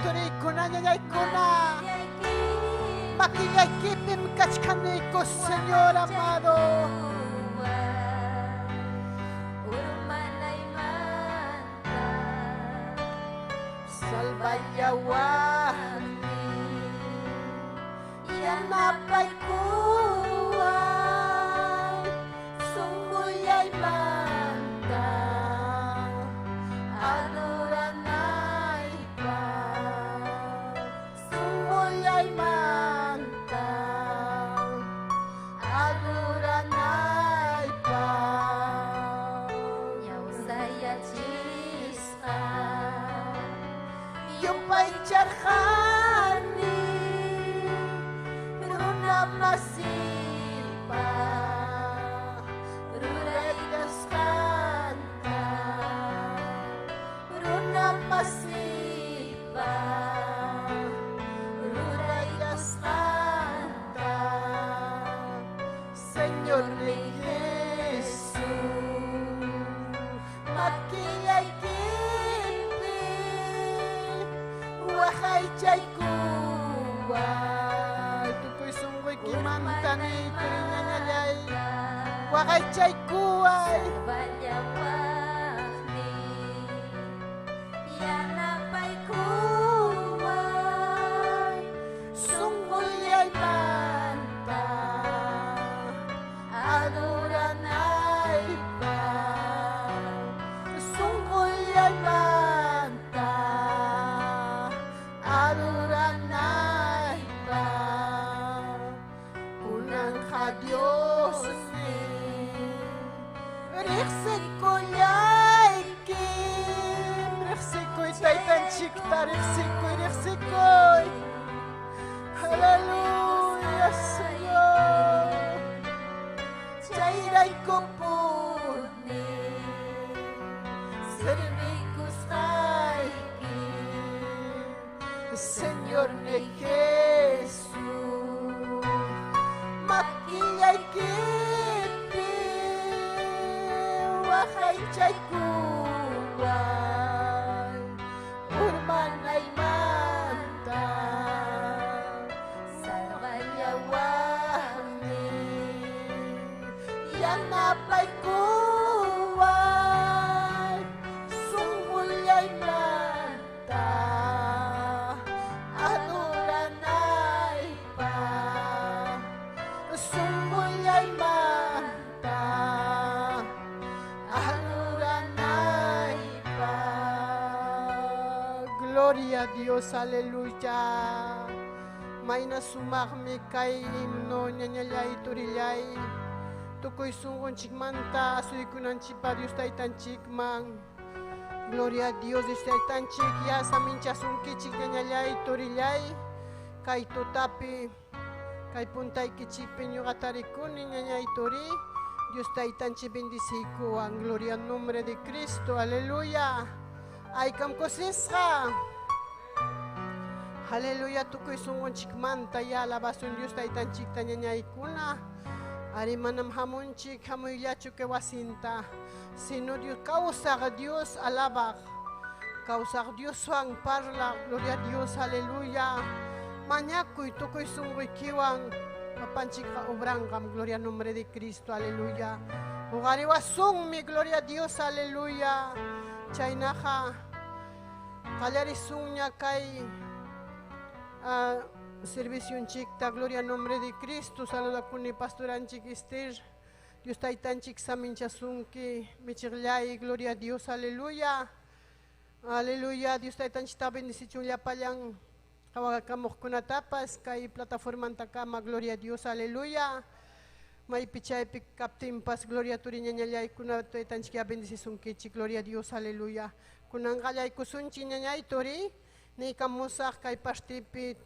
turikuna ñañaykuna. Maquillaykipim kachkaniko, Señor amado. Salvayawani yanapay kuway sunguyay manta anuranay pa sunguyay manta anuranay pa yaw saya chisqa yung pa'y tiyarhani runa masipa ruray daskanta runa masipa ruray daskanta Señor ni Jesus makiyay kipi wahay chay kuway tukoy sunggoy kimantani turinanyayay wahay chay kuway Salvayawani yanapay kuway sunggoy manta anuranay pa sunggoy manta anuranay pa unang ka-Diyos ni Riksikoy kim Riksikoy taytan chikta Riksikoy Hallelujah Señor Chayray ko po ni Servicus Señor ni Jesus makiyay kipi wahay chay kuway urmanay manta salvayawani yanapay kuway sunggulyay manta anuranay pa sunggulyay manta anuranay pa Gloria a Dios, aleluya. May nasumakmi kay himno nyanyalay turilay. Tukoy sungon chikmanta asuy kunan chipa Dios taytan chikmang. Gloria a Dios, Dios taytan chik ya samincha sunki chik nyanyalay turilay. Kay tutapi kay puntay kichipin yung katarikun nyanyay turi. Dios taytan chi bendicico ang gloria al nombre de Cristo. Aleluya. Ay kam kosisha. Haleluya tukoy sungon chikmanta ya labasun Dios taytan chik tanyanyay kuna. Ari manam hamon chik hamoyacho que wasinta. Sino Dios causa a Dios alabak. Causa a Dios suang parla. Gloria a Dios. Haleluya. Mañakoy tukoy sungoy kiwang mapanchik ka obrangam. Gloria al nombre de Cristo. Haleluya. Ugariwa sung mi gloria a Dios. Haleluya. Chaynaka. Kalarisung niya kay servicio chikta, gloria al nombre de Cristo. Saluda con mi pastoran chikistir. Dios taytan chik samin chasunki michiglay, gloria a Dios, aleluya. Aleluya, Dios taytan chita bendición ya palang kawagakamok kunatapas kay plataforma antakama, gloria a Dios, aleluya. May pichay pikaptimpas, gloria turinya nyalay kuna taytan chik bendición kichi, gloria a Dios, aleluya. Kunang kalay kusunchi nyanyay turi. Ni kamusak kay pastipit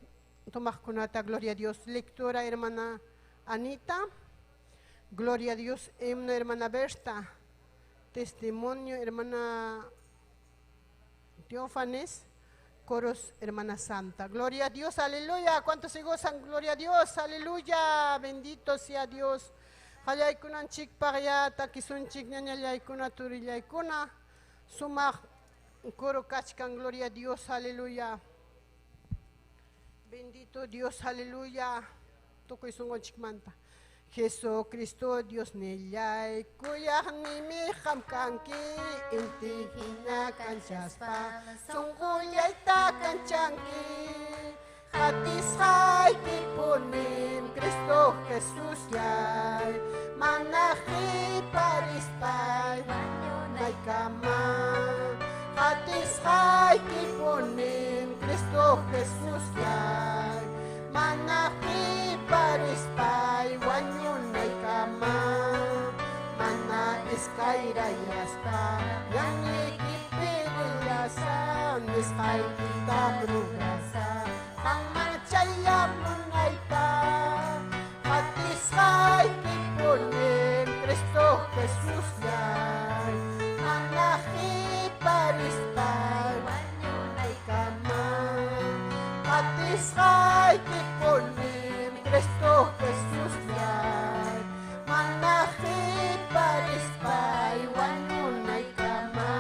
tumak kunata, gloria a Dios. Lectura hermana Anita, gloria a Dios. Himno hermana Berta, testimonio hermana Teófanes, coros hermana Santa. Gloria a Dios, aleluya. ¿Cuántos se gozan? Gloria a Dios, aleluya. Bendito sea Dios. Hayay kunan chik pagayata, kisun chik nyanyayay kuna turiyay kuna. Sumak Coro Kachkan, gloria a Dios, aleluya. Bendito Dios, aleluya. Tukoy sungon chikmanta. Jesucristo Dios niyay kuyak ni mi kamkanki inti hina kanchas pa sungkuyay ta kanchanki hatis hay kipunim Cristo Jesus yay manahi parispay nay kama hatis hay kipunim Cristo Jesus yay manahi parispay wanyun ay kama mana iskay rayasta yang ikipinilasan iskay kita brugasa ang manachaya munay pa hatiskay kipunin Cristo Jesus yay manahi parispay wanyun ay kama hatiskay kipunin Cristo Jesus yay manahi parispay wanyun ay kama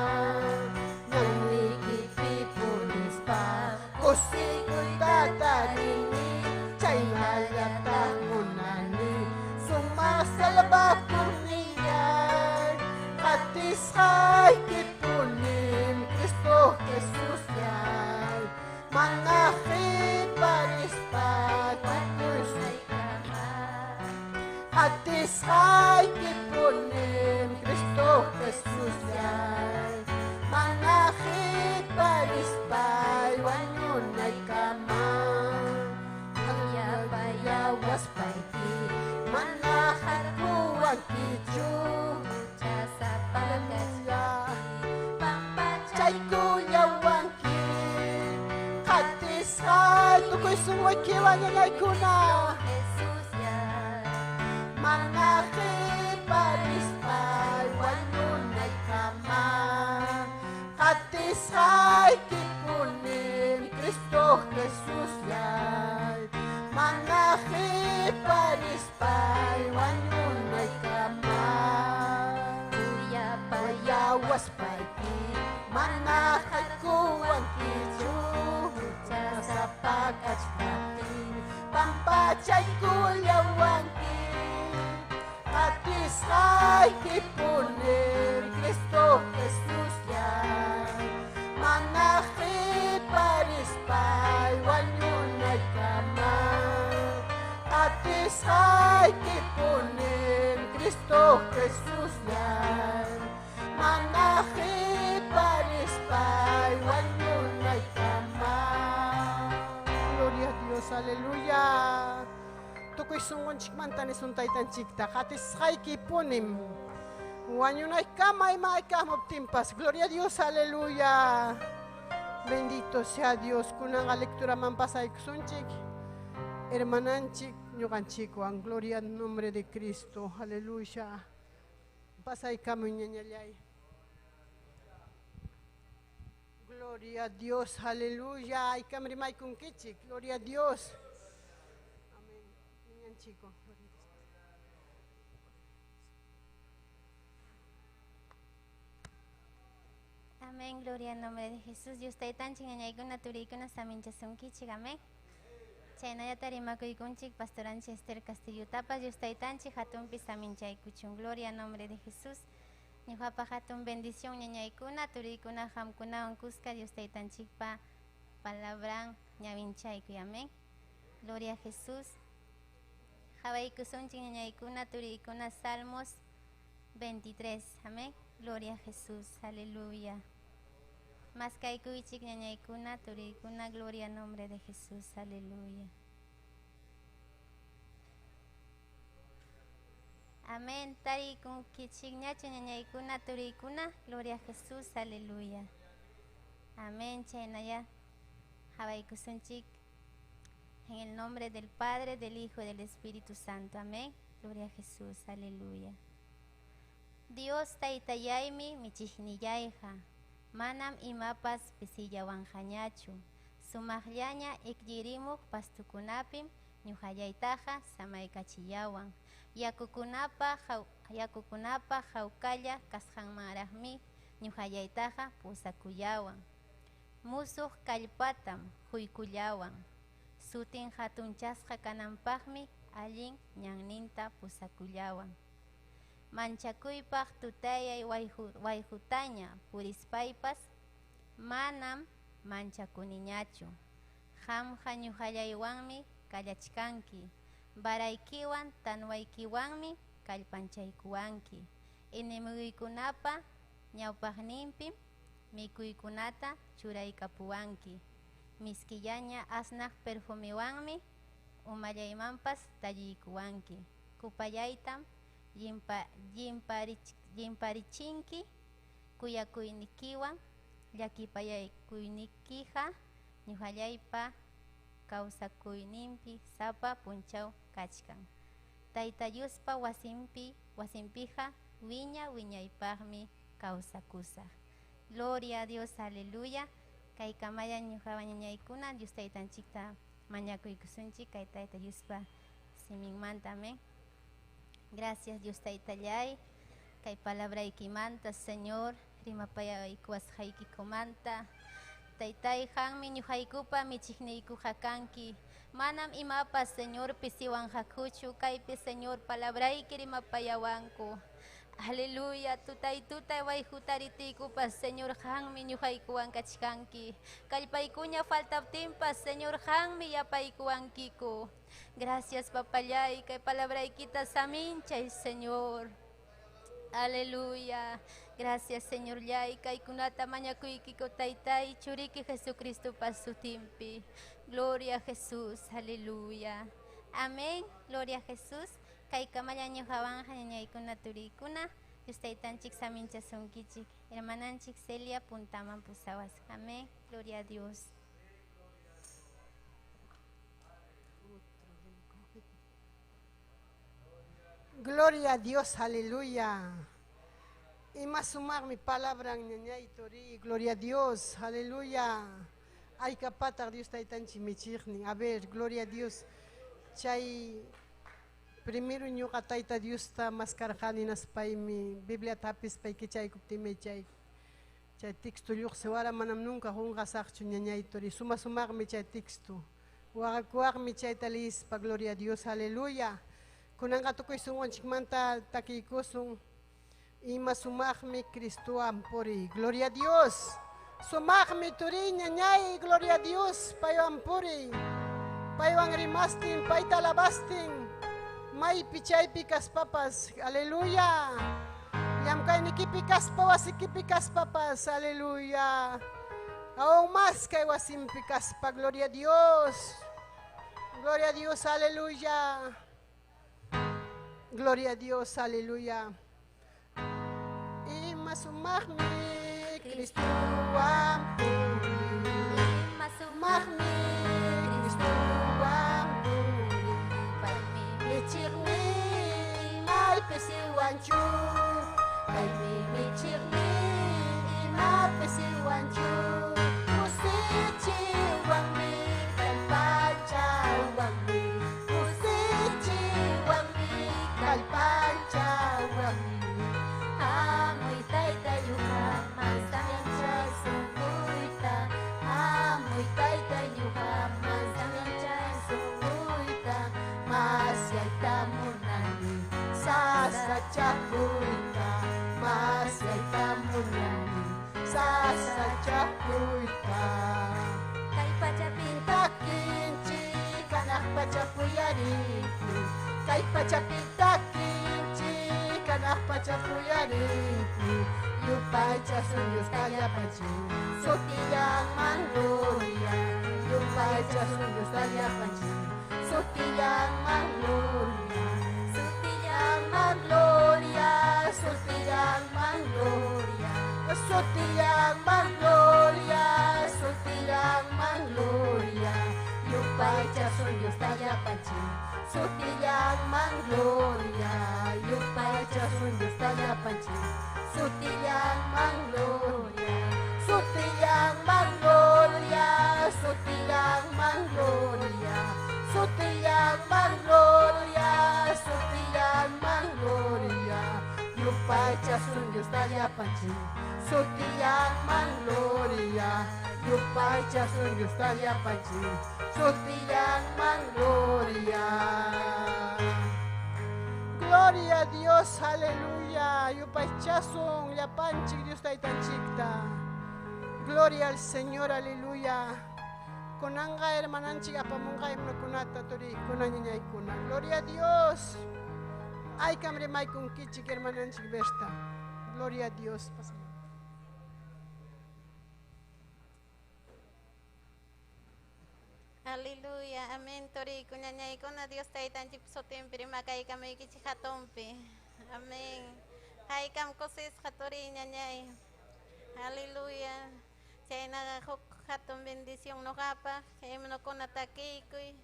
nang ikipipunis pa kusikul tatarini chay nalatak munani sumasalabak kuniyay hatiskay kipunin Cristo Jesus yay manahi parispay wanyun ay hatisay kipunin Cristo Jesus yay manahi parispay wanyun ay kama yawas paiti manahat kuwan kichu Jasa pagkat chay kuyawan ki hatisay tukoy sumuy kiwan yangay kuna Jesus yan manahi parispay wanyun ay kama hatisay kipunin Cristo Jesus yay manahi parispay wanyun ay kama Kuya payawas paiti manahat kuwan kichu sa pagkatspati pampachay kuyawan ki hatisay kipunin Cristo Jesus yay manahi parispay wanyun ay kama hatisay kipunin Cristo Jesus yay manahi parispay wanyun ay kama. Gloria a Dios, aleluya. Tukoy sungon chikmantan isuntay tan chikta hatisay kipunim wanyun ay kama ay kamop timpas. Gloria a Dios, aleluya. Bendito sea Dios. Kunang lectura mampasay kusunchik hermananchik ñuqanchikwan ang gloria en nombre de Cristo. Aleluya. Pasay kami ñañallay. Gloria a Dios, aleluya. Ay kamrimay kung kichik. Gloria a Dios. Amén. Niñan chico. Amén, gloria al nombre de Jesús. Dios está tan chingañaykuna turiykuna saminchasunkichik. Amén. Chaynaya tarimakuykunchik pastoranchi Esther Castillutapas. Dios está tan chihatumpi saminchaykuchun. Gloria al nombre de Jesús. Ñuqapa hatun bendición ñañaykuna turiykuna hamkunawan kuska Dios está tan chikpa palabran ñawinchaykuy. Amén. Gloria a Jesús. Hawaykusunchik ñañaykuna turiykuna Salmos 23. Amén. Gloria a Jesús. Aleluya. Mas kaykuychik ñañaykuna turiykuna. Gloria al nombre de Jesús. Aleluya. Amén. Tarikun ñachu ñañaykuna turiykuna. Gloria a Jesús. Aleluya. Amén. Chaynaya hawaykusunchik en el nombre del Padre, del Hijo y del Espíritu Santo. Amén. Gloria a Jesús. Aleluya. Dios taytayaymi michikniyayja. Manam imapas pisillawanjañachu. Sumaqllaña ikllirimuq pastukunapim ñuqallaytaqa samaykachillawan. Yakukunapa hawkalla kasqanmanraqmi ñuqallaytaqa pusakullawan. Musuq kallpatam huykullawan. sutin hatunchasqa kananpaqmi allin ñanninta pusakullawan. Manchakuypaq tutayay wayhutaña purispaypas manam manchakuniñachu. Qamqa ñuqallaywanmi kallachkanki, baraykiwan tanwaykiwanmi kallpanchaykuwanki. Inimuykunapa ñawpaqninpim mikuykunata churaykapuwanki. Miskillaña asnaq perfumewanmi umallaymanpas talliykuwanki. Kupallaytam llimparichinki kuyakuynikiwan llakipayakuynikiqa ñuqallaypa kawsakuyninpi sapa punchaw kachkan. Tayta Diospa wasinpiqa wiñaypaqmi kawsakusaq. Gloria a Dios, aleluya. Kay kamaya ñuqawan ñañaykuna Dios taytanchikta mañakuykusunchik kay Tayta Diospa siminmanta, amén. Gracias Dios taytallay kay palabraykimanta Señor rimapayaykuwasqaykikumanta. Taytay qanmi ñuqaykupa michiqniykuqa kanki. Manam imapas Señor pisiwan hakuchu kaypi Señor palabrayki rimapayawanku. Aleluya, tutay wayhutaritiykupas Señor qanmi ñuqaykuwan kachkanki. Kallpaykuña faltaptinpas Señor qanmi yapaykuwankiku. Gracias papallay kay palabraykita saminchay Señor. Aleluya. Gracias Señor llay kaykunata mañakuykiku taytay churiki Jesucristo pasutimpi. Gloria a Jesús. Aleluya. Amén. Gloria a Jesús. Kay kamaya ñuqawan ñañaykuna turiykuna Dios taytanchik saminchasunkichik. Hermananchik Celia puntaman pusawas. Amén. Gloria a Dios. Gloria a Dios, aleluya. Y más sumar mi palabra en ñañaytori, gloria a Dios, aleluya. Ay kapata Dios taytanchi michirni. A ver, gloria a Dios. Chay primero ñuqa tayta Diosta maskarqaninas paymi Biblia tapis pay kichaykuptimi chay texto lluqsi wara manam nunca qunqasaqchu ñañaytori. Sumarmi chay texto. Waqakuaqmi chayta lispa, gloria a Dios, aleluya. Kunanqa tukuy sunqunchikmanta takiykusun ima sumaqmi Cristo ampuri, gloria a Dios. Sumaqmi turi ñañay, gloria a Dios, paywan ampuri. Paywan rimastin, payta alabastin. Maypi chaypi kaspapas, aleluya. Llamkaynikipi kaspa wasikipi kaspapas, aleluya. Aún más kay wasimpi kaspa, gloria a Dios. Gloria a Dios, aleluya. Gloria a Dios, aleluya. Y masumahmi Cristo ampuri, masumahmi Cristo ampuri, palmi michirni mal pesiwanchu, palmi michirni mal pesiwanchu, musichi wangmi kalpacha wangmi, musichi wangmi kalpacha wangmi. Amoy tayta yuha mansamianchay sunguyta, amoy tayta yuha mansamianchay sunguyta, masyayta munani sasachakuyta, masyayta munani sasachakuyta. Kay pachapintakinchi kanak pachapuyariki, kay pachapintakinchi kanak pachapuyariki, yupachasun Dios tallapachi, sutiyang mangloria, yupachasun Dios tallapachi, sutiyang mangloria, sutiyang mangloria, sutiyang mangloria, sutiyang mangloria, sutiyang mangloria, yupachasun Dios tallapachi, sutiyang mangloria, yupachasun Dios tallapachi, sutiyang mangloria, sutiyang mangloria, sutiyang mangloria, sutiyang mangloria, sutiyang mangloria, yupachasun Dios Yustaya Panchi, Sotiyan man gloria, Yupay chasun Yustaya Panchi, Sotiyan man gloria. Gloria a Dios, aleluya. Yupay chasun, Yapanchi, Dios Taitanchikta. Gloria al Señor, aleluya. Konanga hermananchik apamunga kunata tori kunanya kuna. Gloria a Dios. Ay kamre mai kun kichik hermananchik besta. Gloria a Dios. Aleluya, amén. Tori kunanya kuna Dios taitanchik sotem prima kai kami kichik hatompe. Amén. Hay kam kosis hatori nyanyay. Aleluya. Chayna hatun bendición no capa, chayna con ataque y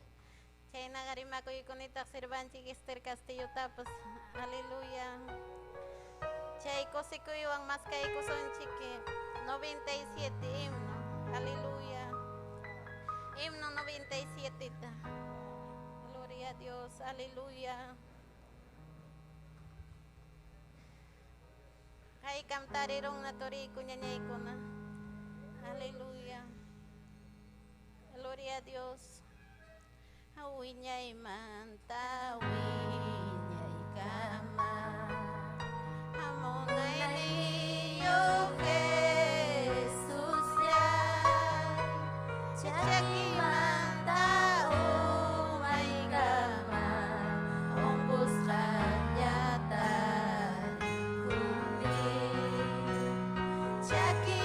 chayna garima con iconita servanchi que Esther Castillo tapas. Aleluya. Chay cosico iban más que son chique 97 himno. Aleluya. Himno 97. Gloria a Dios. Aleluya. Hay cantar una tori cuñaña icona. Aleluya. Gloria a Dios. Awiñay manta, awiñay kama. Amonay niyo Jesus ya. Chaki manta, umay kama. Ombus kanyata kundi. Chaki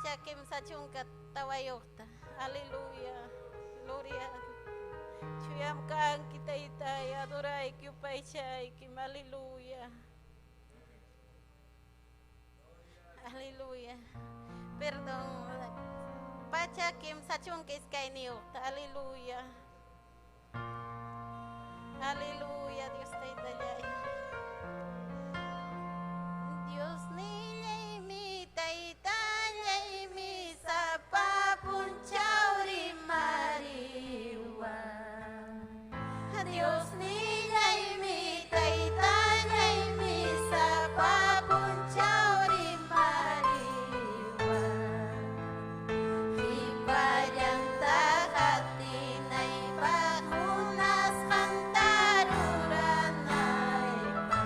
pachakim sachunka tawayokta. Aleluya. Gloria. Chuyam kan kita itai adorai ki upaichai ki aleluya. Aleluya. Perdón. Pachakim sachunka iskainiokta. Aleluya. Aleluya. Dios te itayay. Dios nilay mi taitayay mi sapapun chauri mariwa. Dios nilay mi taitayay mi sapapun chauri mariwa. Hipayang tahatinay bahunas kantaruranay pa.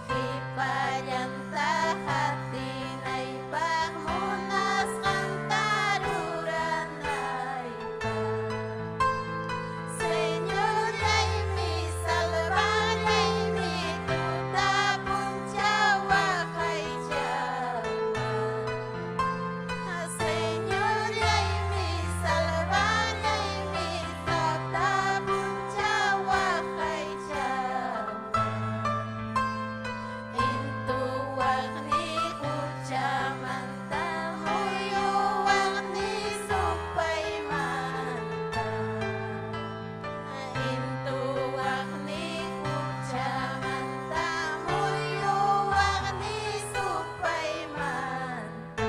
Hipayang tahatinay bahunas kantaruranay pa. Señor, ay mi salvar, ay mi tutapon chawa kay chawa. Señor, ay mi salvar, ay mi tutapon chawa kay chawa. Intuwag ni Kuchaman tamuyuwag ni Supay Manta. Intuwag ni Kuchaman tamuyuwag ni Supay Manta.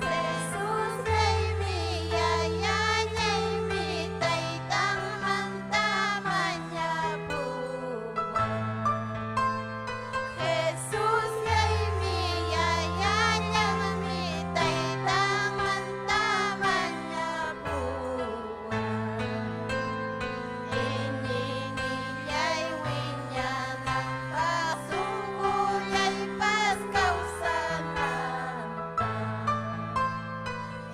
Jesus ay mi yayanyay mi taytang mantaman niya buwan. Jesus ay mi yayanyang mi taytang mantaman niya buwan. Ininiyay winya ng pasungkulay paskausanan pa.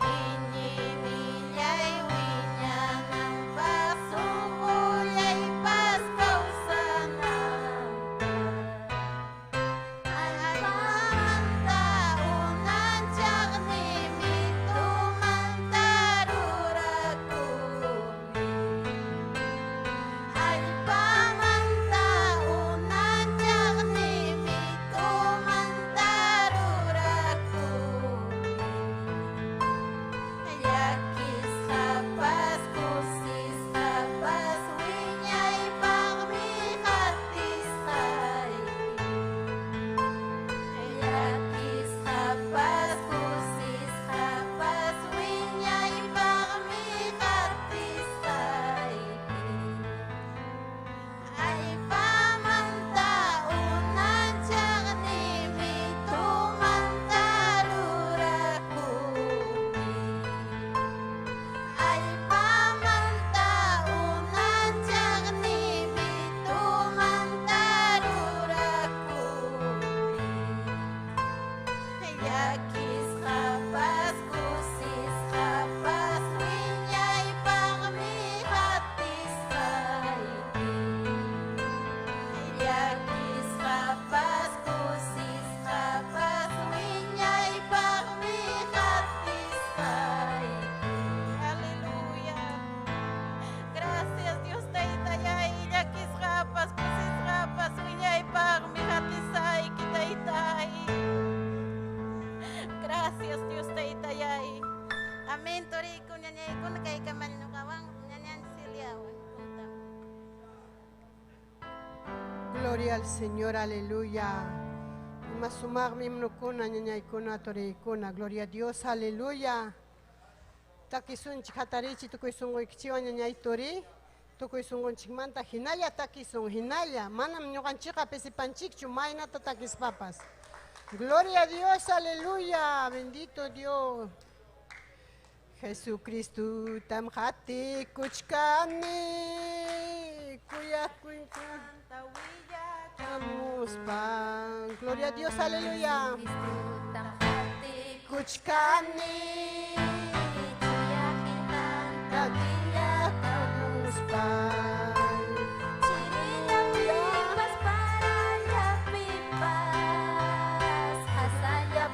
Ininiyay winya ng pasungkulay paskausanan pa. Ay pamantaunan tiyak ni mitumantaruraguni. Ay pamantaunan tiyak ni mitumantaruraguni. Yakis kapas kusis kapas winyay pagmihatis haiki. Yakis kapas kusis kapas winyay pagmihatis haiki. Ay pamantaunan tiyak ni mitumantaruraguni. Ay pamantaunan tiyak ni mitumantaruraguni. Yakis kapas kusis kapas winyay pagmihatis haiki. Yakis kapas kusis kapas winyay pagmihatis haiki. Aleluya. Gracias Dios te itayay. Yakis kapas kusis kapas winyay pagmihatis haiki taytay. Gracias Dios te itayay. Amen. Tori ko nyanyay ko kay kaman no kawang nyanyan siliaw. Gloria al Señor, aleluya. Masumag mimnukuna ñañaykuna torikuna. Gloria a Dios, aleluya. Takisun chikatarichi tukuy sunquykichiwan ñañay tori. Tukuy sunqunchikmanta hinalla takisun hinalla. Manam ñuqanchikqa pisipanchikchu maynata takispapas. Gloria a Dios, aleluya. Bendito Dios. Jesucristo tamjati kuchkani. Kuyakuinka. Vamos pan. Gloria a Dios, aleluya. Kuchkani. Tadilla vamos pan. Pipas para ya pipas, hasaya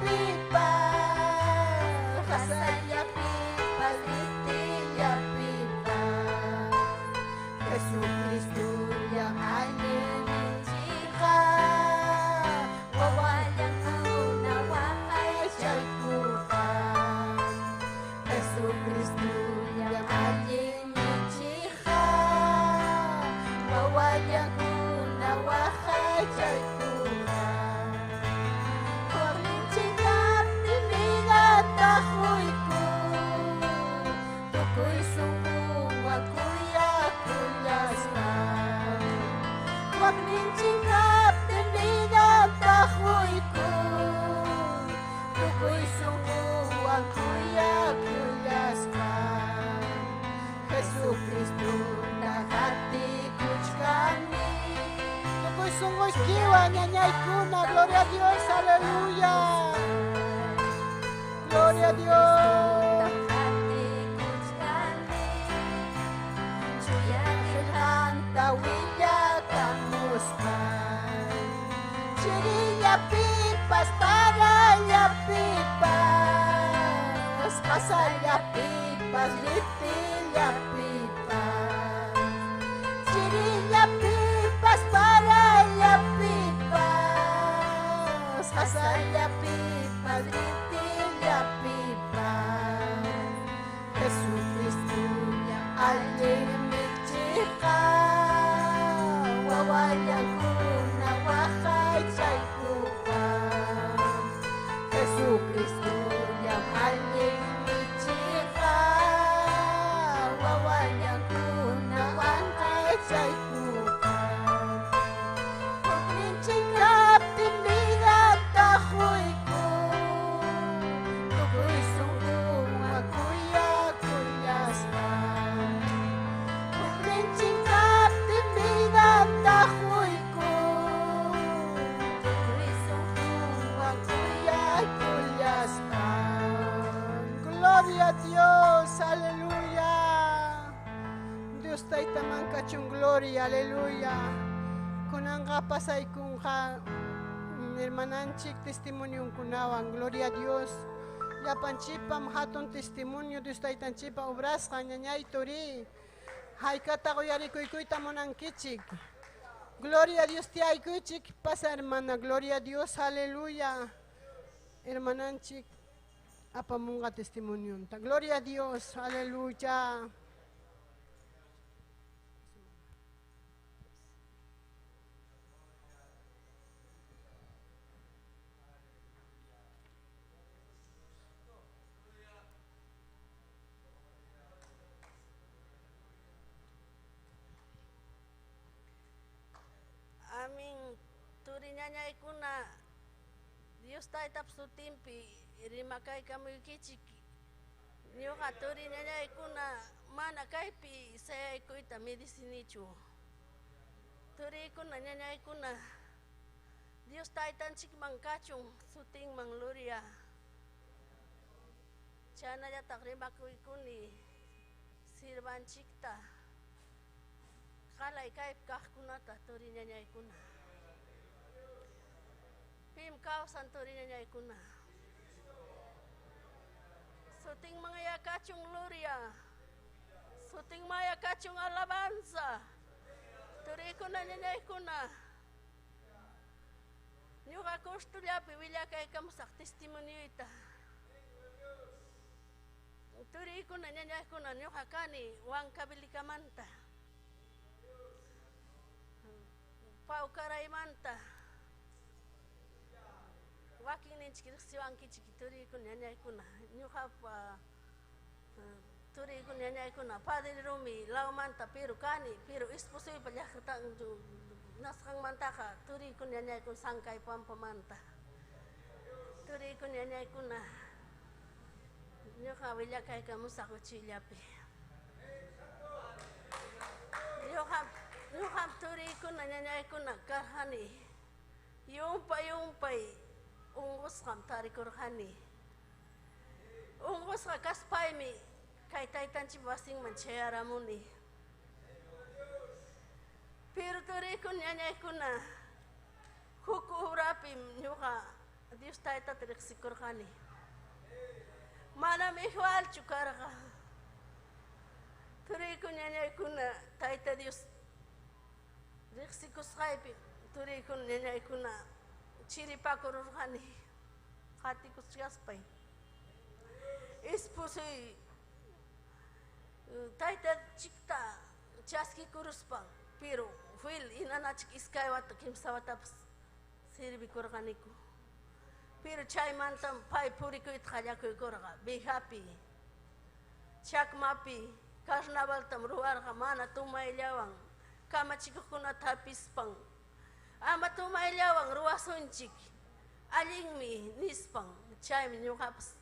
pipa, kasaya pipa, litilya pipa. Jesucristo yang alimentiqa, wawalan unawa ay chalkuka. Jesucristo yang alimentiqa, wawalan unawa ay chalkuka. Paglinchingap tinigat ahoy ko, tukoy sumuwag kuya kulas ka. Paglinchingap tinigat ahoy ko, tukoy sumuwag kuya kulas ka. Jesucristo nakati kuch kami, tukoy sungoy kiwa nyanyay kuna. Gloria a Dios, aleluya. Gloria a Dios. Tawilya kamuspan, chirilla pipas para ya pipas, kasaya pipas, litilya pipas, chirilla pipas para ya pipas, kasaya pipas, litilya pipas. Jesucristo yang alimentiqa, wawalan kuna wakay chalkuka. Jesucristo yang alimentiqa, wawalan kuna wakay chalkuka. Paglinchingap tinigat ahoy ko, tukoy sumuwag kuya kulas ka. Paglinchingap tinigat ahoy ko, tukoy sumuwag kuya kulas ka. Gloria a Dios, aleluya. Dios tayo tamang kachung gloria, aleluya. Kunang kapasay kung ka hermananchik testimonyo kunawang, gloria a Dios. Yapan chipam hatong testimonyo, Dios tayo tan chipa obras kanya niya itori. Hay kata ko yari kuy tamo ng kichik. Gloria a Dios ti ay kuchik, pasa hermana, gloria a Dios, aleluya. Hermananchik, apamunga testimonyo. Gloria a Dios, aleluya. Aming turinya nyai kuna Dios tayo tapso timpi rimakay kami kichiki niyo ka turinya nyai kuna mana kaipi saya ikuita medisinichu turi kuna nyai kuna Dios tayo tansik mangkachung suting mangluria chana ya takrimakuy kuni sirban chikta kalay kaip kahkunata turinya nyai kuna pim kausan turinya nyai kuna suting mga yakachung luria suting mga yakachung alabanza turi kuna nyai kuna nyuka kustulya piwilya kay kamsak testimonyo ita turi kuna nyai kuna nyuka kani wang kabili kamanta pau karay manta waking ninchikil siwang kichikituri kun nyanyay kuna nyuka pa turi kun nyanyay kuna padre rumi lau manta piru kani piru ispusoy palyakita naskang manta ka turi kun nyanyay kun sangkay pampamanta turi kun nyanyay kuna nyuka wilyakay kamusa kuchilyapi nyuka turi kuna nyanyay kuna kahani yumpay ungos kam tari kurhani ungos ka kaspay mi kay taytan chibasing manchayara muni pero turi kun nyanyay kuna huku hurapim nyuka Dios taita terixikorgani. Mana mihwal chukarga. Turi kunyanya kuna taita Dios. Rixikus kaipi. Turi kunyanya kuna chiripakorgani. Hatikus gaspay. Ispusui taita chikta chaski kuruspang. Pero fuil inanachik iskaiwata kimsawataps sirvi korganiku. Pero chay mantam pai puriku ithallaku korga. Be happy. Chak mapi carnaval tam ruarga mana tumaylawang kama chikukuna tapispang. Ama tumaylawang ruasunchik. Alingmi nispang chay mi nyukaps.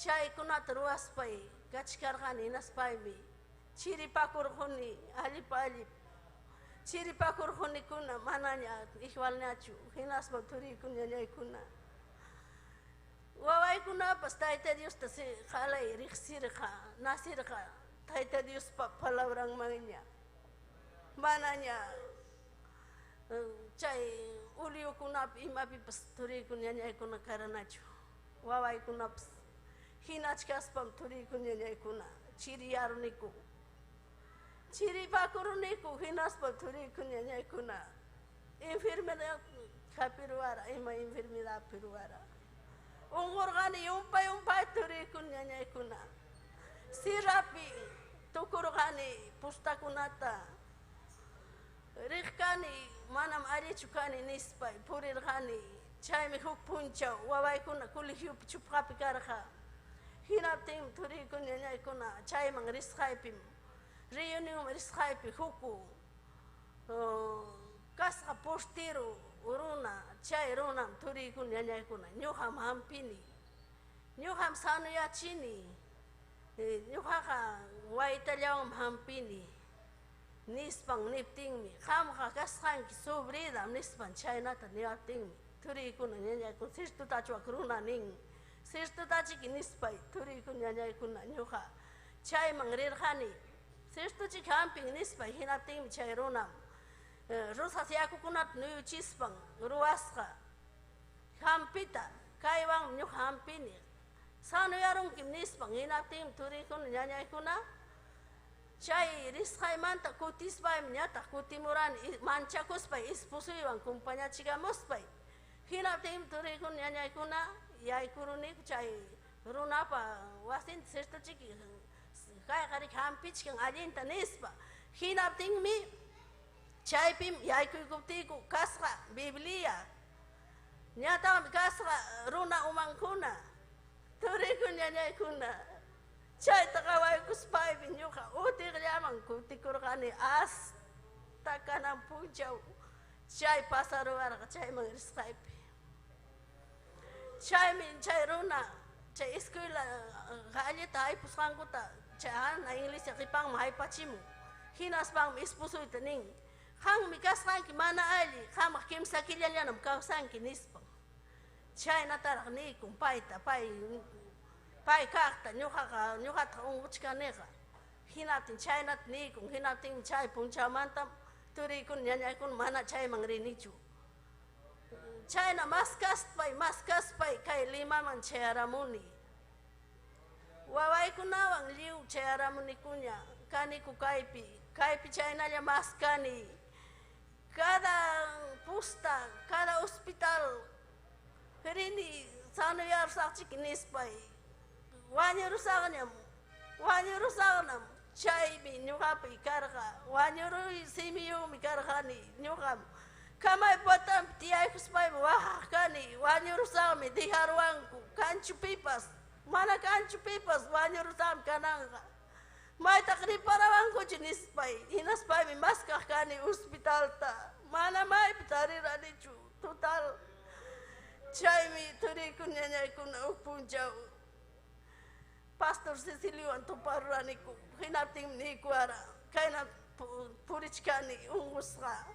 Chay kunat ruaspay gachkargani naspaymi. Chiripakurhuni alip-alip. Chiripakurhuni kuna mananya ihwalnachu. Hinaspa turi kunyanya kuna. Wawai kuna pas taita Dios ta si khalay riksirka nasirka taita Dios pa palabrang mangnya. Mananya chay uliu kuna imapi pas turi kunyanya kuna karanachu. Wawai kuna pas hinachkas pam turi kunyanya kuna. Chiriyaruniku. Chiripakuruniku hinaspa turi kunyanya kuna. Enfermedad kapiruara ima enfermedad piruara. Ungurgani umpay turi kunyanya kuna. Sirapi tukurgani pustakunata. Rikani manam arichukani nispay purirgani. Chaymi huk punchaw waway kuna kuli hiup chupapi karga. Hinaptim turi kunyanya kuna chaymang riskaypim. Reunion riskaypi huku. Kasqa postiro uruna chay runam turi kunyanya kuna. Nyuham hampini. Nyuham sanuyachini. Nyuhaka waitallawam hampini. Nispang niptingmi. Khamka kasqanki sobridam nispan chaynata niyaptingmi. Turi kunyanya kuna. Sirtu tachwak runa ning. Sirtu tachiki nispay turi kunyanya kuna nyuha. Chaymang rirhani. Sirtu chik hamping nispay hinaptingmi chay runam. Rusas yakukunat nuyu chispang ruasqa. Hampita kaywang nyuha hampini. Sanuyarunkim nispang hinaptingmi turi kunyanya kuna. Chay risqaymanta kutispay ñata kutimuran manchakuspay ispusuywan kumpañachigamuspay. Hinaptingmi turi kunyanya kuna. Yaykuruniku chay runapa wasinta sirtuchiki kayqarik hampichkan allinta nispa. Hinaptingmi chaypim yaykuykuptiku kasqa Biblia. Ñatami kasqa runa umankuna. Turikuñañaykuna. Chayta qawaykuspaypi ñuqa utiqllaman kutikurqani hasta kanan punchaw. Chay pasaruwarqa chayman risqaypi. Chaymi chay runa, chay escuela galleta haipusqankuta chay ana iglesia qhipanman haypachimun. Hinaspam ispusuyta nin. Qanmi kasqanki mana alli, qamaq kimsa killallanam kawsanki nispan. Chaynataraq nikun payta, pay kaqta ñuqata unquchkaniqa. Hinatin chaynata nikun, hinatin chay punchamantam turikun ñañaykun mana chayman rinichu. Chayna mas kaspay kay Limaman chayaramuni. Wawaykunawan liw chayaramunikuña kaniku kaypi chaynalla mas kani. Cada pusta, cada hospital rini sanuyarsaqchiki nispay. Wañurusaqñam chaymi ñuqapi karqa. Wañuruy simiyumi karqani ñuqam. Kamay potam tiyaykuspaymi waqaqkani wañurusaqmi dijarwanku kanchu pipas mana kanchu pipas wañurusaqmi kananqa maytaq riparawankuchu nispay hinaspaymi maskaqkani hospitalta mana maypi tariranichu total chaymi turikuñañaykuna huk punchaw Pastor Ceciliowan tuparuraniku hinaptinmi nikuara kayna purichkani unqusqa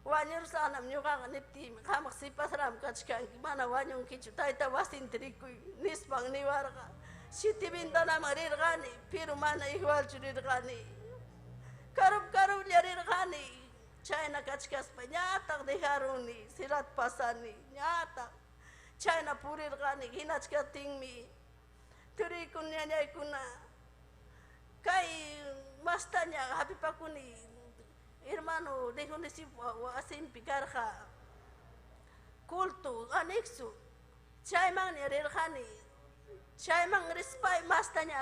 wañurusaqnam ñuqaqa niptimi qamaq sipasram kachkanki mana wañunkichu tayta wasinta rikuy nispan niwarqa shiti bintanaman rirqani pero mana igualchu rirqani karup rirqani chayna kachkaspa ñataq dejaruni sirat pasani ñataq chayna purirqani hinachkatinmi turikun ñañaykuna kay mastaña hapipakuni hermano Dejonesipo wasinpi karqa culto anexo chayman rirqani chayman rispay mastaña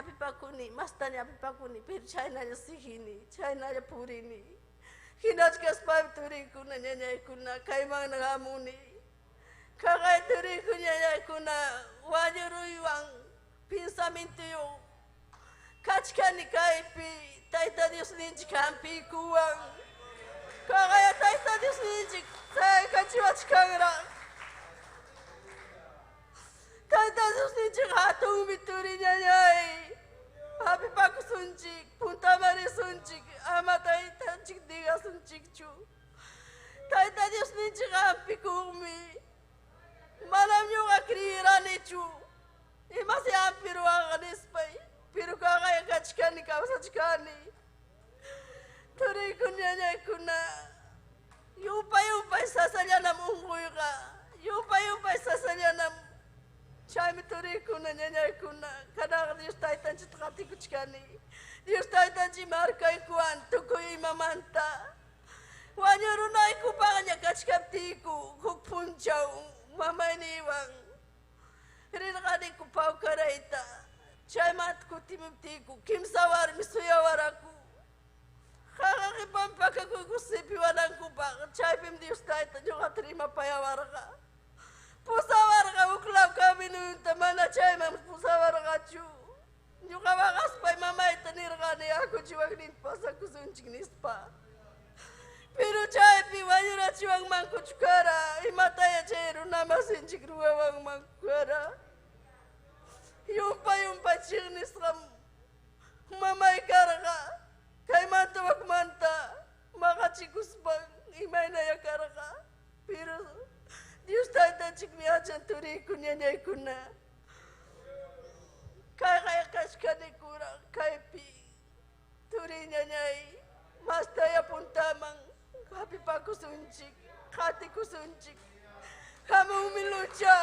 apipakuni pero chaynaña sijini chaynaña purini hinachkaspay turikuna ñañaykuna kayman hamuni kaqay turikun ñañaykuna wañuruywan pensamientoyo kachkani kaypi Tayta Dios ninchik hampikuwan kaqay Tayta Dios ninchik kachiwachkanraq Tayta Dios ninchik hatunmi turi ñañay hapipakusunchik puntamarisunchik ama Taytanchik digasunchikchu Tayta Dios ninchik hampikuqmi manam ñuqa criyiranichu imasi hampiruwanqa nispay pero kaqay kachkani kawsachkani turikun ñañaykuna yupay sasallañam unquyqa yupay sasallañam chaymi turikuna ñañaykuna kanaqa Dios Taytanchikta qatikuchkani Dios Taytanchik markaykuwan tukuy imamanta wañurunaykupaqña kachkaptiyku huk punchaw mamayniwan rirqaniku pawkarayta chaymanta kutimiptiyku kimsa warmi suyawaraku qaqa qipanpakakuyku sipiwanankupaq chaypim Dios Tayta ñuqata rimapayawarqa pusawarqa uklaw kaminuyunta mana chayman pusawarqachu ñuqa waqaspay mamayta nirqani akuchiwaqninta pasakusunchik nispa pero chaypi wañurachiwanmankuchu kara imataya chay runamasinchik ruwawanmanku kara yumpay chiqnisqam mamay karqa kaymanta wakmanta maqachikuspan imaynaya karqa pero Dios Taytanchikmi hachan turikun ñañaykuna kayqay kachkanikura kaypi turi ñañay mastaya puntaman hapipakusunchik qatikusunchik hamunmi lucha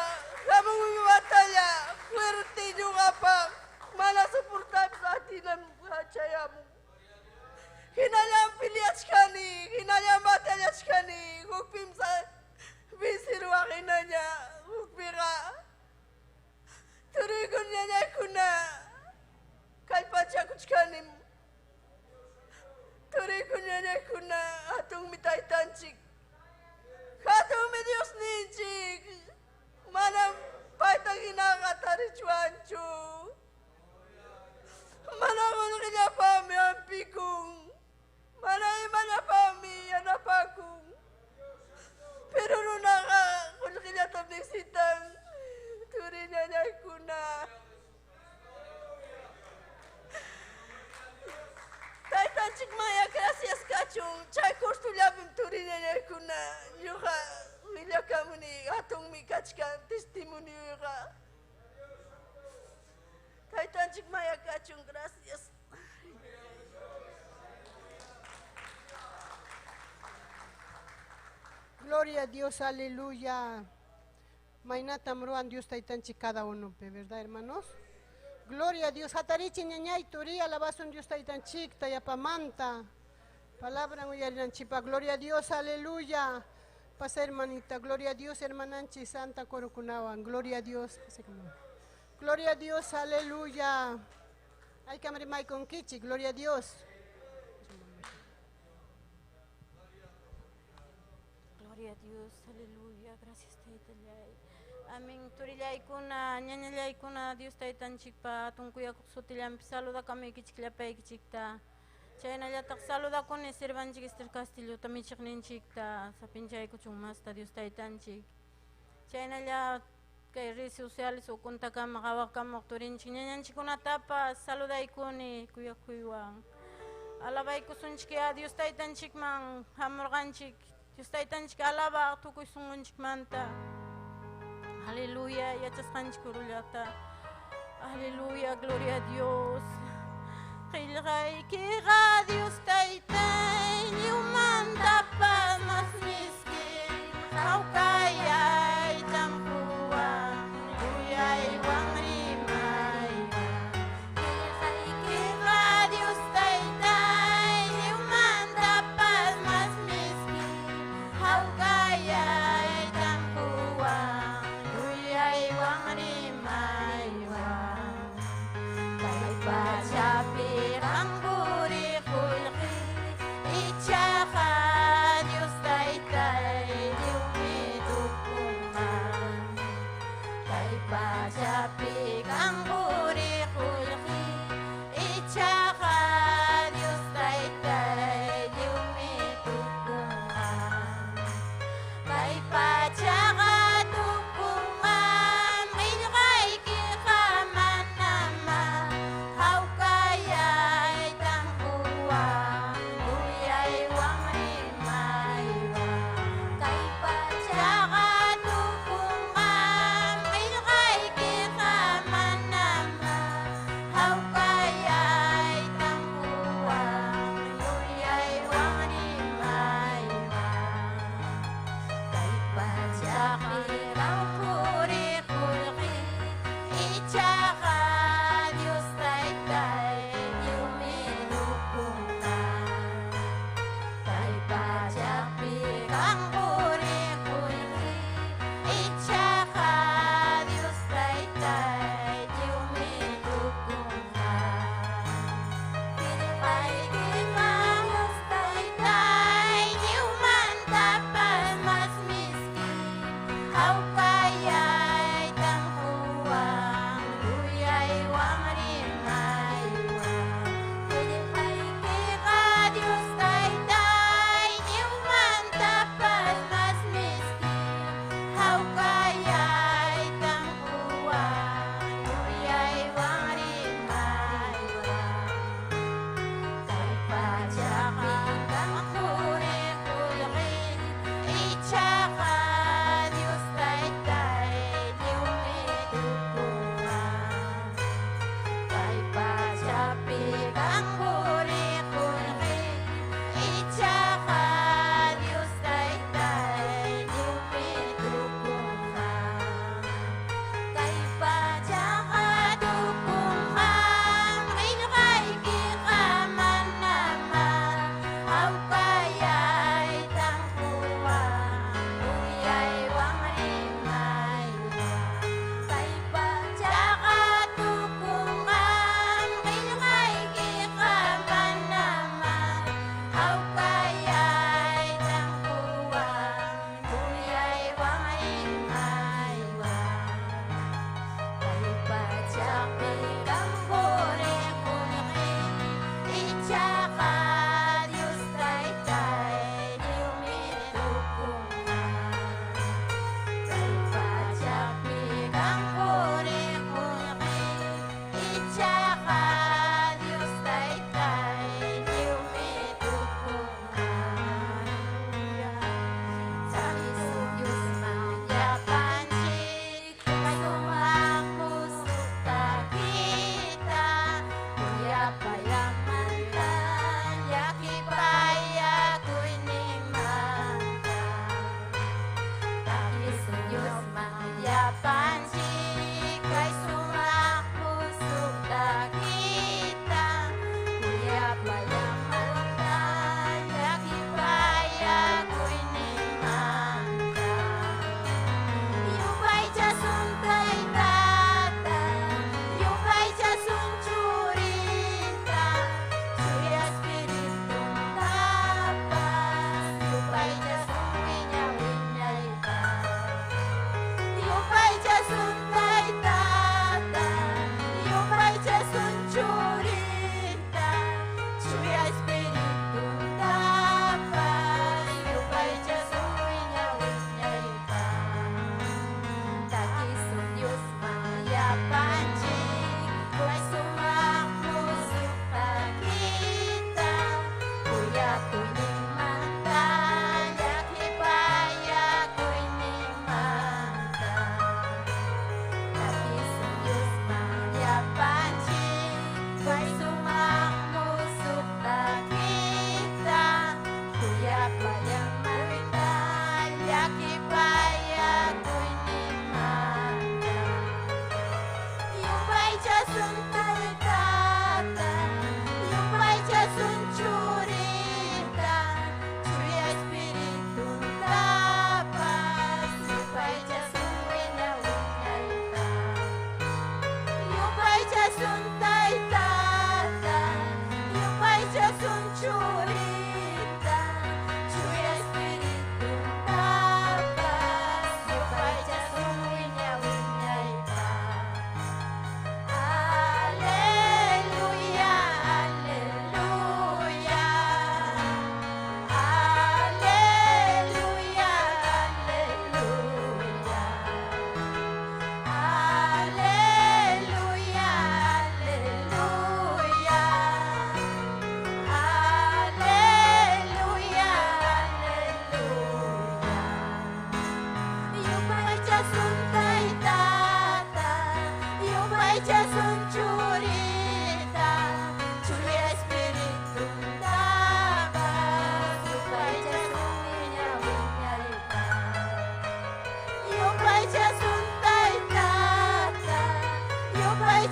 hamunmi batalla fuerte ñuqapaq mana soportapis atinam hachayamun hinallam peleachkani hinallam batallachkani hukpim bisiruwaq hinaña hukpiqa turikun ñañaykuna kallpachakuchkanim turikun ñañaykuna hatunmi Taytanchik hatunmi Dios ninchik manam paytan hinaqa tarichwanchu mana qullqillapami hampikun mana imañapami yanapakun pero runaqa qullqillatam necesitan turi ñañaykuna Taytanchik maya gracias kachun chay kursullapim turi ñañaykuna ñuqa willakamuni hatunmi kachkan testimonioqa Taytanchik maya kachun gracias Gloria a Dios, aleluya. Mainatam ruan Dios Taytanchik cada uno, ¿verdad, hermanos? Gloria a Dios. Hatarichi ñañay turi alabasun Dios Taytanchik tayapamanta. Palabra uyarianchipa. Gloria a Dios, aleluya. Pasa hermanita. Gloria a Dios, hermananchi santa corucunawan. Gloria a Dios. Gloria a Dios, aleluya. Ay kamrimay con kichi. Gloria a Dios. Gloria a Dios, aleluya, gracias Taytallay. Amén. Turillaykuna, ñañallaykuna, Dios Taytanchikpa, tunkuyakuq sutillampi saludakami kichikllapaykichikta. Chaynallataq saludakuni sirvanchik Ester Castillota michiqninchikta, sapinchaykuchun masta Dios Taytanchik. Chaynalla kay redes sociales ukuntakama qhawaqkamuq turinchik ñañanchikkunatapas saludaykuni kuyakuywan. Alabaykusunchik a Dios Taytanchikman hamurqanchik. Dios Taytanchik alaba tukuy sunqunchikmanta. Aleluya, yachasqanchik urullata. Aleluya, gloria a Dios. Qillqaykiqa Dios Taytay ñumantapas mas miskin hawkayaytam quwan. rimaiwa kay pasapi ang buri kulki itsaka Diyos taytay diumitukungan kay pasapi ang buri kulki itsaka Diyos taytay diumitukungan kay patsaka tukungan ilkay kikaman naman haw kaya'y tangkuwang luyay wang rimaywa kay patsaka tukungan ilkay kikaman naman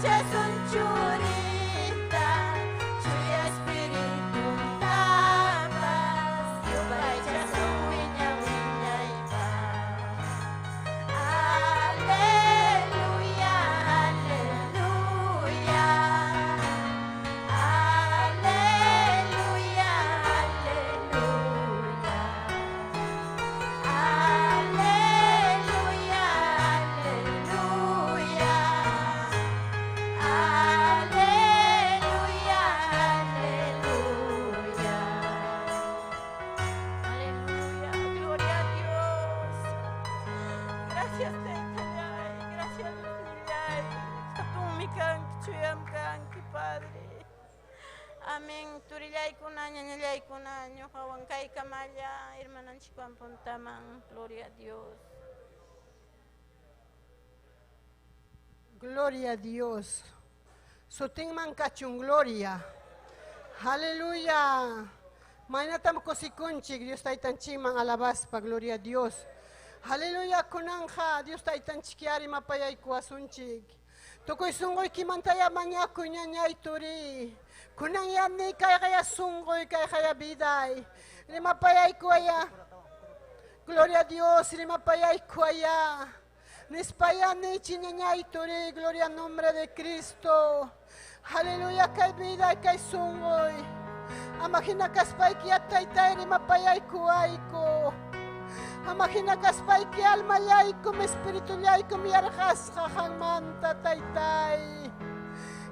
Jesun curita, cuy espiritu tabas, yo baca winya winya iba. Aleluya, aleluya, aleluya, aleluya, aleluya, aleluya, aleluya, aleluya, gloria a Dios. Gracias Taytay, gracias Taytay. Katumikang chuyamkang Padre. Amén. Turillay kuna, ñañallay kuna, ñojawankay kamaya, hermananchikwan puntaman. Gloria a Dios. Gloria a Dios. Sotingman kachun gloria. Aleluya. Mainatam kosikunchik, Dios taitanchikman alabaspa, gloria a Dios. Aleluya, kunanja, Dios taitanchikiari mapayay kuasunchik. Tokoy sungoy kimantaya manyakoy ñañay turi. Kunang yani kaya sungoy kaya biday. Rimapayay kuaya. Gloria a Dios, rimapayay kuaya. Nispayani chiñañay turi, gloria al nombre de Cristo. Aleluya, kay biday kay sungoy. Amagina kaspay kiyatay tay rimapayay kuayko. Amagina kaspay ki alma yayko, mi espiritu yayko, mi arjas jajang manta taytay.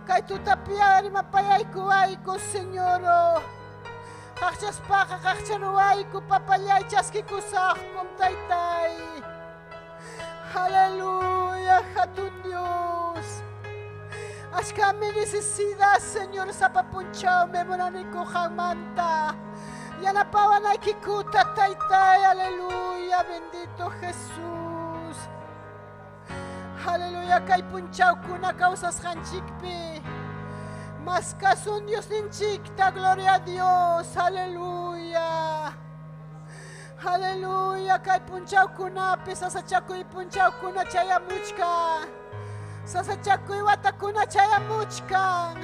Kay tutapiyari mapayay kuayko, Señoro. Kakchas paka kakcharuayko, papayay chaskikusahkom taytay. Aleluya, hatun Dios. Ashka mi necesidad, Señor, sapapunchao, me monanico jamanta. Yanapawanay kikuta taytay, aleluya, bendito Jesús. Aleluya, kay punchaw kuna causas hanchikpi. Mas kasun Dios ninchikta, gloria a Dios, aleluya. Aleluya, kay punchaw kuna pi, sasachakuy punchaw kuna chaya muchka. Sasachakuy wata kuna chaya muchkan.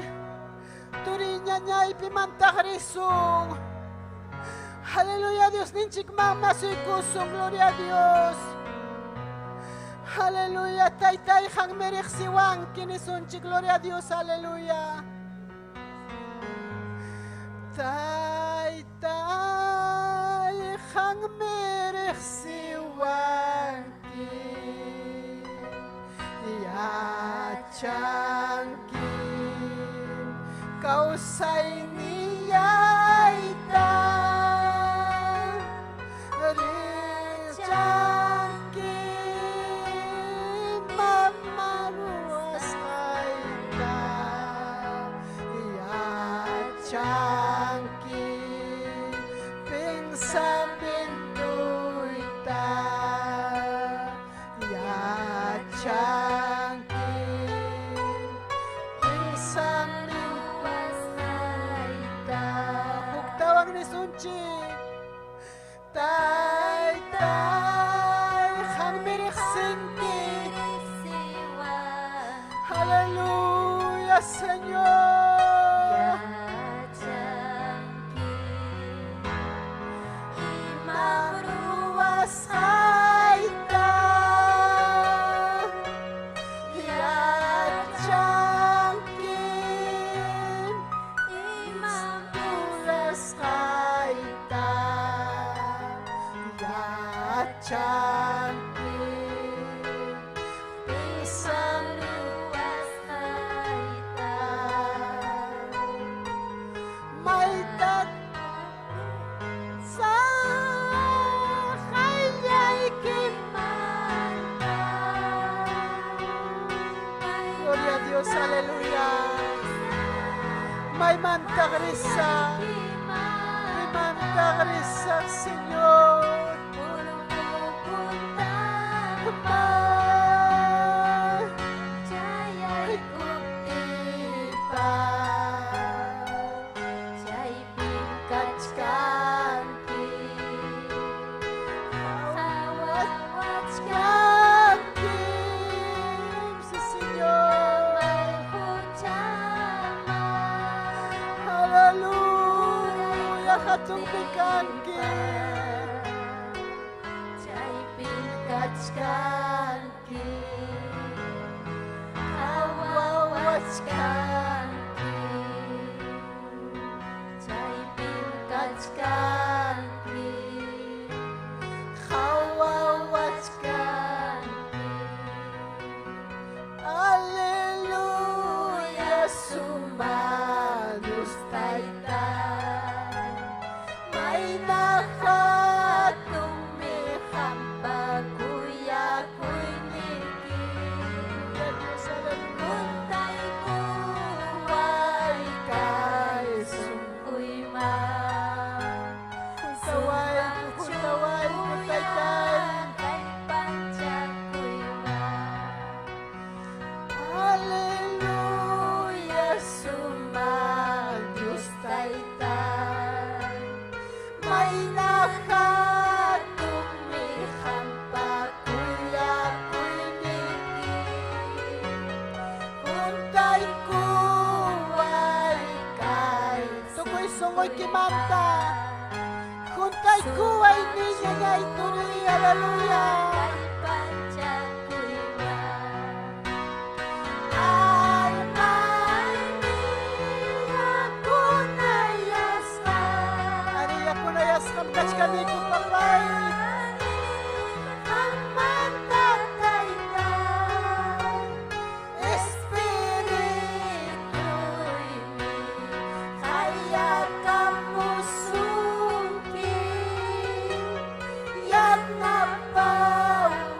Turiña ñay pi mantagrisung. Aleluya, Dios ninchik mamá soy kusung, gloria a Dios. Aleluya, taytay hang merich siwang kinisunchik, gloria a Dios, aleluya. Taytay hang merich siwang yachangkin kausay niyayta. Aleluya, Señor. Imagruas haita, yachangkin. Imagruas haita, yachangkin. Isang aleluya. May mantagrisa. May mantagrisa, Señor. Jayay kupita. Jay pingkachkanki. Hawat kanki. Si Señor. Hatungmi kanki Chaypin kachkanki Hawawachkanki Chaypin kachkanki Hawawachkanki Aleluya summa Dios Taytay May nakatung may hampakuyakoy niki Kuntay kuway kay sungkoy man Kutaway ko Taytay kay panchakoy man Aleluya summa Dios Taytay May nakatung may hampakuyakoy niki Kuntay kuway kay Tukoy sungoy kimanta Kuntay kuway niya niya ituloy Aleluya kay panchakoy man Almay Ako nayas ka Ariya ko na yaskam kachkami ko papay ang matatay ka Espiritu'y kaya ka musungkin Yan napaway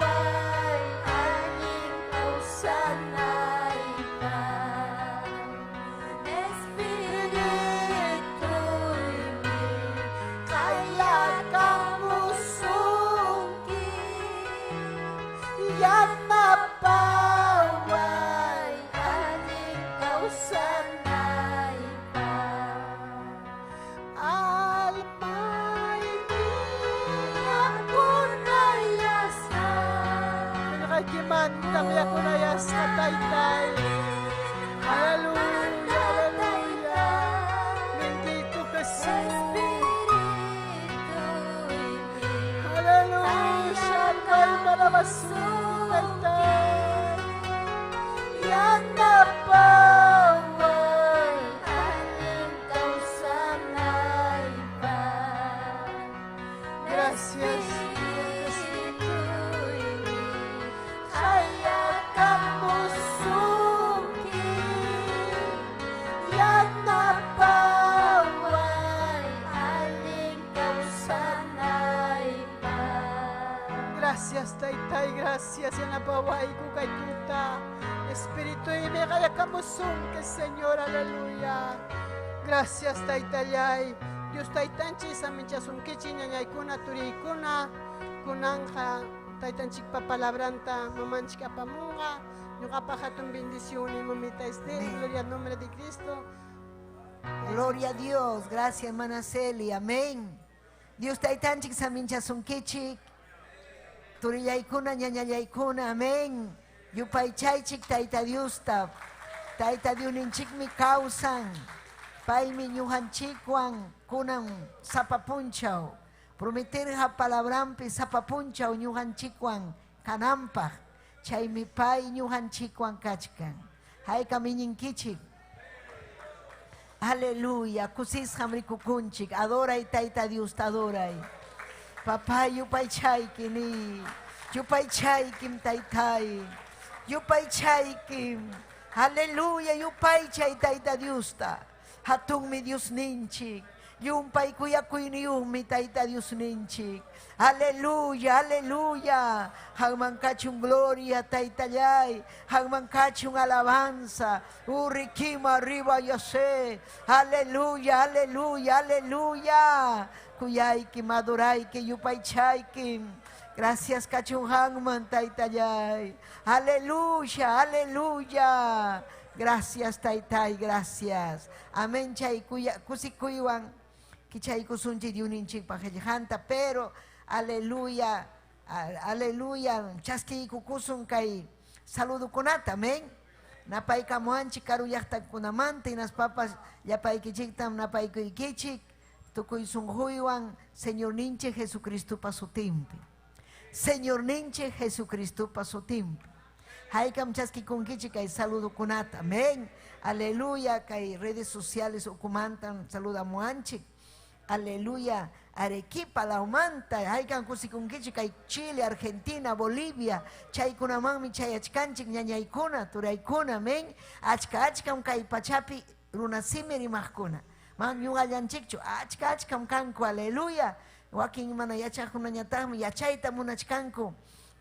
aning kausanay pa Espiritu'y kaya ka musungkin Yan napaway aning kausanay pa Almay Ako nayas na Pinakakimanta mi ako na yaska Taytay Aleluya Aleluya Bendito Jesus Aleluya Kay malabasun Taytay Yan napaway aning kausanay pa Gracias kaya ka musungkin Yan napaway aning kausanay pa Gracias Taytay Gracias Yan napaway ko kay tuta Espiritu y me kaya kamusong que Señor Aleluya Gracias Taytayay Dios Taytanchi sa minchasong kichi ñañay kuna turi kuna kunanja Taytanchik papalabranta mamanchik apamunga Yukapahatong bendición y mamita Esther Gloria al nombre de Cristo Gloria a Dios, gracias hermana Celi, amén. Dios taitanchik saminchasun kichik, turiyaykuna ñañayaykuna, amén. Yupaychaychik taita Diostap, taita Dioninchikmi causan, paymi ñujanchikwan kunan sapapunchaw, prometerja palabrampi sapapunchaw ñujanchikwan kanampaj, chaymi pay ñujanchikwan kachkan, haykami ñinkichik. Aleluya, kusis hamrikukunchik, adoray taita Dios, adoray. Papá, yupay chaykini, yupay chaykim taitay, yupay chaykim. Aleluya, yupay chay taita Dios ta, hatun mi Dios ninchik, yumpay kuyakuyniumi taita Dios ninchik. Aleluya, aleluya. Hagmankachung gloria taitayay. Hagmankachung alabanza. Urikima arriba yo sé. Aleluya, aleluya, aleluya. Kuyay kim adoray que yupay chaykim. Gracias kachung hangman taitayay. Aleluya, aleluya. Gracias taitay, gracias. Amén chay kusikuywan. Kichay kusunchi diuninchik pajajanta, pero aleluya, aleluya, chaski kukusun kay saludo kunata, amén. Napay kamuanchik karu yaktak kunamanta, y nas papas yapay kichiktam napay kuikichik, tukuisunjuywan Señor ninche Jesucristo pasutimpi. Señor ninche Jesucristo pasutimpi. Haikam chaski kunkichi kay saludo kunata. Amén. Aleluya. Kay redes sociales okumantan saludamuanchik. Aleluya. Arequipa, La Humanta, haikam kusikunkichi kay Chile, Argentina, Bolivia. Chay kunamangmi chay achkanchik ñañaykuna, turaykuna. Amén. Achkam kay pachapi runasimi rimaqkuna. Man ñuqallanchikchu achkam kanku. Aleluya. Wakin mana yachakunañataqmi yachayta munachkanku.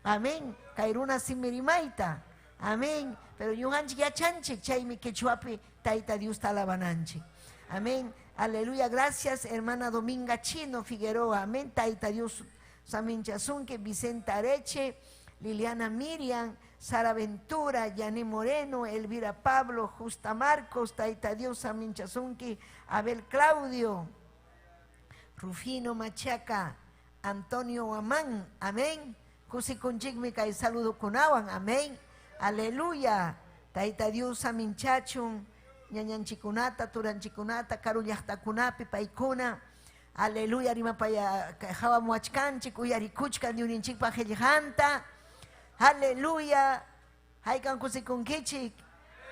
Amén. Kay runasimi rimayta. Amén. Pero ñuqanchik yachanchik chaymi quechuapi Tayta Dios alabananchik. Amén. Aleluya. Gracias, hermana Dominga Chino Figueroa. Amén. Tayta Dios Saminchasunque, Vicenta Areche, Liliana Miriam, Sara Ventura, Yané Moreno, Elvira Pablo, Justa Marcos, Tayta Dios Saminchasunque, Abel Claudio, Rufino Machaca, Antonio Amán. Amén. Kusikunchikmi kay saludo kunawan. Amén. Aleluya. Tayta Dios Saminchachun, ñañanchikunata, turanchikunata, karullaqtakunapi paykuna. Aleluya. Rimapaya hawamuachkanchik, uyarikuchkan diuninchikpa qillqanta. Aleluya. Haykan kusikunkichik.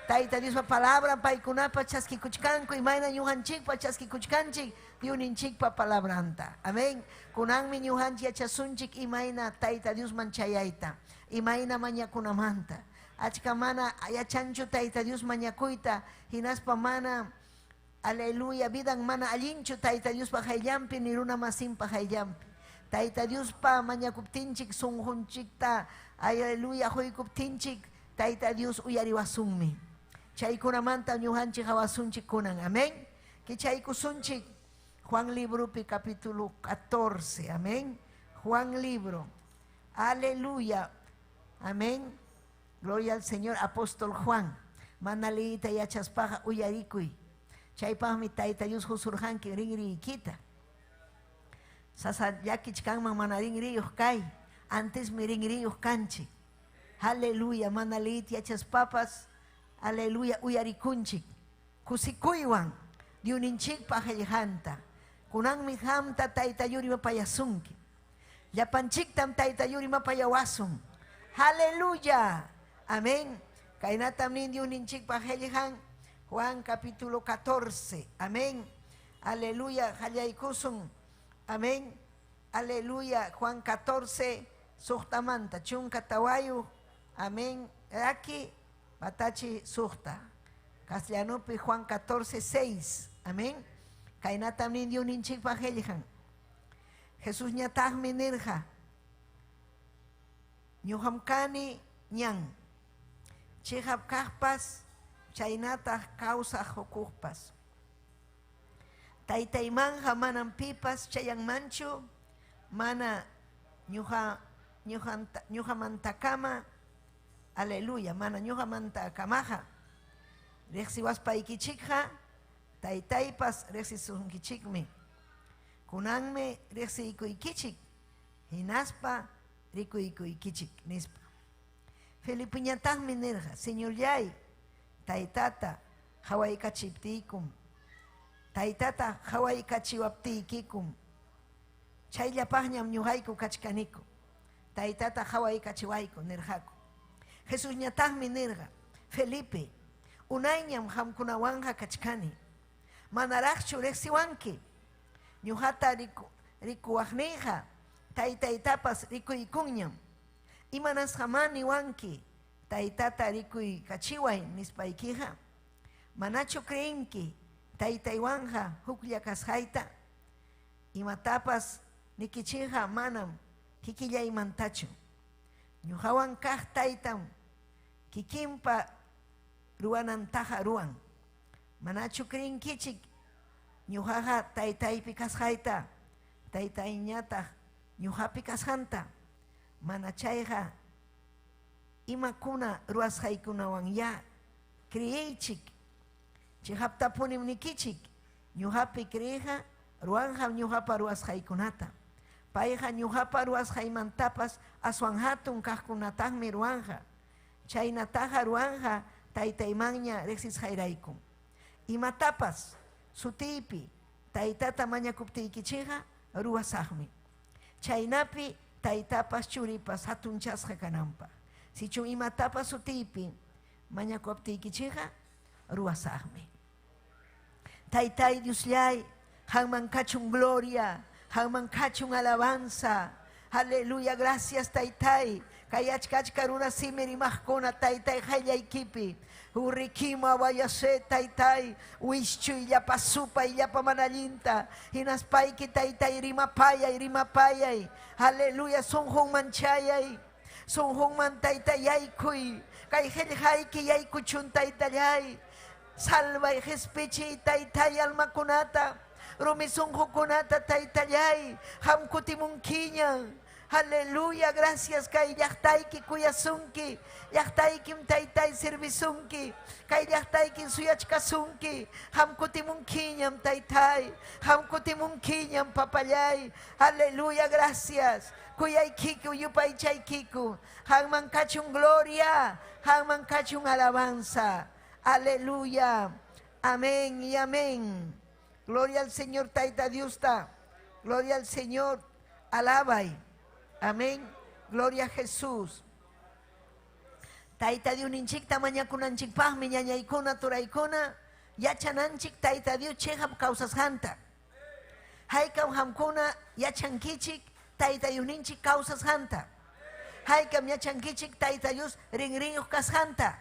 Tayta Diospa palabra paykunapa chaskikuchkanku, imayna ñuqanchikpa chaskikuchkanchik diuninchikpa palabranta. Amén. Kunanmi ñuqanchik yachasunchik imayna Tayta Dios manchayayta, imayna mañakunamanta. Achka mana yachanchu Tayta Dios mañakuyta, hinaspa mana, aleluya, vidan mana allinchu Tayta Diospa hayllampi ni runa masinpa hayllampi. Tayta Diospa mañakuptinchik sunqunchikta, aleluya, huykuptinchik Tayta Dios uyariwasunmi. Chaykunamanta ñuqanchik hawasunchik kunan. Amén. Kichaykusunchik Juan Libropi capítulo 14. Amén. Juan Libro. Aleluya. Amén. Gloria al Señor. Apóstol Juan. Manaliita yachaspaja uyarikuy. Chaypajmi Tayta Dios husurjanki ringri ikita. Sasa yakichkanman mana ringriyuq kay. Antes mi ringriyuq kanchik. Aleluya. Manaliita yachaspapas. Aleluya. Uyarikunchik. Kusikuywan. Diuninchikpa qillqanta. Kunanmi hamta Tayta Yuri payasunki. Llapanchiktam Tayta Yuri payawasun. Aleluya. Amén. Kainatam nin diuninchikpa qillqan. Juan capítulo 14. Amén. Aleluya. Hallaykusun. Amén. Aleluya. Juan 14. Suhtamanta. Chunka tawayu. Amén. Aquí. Batachi suhta. Castellanopi Juan 14, 6. Amén. Kainatam nin diuninchikpa qillqan. Jesús ñataqmi nirqa. Ñuqamkani ñan. Chihap kaqpas chaynataq kawsaq hukuqpas. Taytaymanja manan pipas chayanmanchu, mana ñuqamantakama. Aleluya. Mana ñuqamantakamaqa. Riqsiwaspaykichikqa taytaypas riqsisunkichikmi. Kunanmi riqsiykuykichin, hinaspa rikuykuykichik nispa. Felipiñataqmi nirqa, Señor yay, taytata hawaykachiptiykum, taytata hawaykachiwaptiykikum, chayllapaqñam ñuqayku kachkaniku, taytata hawaykachiwayku nirqaku. Jesús ñataqmi nirqa, Felipe, unayñam qamkunawanja kachkani, manaraqchu riqsiwanki, ñuqata rikuwaqniyqa taytaytapas rikuykunñam. Imanasqama niwanki taytata rikuykachiway nispaykiqa. Manachu creenki taytaywanja huklla kasqayta. Imatapas nikichiyqa manam kikillaymantachu. Ñuqawan kaq taytam kikinpa ruwanantaqa ruwan. Manachu creenkichik ñuqaqa taytaypi kasqayta, taytayñataq ñuqapi kasqanta. Mana chayqa imakuna ruwasqaykunawan ya creychik. Chihaptapunim nikichik. Ñuqapi creyqa ruwanja ñuqapa ruwasqaykunata. Payqa ñuqapa ruwasqaymantapas aswan hatun kaqkunataqmi ruwanja. Chaynataqa ruwanja taytaymanña riqsisqayraykum. Imatapas sutiypi taytata mañakuptiykichikqa ruwasaqmi. Chaynapi taytapas churipas hatunchasqa kananpaq. Sichun imatapas sutiypi mañakuptiykichikqa ruwasaqmi. Taytay Diosllay, hanman kachun gloria, hanman kachun alabanza. Aleluya, gracias Taytay. Kayachkachka runa simirimajkuna Taytay hayllaykipi. Urikima vayase Taytay, wischu illapa supa illapa manallinta. Hinaspayki Taytay rimapayay. Aleluya, sonhon manchayay. Sonhon man Taytay yaykuy. Kay helhayki yaykuchun Taytayay. Salva y respeche Taytay almakunata. Rumisunjukunata Taytayay. Hamkutimunkiña. Aleluya, gracias kay llaqtayki kuyasunki. Llaqtaykim Taytay servisunki. Kay llaqtaykin suyachkasunki. Hamkutimunkiñam Taytay. Hamkutimunkiñam papayay. Aleluya, gracias. Kuyaykiku yupaychaykiku. Hanman kachun gloria. Hanman kachun alabanza. Aleluya. Amén y amén. Gloria al Señor Tayta Diusta. Gloria al Señor. Alabay. Amén. Gloria a Jesús. Tayta Dios ninchik tamañakunanchik pahmi ñañaykuna turaykuna. Yachananchik Tayta Dios cheham causas hanta. Haykam hamkuna yachankichik Tayta Dios ninchik causas hanta. Haykam yachankichik Tayta Dios rinriyuq kashanta.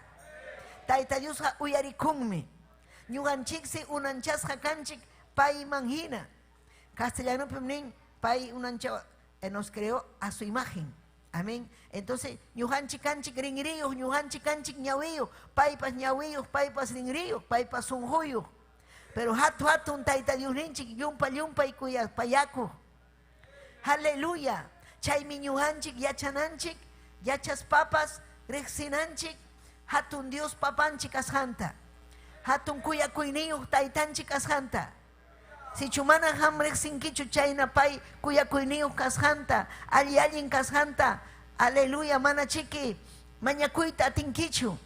Tayta Dios uyarikunmi. Ñuqanchiksi unanchasqa kanchik pay manhina. Castellano pimnin pay unancha nos creó a su imagen. Amén. Entonces, ñuqanchik kanchik rinriyuq, ñuqanchik kanchik ñawiyuq, paypas ñawiyuq, paypas rinriyuq, paypas sunjuyuq. Pero hatun Tayta Dios ninchik yumpa y payaku. Aleluya. Chaymi ñuqanchik yachananchik, yachas papas, riqsinanchik, hatun Dios papanchik ashanta. Hatun kuyakuyniyuq taytanchik ashanta. Si chumana hamrek sinkichu chayna pay kuyakuyniyuq kashanta, allin kashanta. Aleluya, mana chiki mañakuyta atinkichu.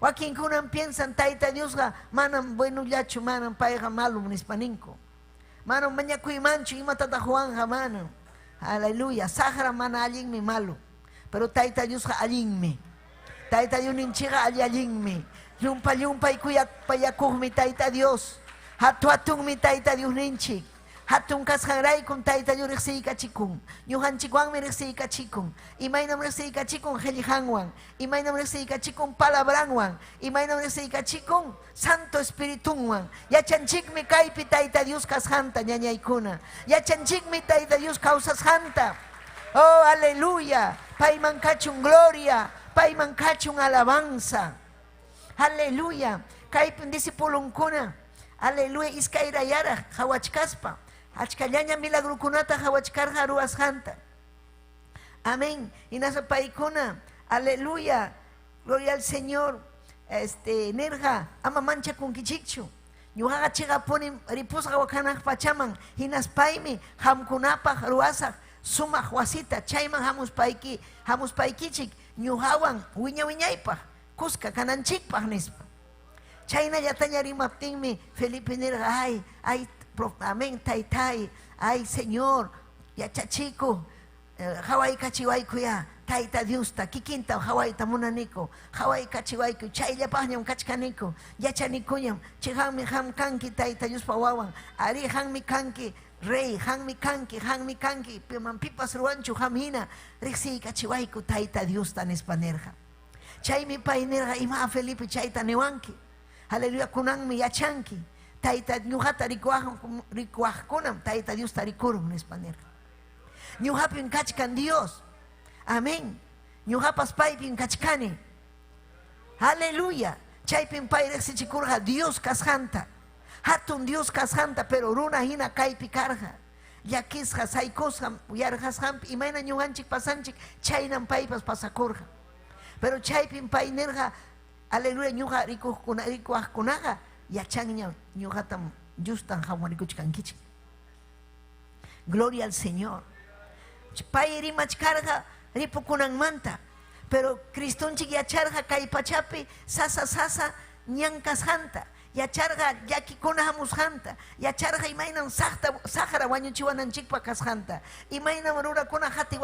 Wakinkunan piensan Tayta Diosqa manam buenullachu, manam payqa malum nispaninku. Manam mañakuymanchu imatata Juanja manam. Aleluya, sahra mana allinmi malu. Pero Tayta Diosqa allinmi. Tayta Dios ninchiqa allinmi. Yumpa y kuyapayakuqmi Tayta Dios. Hatunmi Tayta Dios ninchik. Hatun kasqanraykun Tayta Dios riqsiykachikun. Ñuqanchikwanmi riqsiykachikun. Imaynam riqsiykachikun qhillijanwan. Imaynam riqsiykachikun palabranwan. Imaynam riqsiykachikun Santo Espiritunwan. Yachanchikmi kaypi Tayta Dios kasqanta ñañaykuna. Yachanchikmi Tayta Dios kawsasqanta. Oh, aleluya. Payman kachun gloria. Payman kachun alabanza. Aleluya. Kaypin disipulunkuna. Aleluya. Iskayrayara hawachkaspa. Achkallaña milagrukunata hawachkarqa ruwasqanta. Amén. Y nasa paykuna. Aleluya. Gloria al Señor. Nerja. Ama manchakunkichikchu. Ñuqaqa chiqapunim ripusqa wakanaq pachaman. Hinaspaymi hamkunapaq ruwasaq sumaq wasita. Chayman hamuspaykichik. Ñuqawan wiñaypaq. Kuska kananchikpaq nispa. Chayna yataña rimaptinmi Felipe nirqa ay amén Taytay, ay Señor, yachachiku hawaykachiwaykuya Tayta Diosta kikinta hawayta munaniku, hawaykachiwayku chayllapaqñam kachkaniku, yachanikuñam chiqanmi kanki Tayta Diospa wawan, ari hanmi kanki rey, hanmi kanki, pipas ruwanchu hamhina riqsiykachiwayku Tayta Diosta nispanerqa. Chaymi pay nirqa ima Felipe chayta niwanki. Aleluya, kunanmi yachanki. Tayta ñuqata rikuwaqkunam Tayta Dios tarikurun nispanerqa. Ñuqapin kachkan Dios. Amén. Ñuqapas paypin kachkani. Aleluya. Chaypin pay riqsichikurqa Dios kasqanta. Hatun Dios kasqanta, pero runa hina kaypi karqa. Llakisqa, saykusqa, yarqasqanpi imayna ñuqanchik pasanchik chaynam paypas pasakurqa. Pero chaypin pay nirqa, aleluya, ñuqa rikuwaqkunaqa yachanña ñuqatam justan hawarikuchkankichik. Gloria al Señor. Pay rimachkarqa ripukunanmanta, pero Cristonchik yacharqa kay pachapi sasa ñankashanta. yacharqa llakikuna hamusqanta, yacharqa imaynan saqra wañuchiwananchikpa kasqanta, imaynan rurakuna hati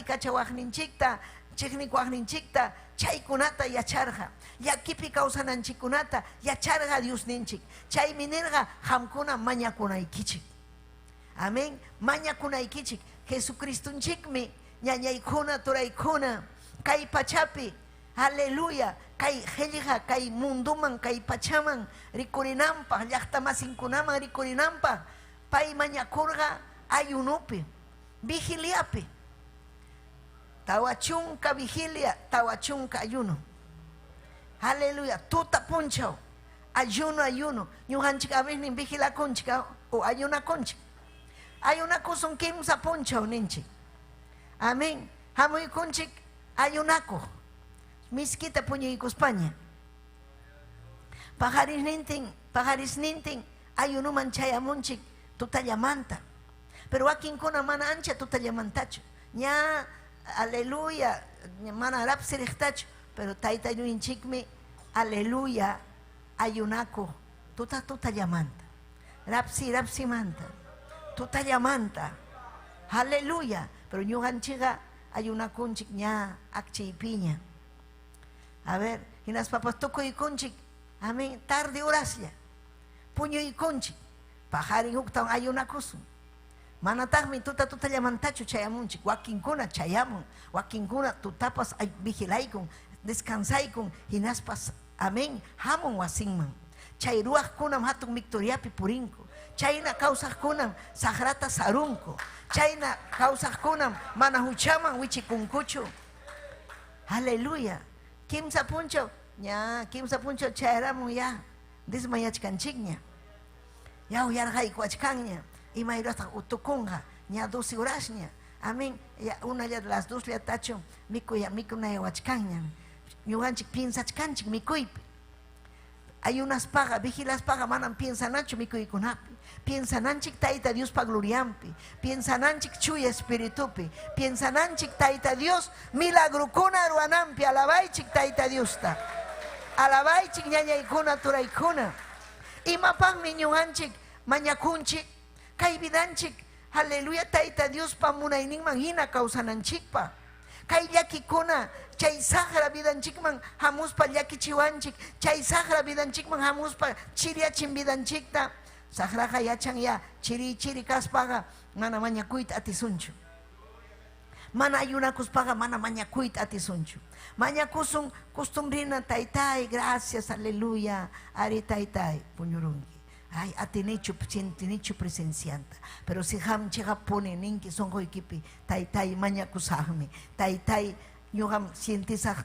kachawaqninchikta, chiqnikuwaqninchikta, chaykunata yacharqa, llakipi kawsananchikkunata yacharqa Diosninchik. Chaymi nirqa qamkuna mañakunaykichik. Amén. Mañakunaykichik. Jesucristunchikmi ñañaykuna turaykuna kay pachapi, aleluya, kay qillqa kay munduman kay pachaman rikurinanpaq, llaqta masinkunaman rikurinanpaq pay mañakurqa ayunupi, vigiliapi. Tawa chunka vigilia, tawa chunka ayuno. Aleluya, tuta punchaw, ayuno. Ñuqanchik a veces vigilakunchik o ayunakunchik. Ayunakusun kimsa punchaw ninchik. Amén. Hamuykunchik ayunakuq. Miskita puñuykuspaña. Pajarisnintin ayunuman chayamunchik tutallamanta. Pero wakinkuna mana ancha tutallamantachu. Ña aleluya, mana rapsiriqtachu. Pero taytayninchikmi aleluya ayunakuq tutallamanta. Rapsimanta. Tutallamanta. Aleluya. Pero ñuqanchikqa ayunakunchik ña akchaypiña. A ver, hinas papas tukuykunchik, amén, tarde horaslla. Puñuykunchik, pajarin huktawan ayunakusun. Manataqmi tutallamantachu chayamunchik, wakinkuna chayamun, wakinkuna tutapas vigilaykun, descansaykun, hinaspas, amén, hamun wasinman. Chay ruwaqkunam hatun victoriapi purinku. Chayna kawsaqkunam sagrata sarunku. Chayna kawsaqkunam mana huchaman wichikunkuchu. Aleluya. Kimsa puncho chayaramun ya desmayachkanchikña. Ya uyarqaykuachkanña. Imayrata utukunqa ña 12 horasña. Amén. Ya una las 2 tachu mikunayawachkanña. Ñuqanchik piensachkanchik mikuypi. Hay unas pagas, vigilas pagas, manan piensanachu mikuykunapi. Piensananchik Tayta Dios pa gloriampi. Piensananchik chuya espiritupi. Piensananchik Tayta Dios milagrukuna ruanampi. Alabaychik Tayta Diosta. Alabaychik ñañaykuna turaykuna. Imapaqmi ñuqanchik mañakunchik. Kay vidanchik. Aleluya Tayta Dios pa munayninman hina kawsananchikpa. Kay llakikuna chay sagra vidanchikman hamuspa llakichiwanchik. Chay sagra vidanchikman hamuspa chiriachin vidanchikta. Sagraqa yachan ya chiri kaspaqa mana mañakuyta atisunchu. Mana ayunakuspaqa mana mañakuyta atisunchu. Mañakusun costumbrina taytay, gracias, aleluya. Ari taytay, puñurunki. Ay, atinichu presencianta. Pero si ham chiga pone ninki son hoikipi, taytay mañakusahmi. Taytay ñuqam sientisaq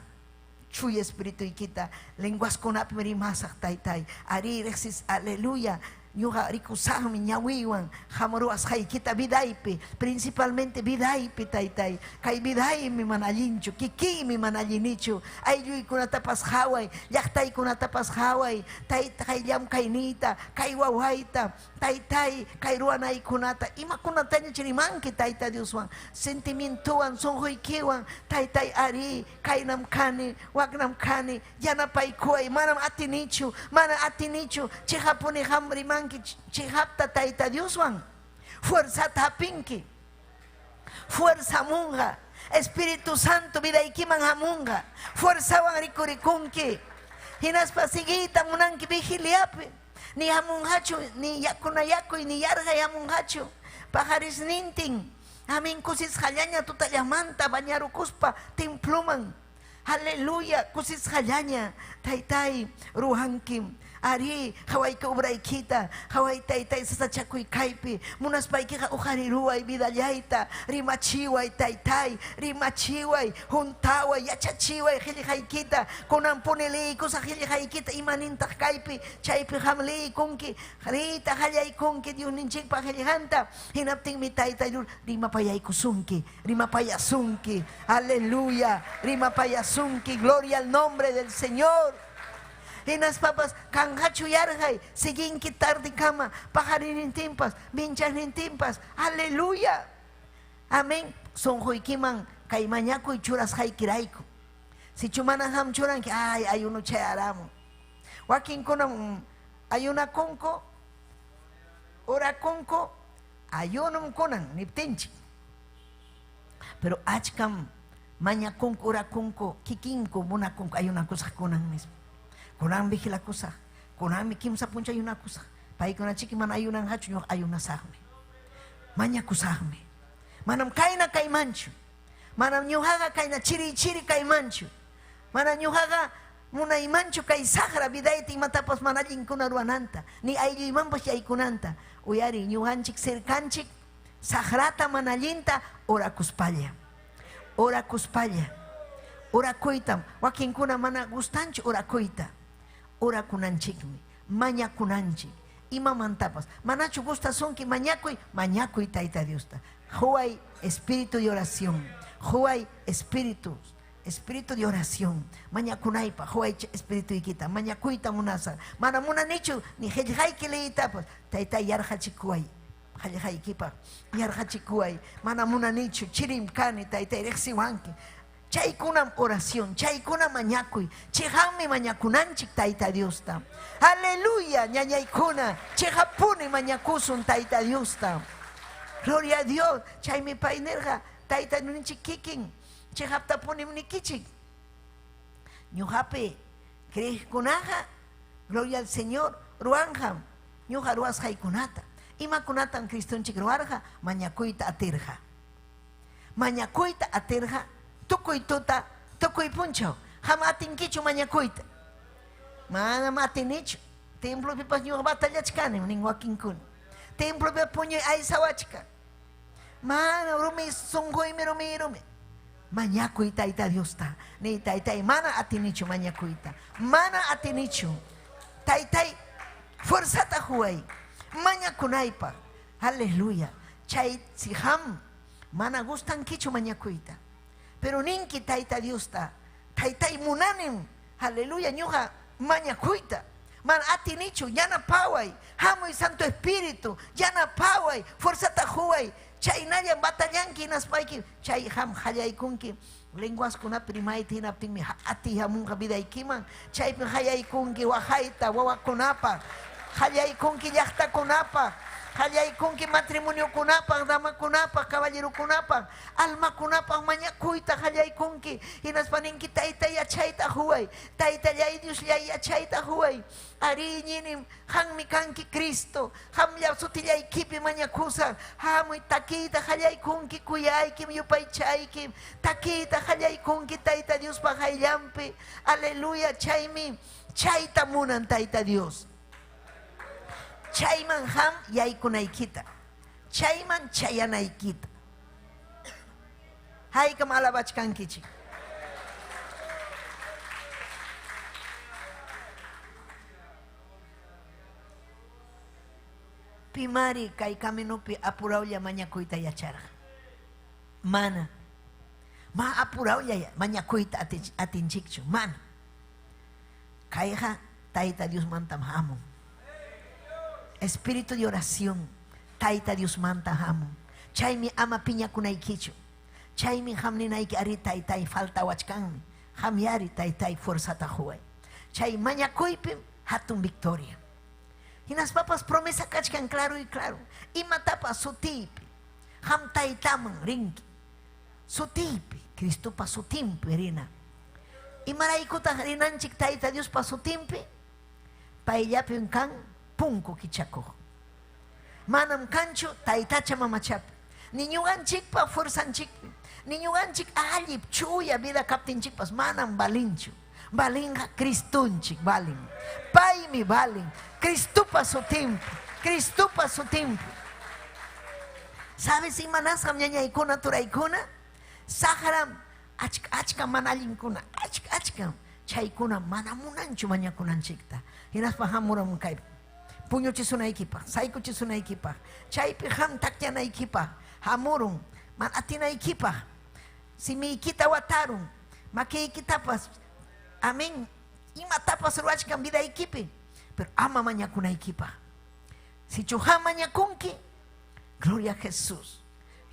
chuy espíritu ikita lenguas kunapi rimasaq taytay. Ari rexis, aleluya. Ñuqa rikusaqmi ñawiwan hamaruas haykita vidaypi, principalmente vidaypi taytay. Kay vidaymi mana allinchu, kikiymi mana allinichu. Aylluykunatapas haway, llaqtaykunatapas haway, kay llamkaynita, kay wawayta, taytay, kay ruwanaykunata, imakunataña rimanki tayta Dioswan, sentimientowan, sonquykiwan, taytay ari, kaynam kani, waknam kani, yanapaykuway, mana atinichu, chihapuni hamrimanki, chihapta tayta Dioswan, fuerza tapinki, fuerza munga, Espíritu Santo vidaykiman hamunga, fuerza wan rikurikunki, hinaspa sigita munanki vigiliapi, ni hamunhachu, ni yakunayakuy, ni yarga hamunhachu, pajaris nintin, amin kusis hallaña tutallamanta, bañarukuspa, timpluman, aleluya, kusis hallaña, taytay, ruhankim, ari hawayka ubraykita, haway taytay sasachakuy kaypi, munaspaykiqa uqhariruway vidallayta, rimachiway taytay, rimachiway, juntaway, yachachiway qillqaykita, kunan puniliykusaq qillqaykita imanintaq kaypi, chaypi hamliykunki, rita qallaykunki Diosninchikpa qillqanta, hinaptinmi taytay rimapayaykusunki, rimapayasunki, aleluya, rimapayasunki, gloria al nombre del Señor. Hinas papas, kangachu yargay, siginki tarde kama, pajarinintimpas, vincharinintimpas, aleluya. Amén. Son hoikiman, kaimañaku y churas haikiraiku. Si chumana ham churan, ay uno chayaramo. Wakin kunam, ayunakunku, orakunku, ayunum kunan niptinchik. Pero achkam mañakunku, orakunku, kikinku, munakunku ayunakusaq kunan mismo. Kunan vigilakusaq, kunan kimsa puncha ayunakusaq. Paykunachiki mana ayunanqachu ñuqa ayunasaqmi. Mañakusaqmi. Manam kayna kaymanchu. Manam ñuqaqa kayna chiri chiri kaymanchu. Mana ñuqaqa munaymanchu kay saqra vidayta imatapas mana allinkuna ruwananta, ni aylluymanpas yaykunanta. Uyari ñuqanchik cercanchik saqrata mana allinta orakuspalla. Orakuspalla. Orakuytam. Wakinkuna mana gustanchu orakuyta. Orakunanchikmi. Mañakunanchik. Imamantapas. Manachu gustasunki mañakuy. Mañakuy Tayta Diosta. Huay espíritu de oración. Huay espíritu de oración. Mañakunaypa. Huay espíritu ikita. Mañakuyta munasa. Mana munanichu ni hellhayki leitapas. Tayta yarhachikuay. Hallhaykipa. Yarhachikuay. Mana munanichu chirim kani Tayta rexiwanki. Chaykunam oración, chaykuna mañakuy, chejami mañakunanchik Tayta Diosta. Aleluya, ñañaykuna, chejapuni mañakusun Tayta Diosta. Gloria a Dios, chaymi paynerga, Tayta nuninchik kikin, chejaptapuni mnikichik. Ñujape, creijkunaja, gloria al Señor, ruanjam, ñuja ruas haykunata. Imakunatan Cristonchik ruarja, mañakuyta aterja. Mañakuyta aterja. Tukuy tuta, tukuy puncho. Hama atinkichu mañakuyta. Mana matinichu. Templo pipas ñuqa batallachkani nin wakinkuna. Templo pipas puñuy aysawachka. Mana rumi sunquymi rumi. Mañakuy Tayta Diosta. Ni Taytay mana atinichu mañakuyta. Mana atinichu. Taytay fuerzata huay. Mañakunaypa. Aleluya. Chay siham. Mana gustankichu mañakuyta. Pero ninki Tayta Diosta, Taytay munanim, aleluya, ñuqa mañakuyta. Man atinichu, yana paway, hamuy Santo Espíritu, yana paway, fuerzata huay, chay nayan batallanki naspayki, chay ham hallaykunki, lenguas kuna primayta hinaptinmi ati hamunqa vidaykiman, chaypi hallaykunki wahayta, wawakunapa, hallaykunki llaqtakunapa, hallaykunki matrimonio kunapa, dama kunapa, caballero kunapa, alma kunapa, mañakuyta hallaykunki, hinaspaninki Tayta yachayta huay, Tayta yay Dios yachayta huay, ari ñinim, hanmi kanki Cristo, hamlla sutillaykipi mañakusa, hamuy takita hallaykunki kuyaykim yupaychaykim, takita hallaykunki Tayta Dios pahayllampi, aleluya, chaymi, chayta munan Tayta Dios. Chayman ham yaykunaykita. Chayman chayanaykita. Haykam alabachkankichik. Pimari kay kaminupi apurawlla mañakuyta yacharqa. Mana. Ma apurawlla mañakuyta atinchikchu. Mana. Kayqa Tayta Dios mantam hamun. Espíritu de oración, Tayta Dios manta hamun. Chaymi ama piñakunaykichu. Chaymi hamninayki ari Taytay falta wachkanmi. Hamyari Taytay fuerzata huay. Chay mañakuypim hatun victoria. Hinaspapas promesa kachkan claro y claro. Imatapas sutipi. Ham Taytaman rinki. Sutipi. Cristupa sutimpi rina. Imaraykuta rinanchik Tayta Dios pa sutimpi. Paillapim kan punku kichakuj. Manam kanchu Taytacha mamachapi. Niñuganchikpa fuerzanchikpi. Niñuganchik allip chuya vida kaptinchikpas manam balinchu. Balinga Cristunchik balin. Paymi balin. Cristupa sutimpi. Cristupa sutimpi. ¿Sabes imanasam ñañaykuna turaykuna? Saharam achka manallinkuna. Achka. Chaykuna manamunanchu mañakunanchikta. Hinaspa hamuram kaypi. Puñuchisunaykipaq, saykuchisunaykipaq, chaypi ham takyanaykipaq, hamurun, man atinaykipaq, simiykita watarun, makiykitapas, amén, imatapas ruachkan vidaykipi, pero ama mañakunaykipaq. Si chuha mañakunki, gloria a Jesús.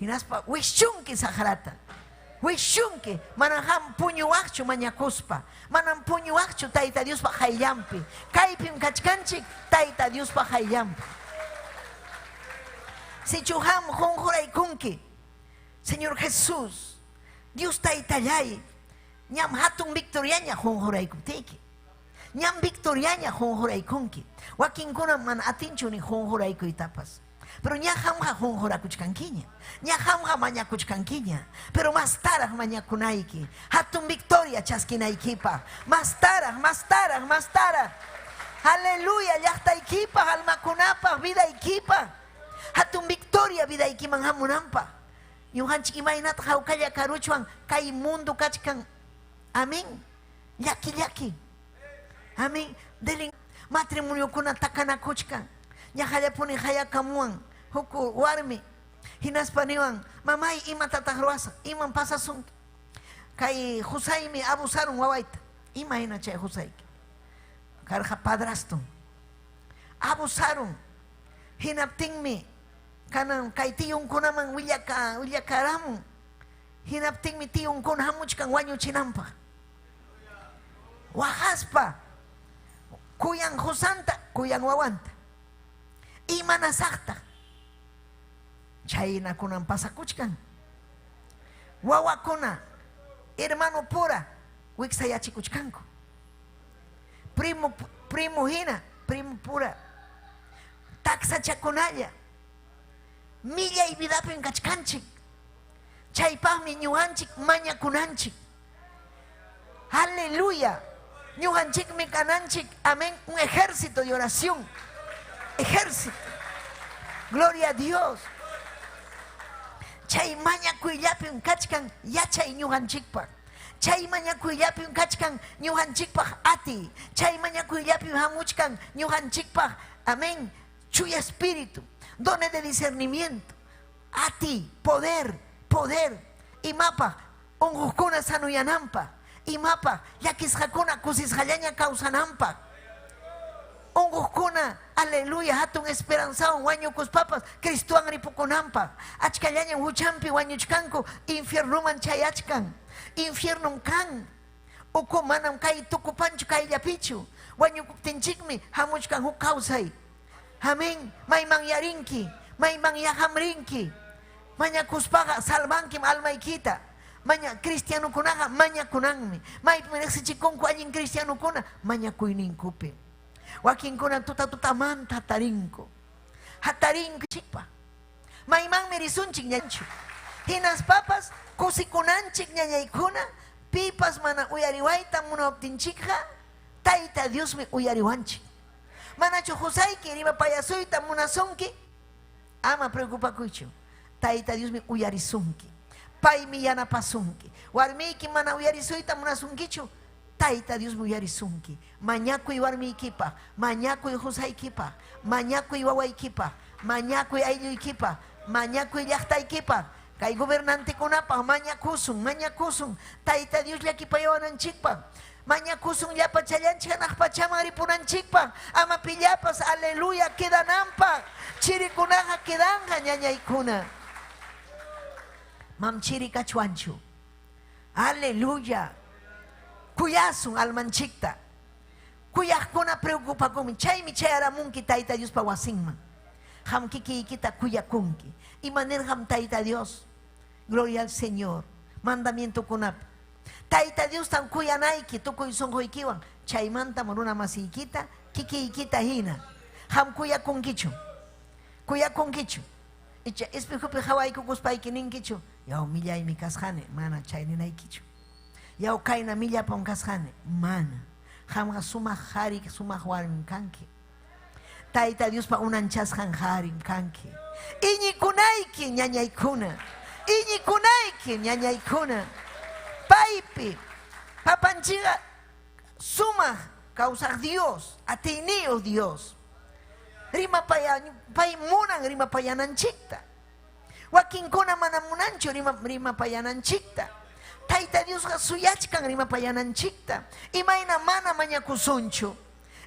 Hinaspa wishchunki saharata. Wishunki, manam puñuakchu mañakuspa, manam puñuakchu Tayta Diospa hayllampi, kaypim kachkanchik Tayta Diospa hayllampi. Si chuham kunki, Señor Jesús, Dios Taytallay, ñam hatun victoriaña jonjoraykuptiki, ñam victoriaña jonjoraykunki, wakinkuna man atinchu ni jonjoraykuytapas. Pero ña hamja jonjorakuchkankiña, ña hamja mañakuchkankiña, pero más taraj mañakunayki, hatun victoria chaskinaykipa, más taraj, aleluya, llaqtaykipa, almakunapa, vidaykipa, hatun victoria vidaykiman hamunanpa. Ñuqanchik imaynata hawkalla karuchwan kay mundo kachkan, amén, llaki, amén, delin matrimonio kuna takanakuchkan, ñajallapuni hayakamuan, huku warmi, hinaspaniwan, mamay ima tatajruasa, iman pasasun, kay Husaymi abusaron wawayta, imagina chay Husayki, karja padrasto, abusaron, hinaptinmi, kanan kay tiyunkunaman willakaramun, hinaptinmi tiyunkuna hamuchkan wañuchinanpaq, wajaspa, kuyan Husanta, kuyan wawanta, imanasaqta, chaynakunan pasakuchkan, wawakuna, hermano pura, wiksayachikuchkanku, primo hina, primo pura, taksachakunalla, milla y vidapin kachkanchik, chaypaqmi ñuqanchik mañakunanchik, aleluya, ñuqanchikmi kananchik, amén, un ejército de oración, ejército, gloria a Dios. Chay mañakuyllapin kachkan yachay ñuqanchikpaq, chay mañakuyllapin kachkan ñuqanchikpaq ati, chay mañakuyllapin hamuchkan ñuqanchikpaq, amén, chuya espíritu, dones de discernimiento, ati, poder, imapa, unquqkuna sanuyananpaq, imapa, llakisqakuna kusisqallaña kawsananpaq, unquqkuna, aleluya, hatun esperanzawan wañukuspapas, Cristuwan ripukunanpaq, achkallañan huchanpi wañuchkanku, infiernuman chayachkan, infiernum kan, uku manam kay tukupanchu kayllapichu, wañukuptinchikmi hamuchkan huk kawsay, amén, mayman yarinki, mayman yahamrinki, mañakuspaqa salvankim almaykita, maña cristianukunaqa mañakunanmi, maypim riqsichikunku allin cristianukuna mañakuyninkupi, wakinkuna tutamanta hatarinku chikpa, maymanmi risunchik ñanchuk, hinaspapas kusikunanchik ñañaykuna, pipas mana uyariwayta munaptinchikqa Tayta Diosmi uyariwanchik. Manachu Husayki rimapayasuyta munasunki, ama preocupakuychu, Tayta Diosmi uyarisunki, paymi yanapasunki, warmiyki mana uyarisuyta munasunkichu, Tayta Diosmi uyarisunki, mañakuy warmiykipaq, mañakuy Husaykipaq, mañakuy wawaykipaq, mañakuy aylluykipaq, mañakuy llaqtaykipaq, kay gobernantekunapaq mañakusun, Tayta Dios llakipayawananchikpaq, mañakusun llapachallanchik hanaq pachaman ripunanchikpaq, ama pillapas, aleluya, quedananpaq, chirikunaqa quedanqa ñañaykuna, mam chiri kachuanchu, aleluya, kuyasun almanchikta, kuyaqkuna preocupakunmi, chaymi chayaramunki Tayta Diospa wasinman, ham kikiykita kuyakunki, imanirqam Tayta Dios, gloria al Señor, mandamiento kunapi, Tayta Dios tan kuyanayki tukuy sunquykiwan, chaymantam runa masiykita, kikiykita hina, ham kuyakunkichu, icha espejupi hawaykukuspayki ninkichu, yaw millaymi kasqani, mana chay ninaykichu, yaw kayna millapam kasqani, mana, hamqa sumaq hari, sumaq warmim kanki, Tayta Diospa unanchasqan harim kanki, iñikunayki ñañaykuna, paypi, papanchiqa sumaq kawsaq Dios, atiniyuq Dios, pay munan rimapayananchikta, wakinkuna mana munanchu rimapayananchikta, Tayta Diosqa suyachkan rimapayananchikta, imayna mana mañakusunchu,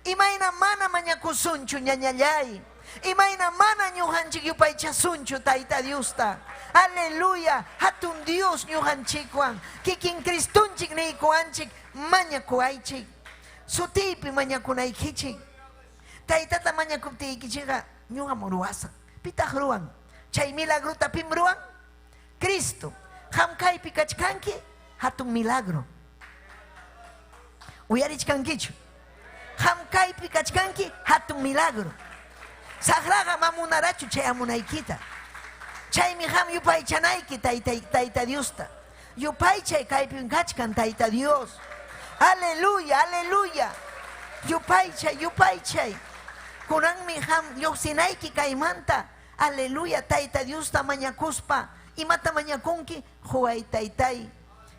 Imayna mana mañakusunchu ñañallay. Imayna mana ñujanchik yupaychasunchu Tayta Diosta. Aleluya. Hatun Dios ñujanchikwan. Kikin Cristunchik niykuanchik mañakuaychik. Sutipi mañakunaykichik. Taytata mañakuptiykichikqa ñuqam ruwasan. Pitaq ruwan? Chay milagruta pim ruwan? Cristo. Hamkaypi kachkanki hatun milagro. Uyarichkankichu. Hamkaypi kachkanki hatun milagro. Sagraga mamunarachu chay amunaykita. Chaymi ham yupaychanayki Tayta Diosta. Yupaychay kaypin kachkan Tayta Dios. Aleluya, aleluya. Yupaychay. Kunanmi ham lluqsinayki kaymanta. Aleluya, Tayta Diosta mañakuspa. Imata mañakunki, huay Taytay.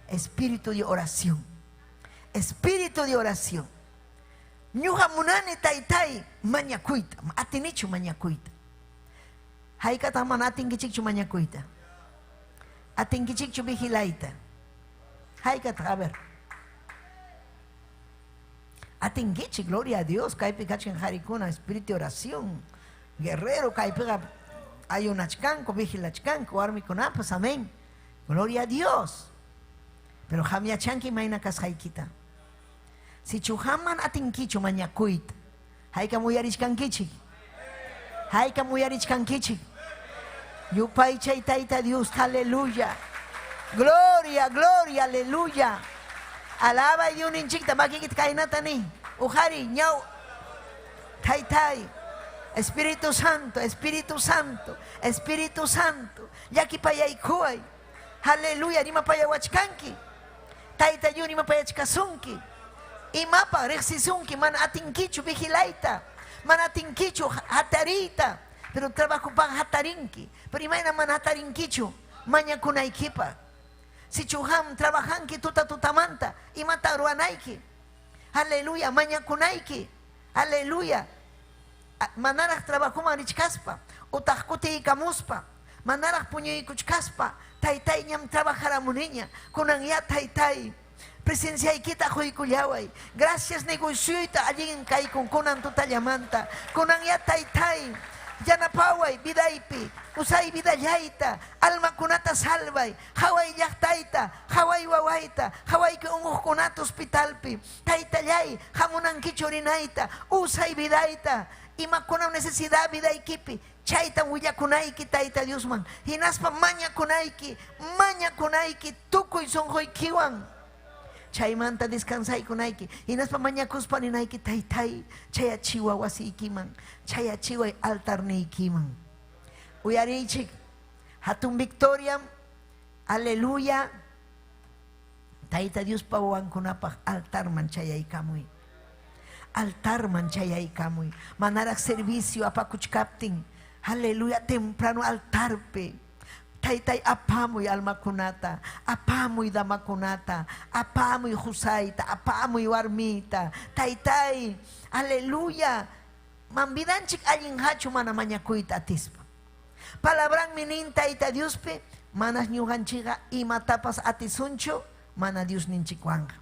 Espíritu de oración. Espíritu de oración. Ñuqa munani Taytay mañakuyta. Atinichu mañakuyta. Haykata mana atinkichikchu mañakuyta. Atinkichikchu vigilayta. Haykata, a ver. Atinkichik, gloria a Dios. Kaypi kachkan harikuna, espíritu de oración. Guerrero, kaypiga ayunachkanko, vigilachkanko, warmikunapas, amén. Gloria a Dios. Pero hamiachanki mayna kashaykita. Si chuhaman atinkichu mañakuyta. Hayka muyarishkankichik. Hayka muyarishkankichik. Yupaychay Tayta Dios, aleluya. Gloria, gloria, aleluya. Alaba y Dios makikit kainatani. Ujari, ñau. Taytay. Espíritu Santo, Espíritu Santo, Espíritu Santo. Yaki payaykuay. Aleluya, rima payawachkanki. Tayta Dios rima payachkasunki. Imapa rexisunki man atinkichu vigilaita. Man atinkichu hatarita. Pero trabajo pan hatarinki. Pero imagina man hatarinkichu mañakunaykipa. Si chuham trabajanki tutamanta y mataruanaiki. Aleluya, mañakunaiki. Aleluya. Manaraj trabajo marichkaspa. Utajkuti ikamuspa. Manaraj puño ikuchkaspa. Taytay ñam trabajara muniña. Kunan ya taytay. Presencia ikita juikuyaway. Gracias negociuita allí en kaikun kunan tutallamanta. Kunan ya taytay. Yanapaway, vidaypi, usay vidallaita, alma kunata salvay, haway llaqtayta, haway wawayta, haway que unguq kunata hospitalpi, taytallay, hamunan kichurinayta, usay vidayta, ima kuna necesidad vidaykipi, chayta willakunayki Tayta Diosman, hinaspa mañakunayki, tukuy sonjoykiwan. Chaymanta descansaykunayki hinaspa mañakuspa ninayki Taytay chayachiwa wasiykiman chayachiwa altarniykiman uyarichik hatun victoria aleluya Tayta Dios pawawankunapaq altarman chayaykamuy manaraq servicio apakuchkaptin aleluya temprano altarpe Taytay apamuy almakunata, apamuy damakunata, apamuy husayta, apamuy warmita. Taytay, aleluya. Mambidanchik allin hachu mana mañakuyta atispa. Palabran minin Tayta Diospe, manas ñujanchiga imatapas atisuncho, mana Dios ninchikuanga.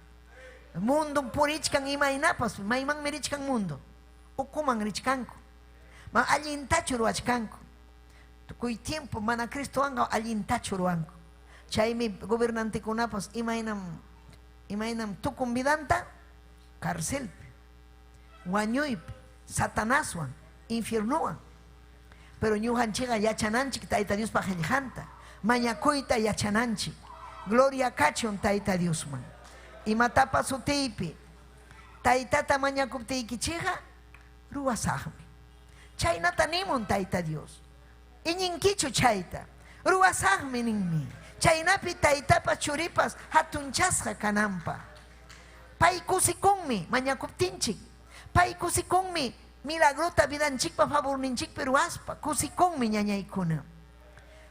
Mundo purichkan imaynapas, mayman mirichkan mundo. Ukuman richkanko. Ma allin tachu ruachkanko. Kuy tiempo mana Cristo anga allintachu ruanko. Chaymi gobernante kunapas imaynam tukun vidanta cárcelpi, wañuypi, satanaswan, infiernuwan. Pero ñujanchiqa yachananchik Tayta Dios paqillanta, mañakuyta yachananchik. Gloria kachun Tayta Diosman. Imatapas sutiypi Taytata mañakuptiykichiqa ruwasaqmi. Chaynata nimun Tayta Dios. Iñinkichu chayta, ruwasaqmi ninmi. Chaynapi Taytapas churipas hatunchasqa kananpa. Pay kusikunmi mañakuptinchik. Pay kusikunmi milagrota vidanchikpa favorninchikpi ruwaspa. Kusikunmi ñañaykuna.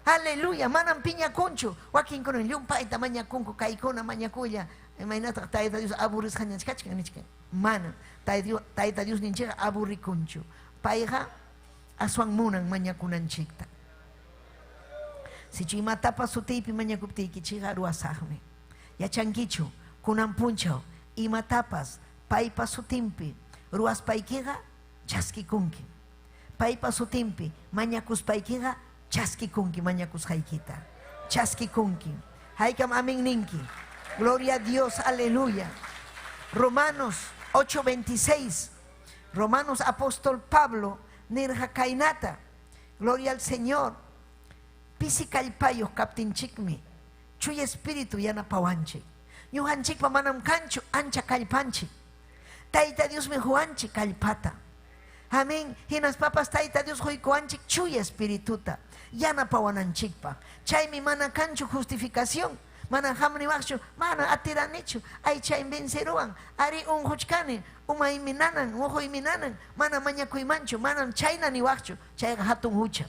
Aleluya, manan piñakunchu. Wakinkuna llumpayta mañakunku kaykuna mañakulla. Imaynataq Tayta Dios aburrisqa ñachkachkan nichkan. Mana, Tayta Dios ninchiqa aburrikunchu. Payqa aswan munan mañakunanchikta. Si imatapas sutiypi mañakuptiykichiqa ruwasaqmi. Yachankichu kunan punchaw imatapas paypas sutinpi ruaspaykiqa chaskikunki. Paypa sutinpi mañakuspaykiqa chaskikunki mañakusqaykita. Chaskikunki. Haykam amén ninki. Gloria a Dios, aleluya. Romanos 8:26. Romanos apóstol Pablo nirja kainata. Gloria al Señor. Pisi kallpayuq kaptinchikmi chuy espíritu yanapawanchik. Ñuqanchikpa manam kanchu ancha kallpanchik. Tayta Dios mi juanchik kallpata. Amén. Hinaspapas Tayta Dios huykuanchik chuy espirituta yanapawananchikpa. Chaymi mana kanchu justificación. Mana hamniwaqchu, mana atiranichu. Ay chay venceruan. Ari unhuchkani, umaymi nanan, ujoymi nanan. Mana mañakuymanchu, mana chayna niwaqchu. Chayqa hatun hucha.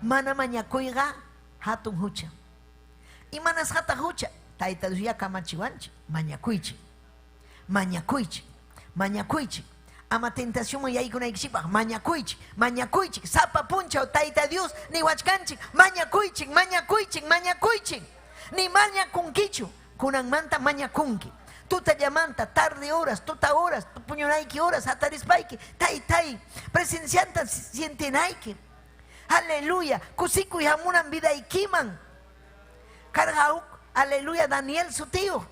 Mana mañakuyqa hatun hucha. Y manas hata hucha. Tayta Dios ya kamachiwanchi. Mañakuychi. Mañakuychi. Mañakuychi. Ama tentación y aykunaykichikpaq mañakuychik, mañakuychik, sapa puncha o Tayta Dios ni wachkanchik, mañakuychik, mañakuychik, mañakuychik. Ni mañakunkichu, kunanmanta mañakunki. Tuta llamanta, tarde horas, tuta horas, puñonayki horas, atarispayki, Taytay, presencianta sientinayki. Aleluya, kusikuy hamunan vidaykiman. Karga aleluya, Daniel su tío.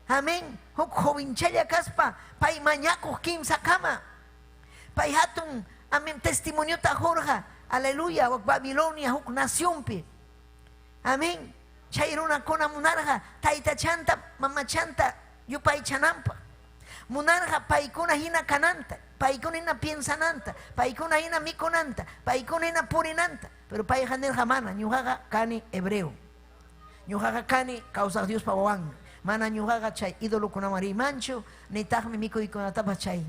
Amén. Huk jovinchalla kaspa, pay mañakuj kimsa kama. Pay hatun, amén, testimonio ta jorja. Aleluya, huk Babilonia, huk nacionpi. Amén. Chayruna kona munarja, taita chanta, mama chanta, yo pay chanampa. Munarja, paykuna hina kananta, paykuna hina piensananta, paykuna hina mikonanta, paykuna hina purinanta. Pero pay hanel jamana, ñujaga kani hebreo. Ñujaga kani causa Dios pawawan. Mana ñujaga chay ídolo kuna marimancho, ni tajme miko y kuna tapa chay.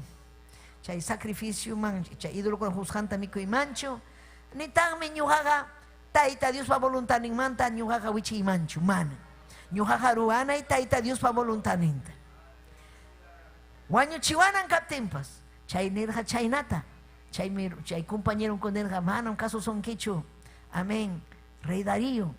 Chay sacrificio man, chay ídolo kuna juzganta miko y mancho, ni tajme ñujaga Tayta Dios pa voluntad ni manta ñujaga wichi y mancho, mana. Ñujaga ruana y Tayta Dios pa voluntad ninta. Waño chiwanan kaptempas, chay nirja chay nata, chay compañero con nirja, mana un caso son quicho, amén, Rey Darío,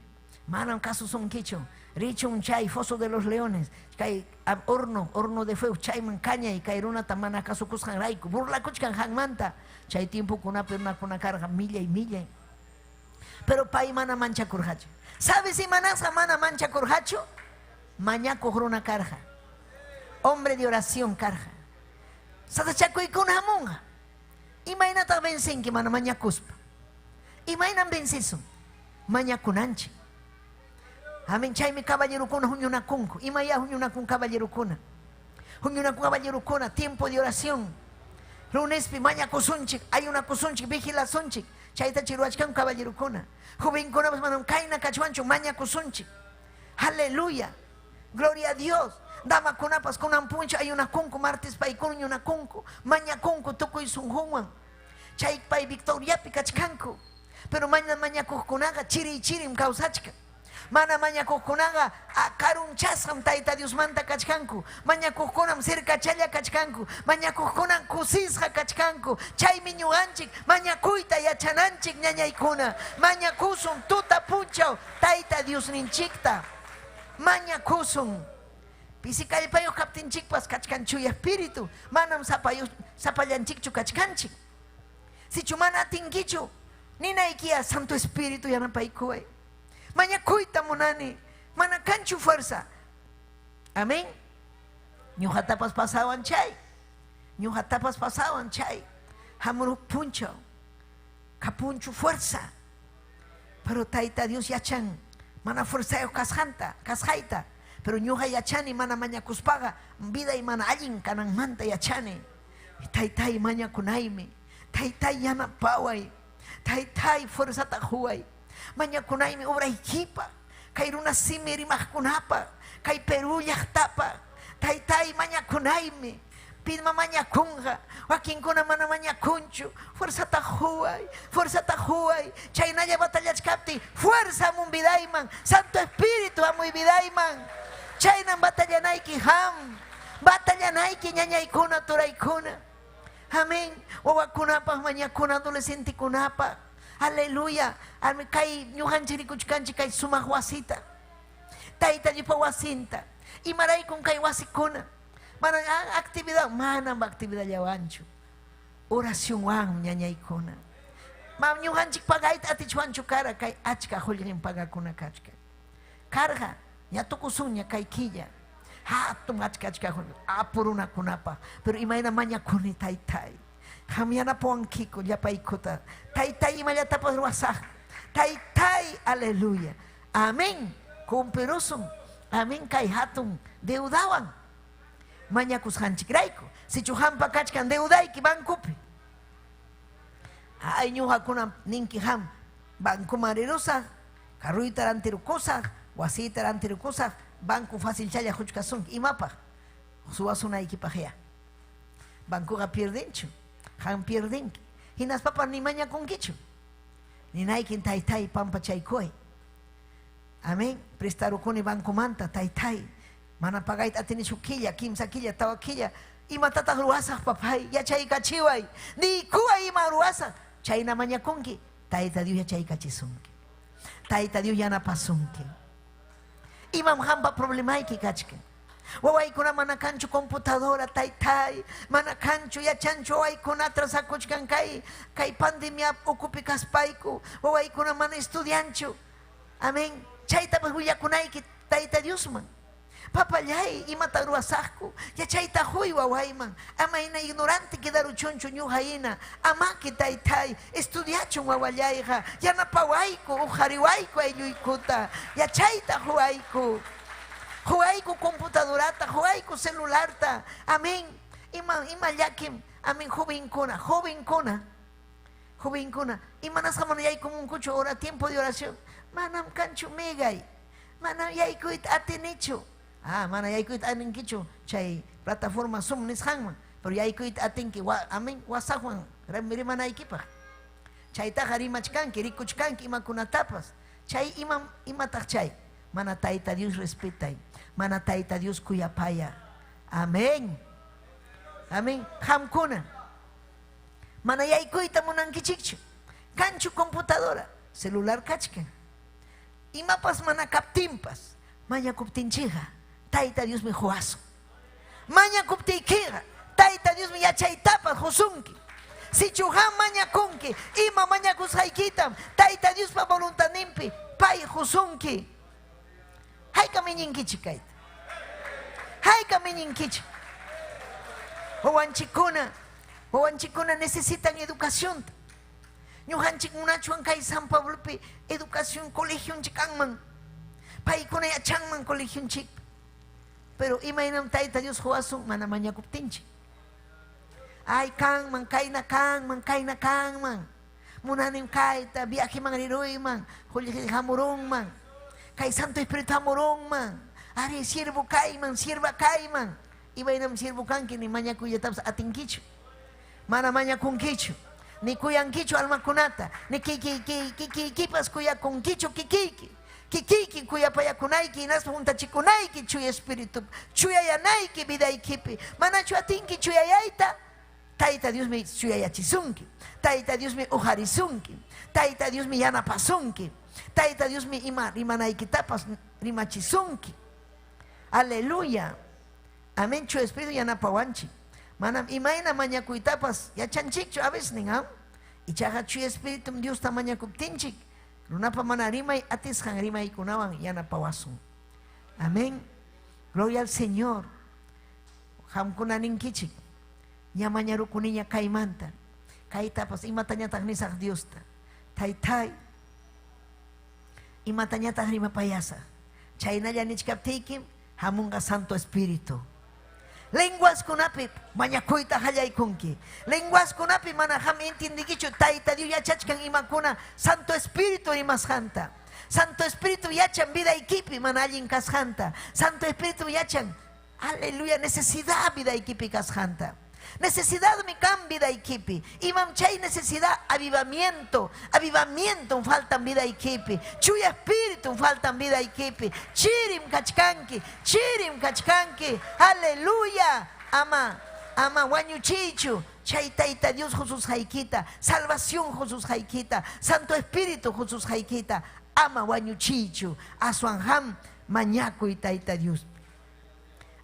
mana un caso son quicho. Richo un chay, foso de los leones, chay horno de fuego, chay man caña y cairuna tamana caso cuscan raico, burla kuchkan han manta, chay tiempo con una carga milla y milla. Pero pay mana mancha curjacho. ¿Sabes si manasa mana mancha curjacho? Mañana coger una carga. Hombre de oración carga. Satachaco y con hamonga. Imagínate vencen que mana maña cuspa. Imagínate venceso. Maña con anche. Amén, chayme caballero kuna huñuna kunku. Imaya huñuna kun caballero kuna. Huñuna kun caballero kuna, tiempo de oración. Lunespi maña kusunchik, hay una kusunchik, vigila sunchik. Chayta chiruachkan caballero kuna. Joven kuna manon kaina cachuancho, maña kusunchik. Aleluya. Gloria a Dios. Dama kunapas kunan puncho, hay una kunku, martes pay kun una kunku. Maña kunku, toko y sunjuan. Chay pay Victoria pikachkanku. Pero maña kukunaga, chirim kausachka. Mana maña kukunaga a karun chasam Tayta Dios manta kachkanku. Maña kukunam cerca challa kachkanku. Maña kukunan kusisja kachkanku. Chay miñuanchik, maña kuita yachananchik ñañaykuna. Maña kusun tuta punchao Tayta Dios ninchikta. Maña kusun. Pisikallpayo kaptinchikpas kachkanchuy espíritu. Manam sapallanchikchu kachkanchik. Si chumana tinkichu, ninaikia Santo Espíritu yanapaykuay. Maña kuita monani, mana canchu fuerza. Amén. Ñujatapas pasaban chay. Ñujatapas pasaban chay. Hamuruk puncho. Kapunchu fuerza. Pero Tayta Dios yachan. Mana fuerza yo kasjaita. Pero ñuja yachani mana maña kuspaga. Vida y mana allin kanan manta yachani. Taytay maña kunaimi. Taytay yana paway. Taytay fuerza tajuay. Maña kunaimi obra hikipa. Kairuna simiri mahkunapa. Kai Perú yahtapa. Taytay maña kunaimi. Pidma maña kunga. Joaquín kuna mana maña kunchu. Fuerza tajuay. Fuerza tajuay. Chaynaya batallachkapti. Fuerza mun vidayman. Santo Espíritu amuy vidayman. Chaynan batallanayki ham. Batallanayki ñañaykuna turaykuna. Amén. Wawakunapas mañakuna adolescente kunapa. Aleluya. Kay ñujanchiri kuchkanchi kay sumaq wasita. taita yupa wasinta. Y maray con kay wasikuna. Mana actividad, mana actividad yawanchu. Oración wan ñañaykuna. Mam ñuhanchik pagayta atichwanchu kara kay achka hullin pagakuna kachka. Carga, ña tukusun kay quilla. Hatun achka hullin. Apuruna kunapa. Pero imayna maña kuni taytay. Hamiana puan kiko yapaikuta. Taytay imaya tapas ruasaj. Taytay, aleluya. Amén. Kumpirusun. Amén kay hatun deudawan. Maña kushanchik raiko. Si chuhampa kachkan deudayki bankupi. Ay ñuhakuna ninki ham. Banku marirusa. Carruita rantirukusa. Wasita rantirukusa. Banku fácil chaya huchkasun. Imapa. Suasuna ikipajea. Bankuga pierdinchu. Han pierdinki. Hinas papa ni maña kunkichu. Ni naikin taytay pampa chaykoy. Amén. Prestarukuni banku manta taytay. Mana pagayt atini shukilla, kimsa killa, tawakilla. Ima tatah ruasah papay. Ya chay kachiway. Ni kuwa ima ruasah. Chay na maña kunki. Tayta Dios ya chay kachisunki. Tayta Dios ya napasunki. Imam hamba problemayki kachka. Wawaykuna mana kanchu computadora taytay. Mana kanchu yachanchu wawaykuna atrasakuchkan kay pandemia okupi kaspayku. Wawaykuna mana estudianchu. Amén. Chayta pues huyakunayki tayta Diosman. Papallay imata ruasajku. Ya chayta huy wawayman. Amaina ignorante quedaru chonchu ñuhaina. Amaki taytay. Estudiachun wawallayja. Ya napawayku ujariwayku aylluikuta. Ya chayta huayku. Huayku computadorata, huayku celularta. Amén. Ima yakim. Amén. Jovencona. Imanas hamanayay como un cucho hora tiempo de oración. Manam canchu megay. Manam yaykuit atenicho. Mana yaykuit aninkicho. Chay plataforma Zoom nis hangman. Pero yaykuit atinki. Amén. Wasajuan. Remiri manaykipa. Chayta harimachkanki, rikuchkanki imakunatapas. Chay imatach chay. Mana tayta Dios respetay. Mana tayta Dios kuyapaya. Amén. Amén. Hamkuna. Mana yaykuyta munankichikchu. Kanchu computadora. Celular kachka. Imapas mana kaptimpas. Maña kuptinchija. Tayta Dios me joazo. Maña kuptikiga. Tayta Dios me yachaytapas josunki. Si chuhan maña kunki. Ima maña kushaykitam. Tayta Dios pa voluntad nimpi. Pay josunki. Hayka miñinkichi kayta. Hayka miñinkichi. Wawanchikuna necesitan educación. Ñuhanchik munachuan kay San Pablopi educación colegio chikanman. Paykuna yachanman colegio chik. Pero imaynam tayta Dios huasun mana mañakuptinchik. Ay kanman kayna kanman. Munanim kayta viaje man riruyman. Hulli hamurunman. Kay Santo Espíritu hamurunman. Ari siervo kayman, sierva kayman. Ibaynam siervo kanki ni maña kuyataps atinkichu. Mana maña kunkichu. Ni kuyankichu almakunata. Ni kipas kuya kunkichu kikiki. Kikiki kuya payakunayki nas puntachikunayki chuya espíritu. Chuya yanayki vidaykipi. Mana chuatinki chuya yaita. Tayta Dios me chuya yachisunki. Tayta Dios me ujarisunki. Tayta Dios me yanapasunki. Tayta Dios me imanayki-tapas rimachisunki. Aleluya. Amén. Chu espíritu yanapawanchi. Manam imayna mañakuytapas yachanchikchu a veces ningam. Y chaja chu espíritu Dios ta mañakuptinchik. Runapa mana rimay atisjan rimay kunawan yanapawasun. Amén. Gloria al Señor. Hamkuna ninkichik. Ñamañarukuniña kaymanta. Kaytapas imatañataq nisaq Diosta. Taytay. Imatañataq rimapayasa. Chaynalla nichkaptiykim hamunga Santo Espíritu. Lenguas kunapi mañakuyta hallaykunki. Lenguas kunapi mana ham intindikichu tayta Dios yachachkan imakuna Santo Espíritu rimasjanta. Santo Espíritu yachan vida ikipi mana allin kasjanta. Santo Espíritu yachan, aleluya, necesidad vida ikipi kasjanta. Necesidad mi vida ikipi. Imam chay necesidad avivamiento. Avivamiento faltan vida ikipi. Chuya espíritu faltan vida ikipi. Chirim kachkanki. Aleluya. Ama wañuchichu. Chay tayta Dios Jesús haikita. Salvación Jesús haikita. Santo Espíritu Jesús haikita. Ama wañuchichu. Asuanham mañacuy Tayta Dios.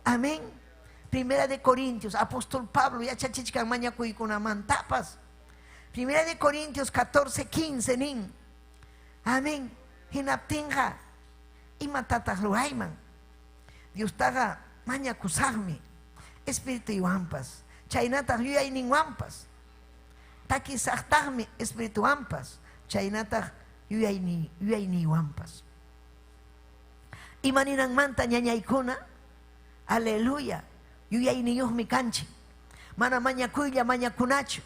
Amén. Primera de Corintios, apóstol Pablo, ya chachichkan mañacuy kunaman tapas. Primera de Corintios 14:15 nin. Amén. Hinaptinga imatataq ruayman. Dios taga mañakusaqmi espíritu iwampas. Chaynataq yuyayninwanpas. Takisaqtaqmi espíritu wampas. Chaynataq yuyayniwanpas. Imaninanmanta ñañaykuna, aleluya, yuyayniyuqmi kanchik. Mana mañakuylla mañakunachu.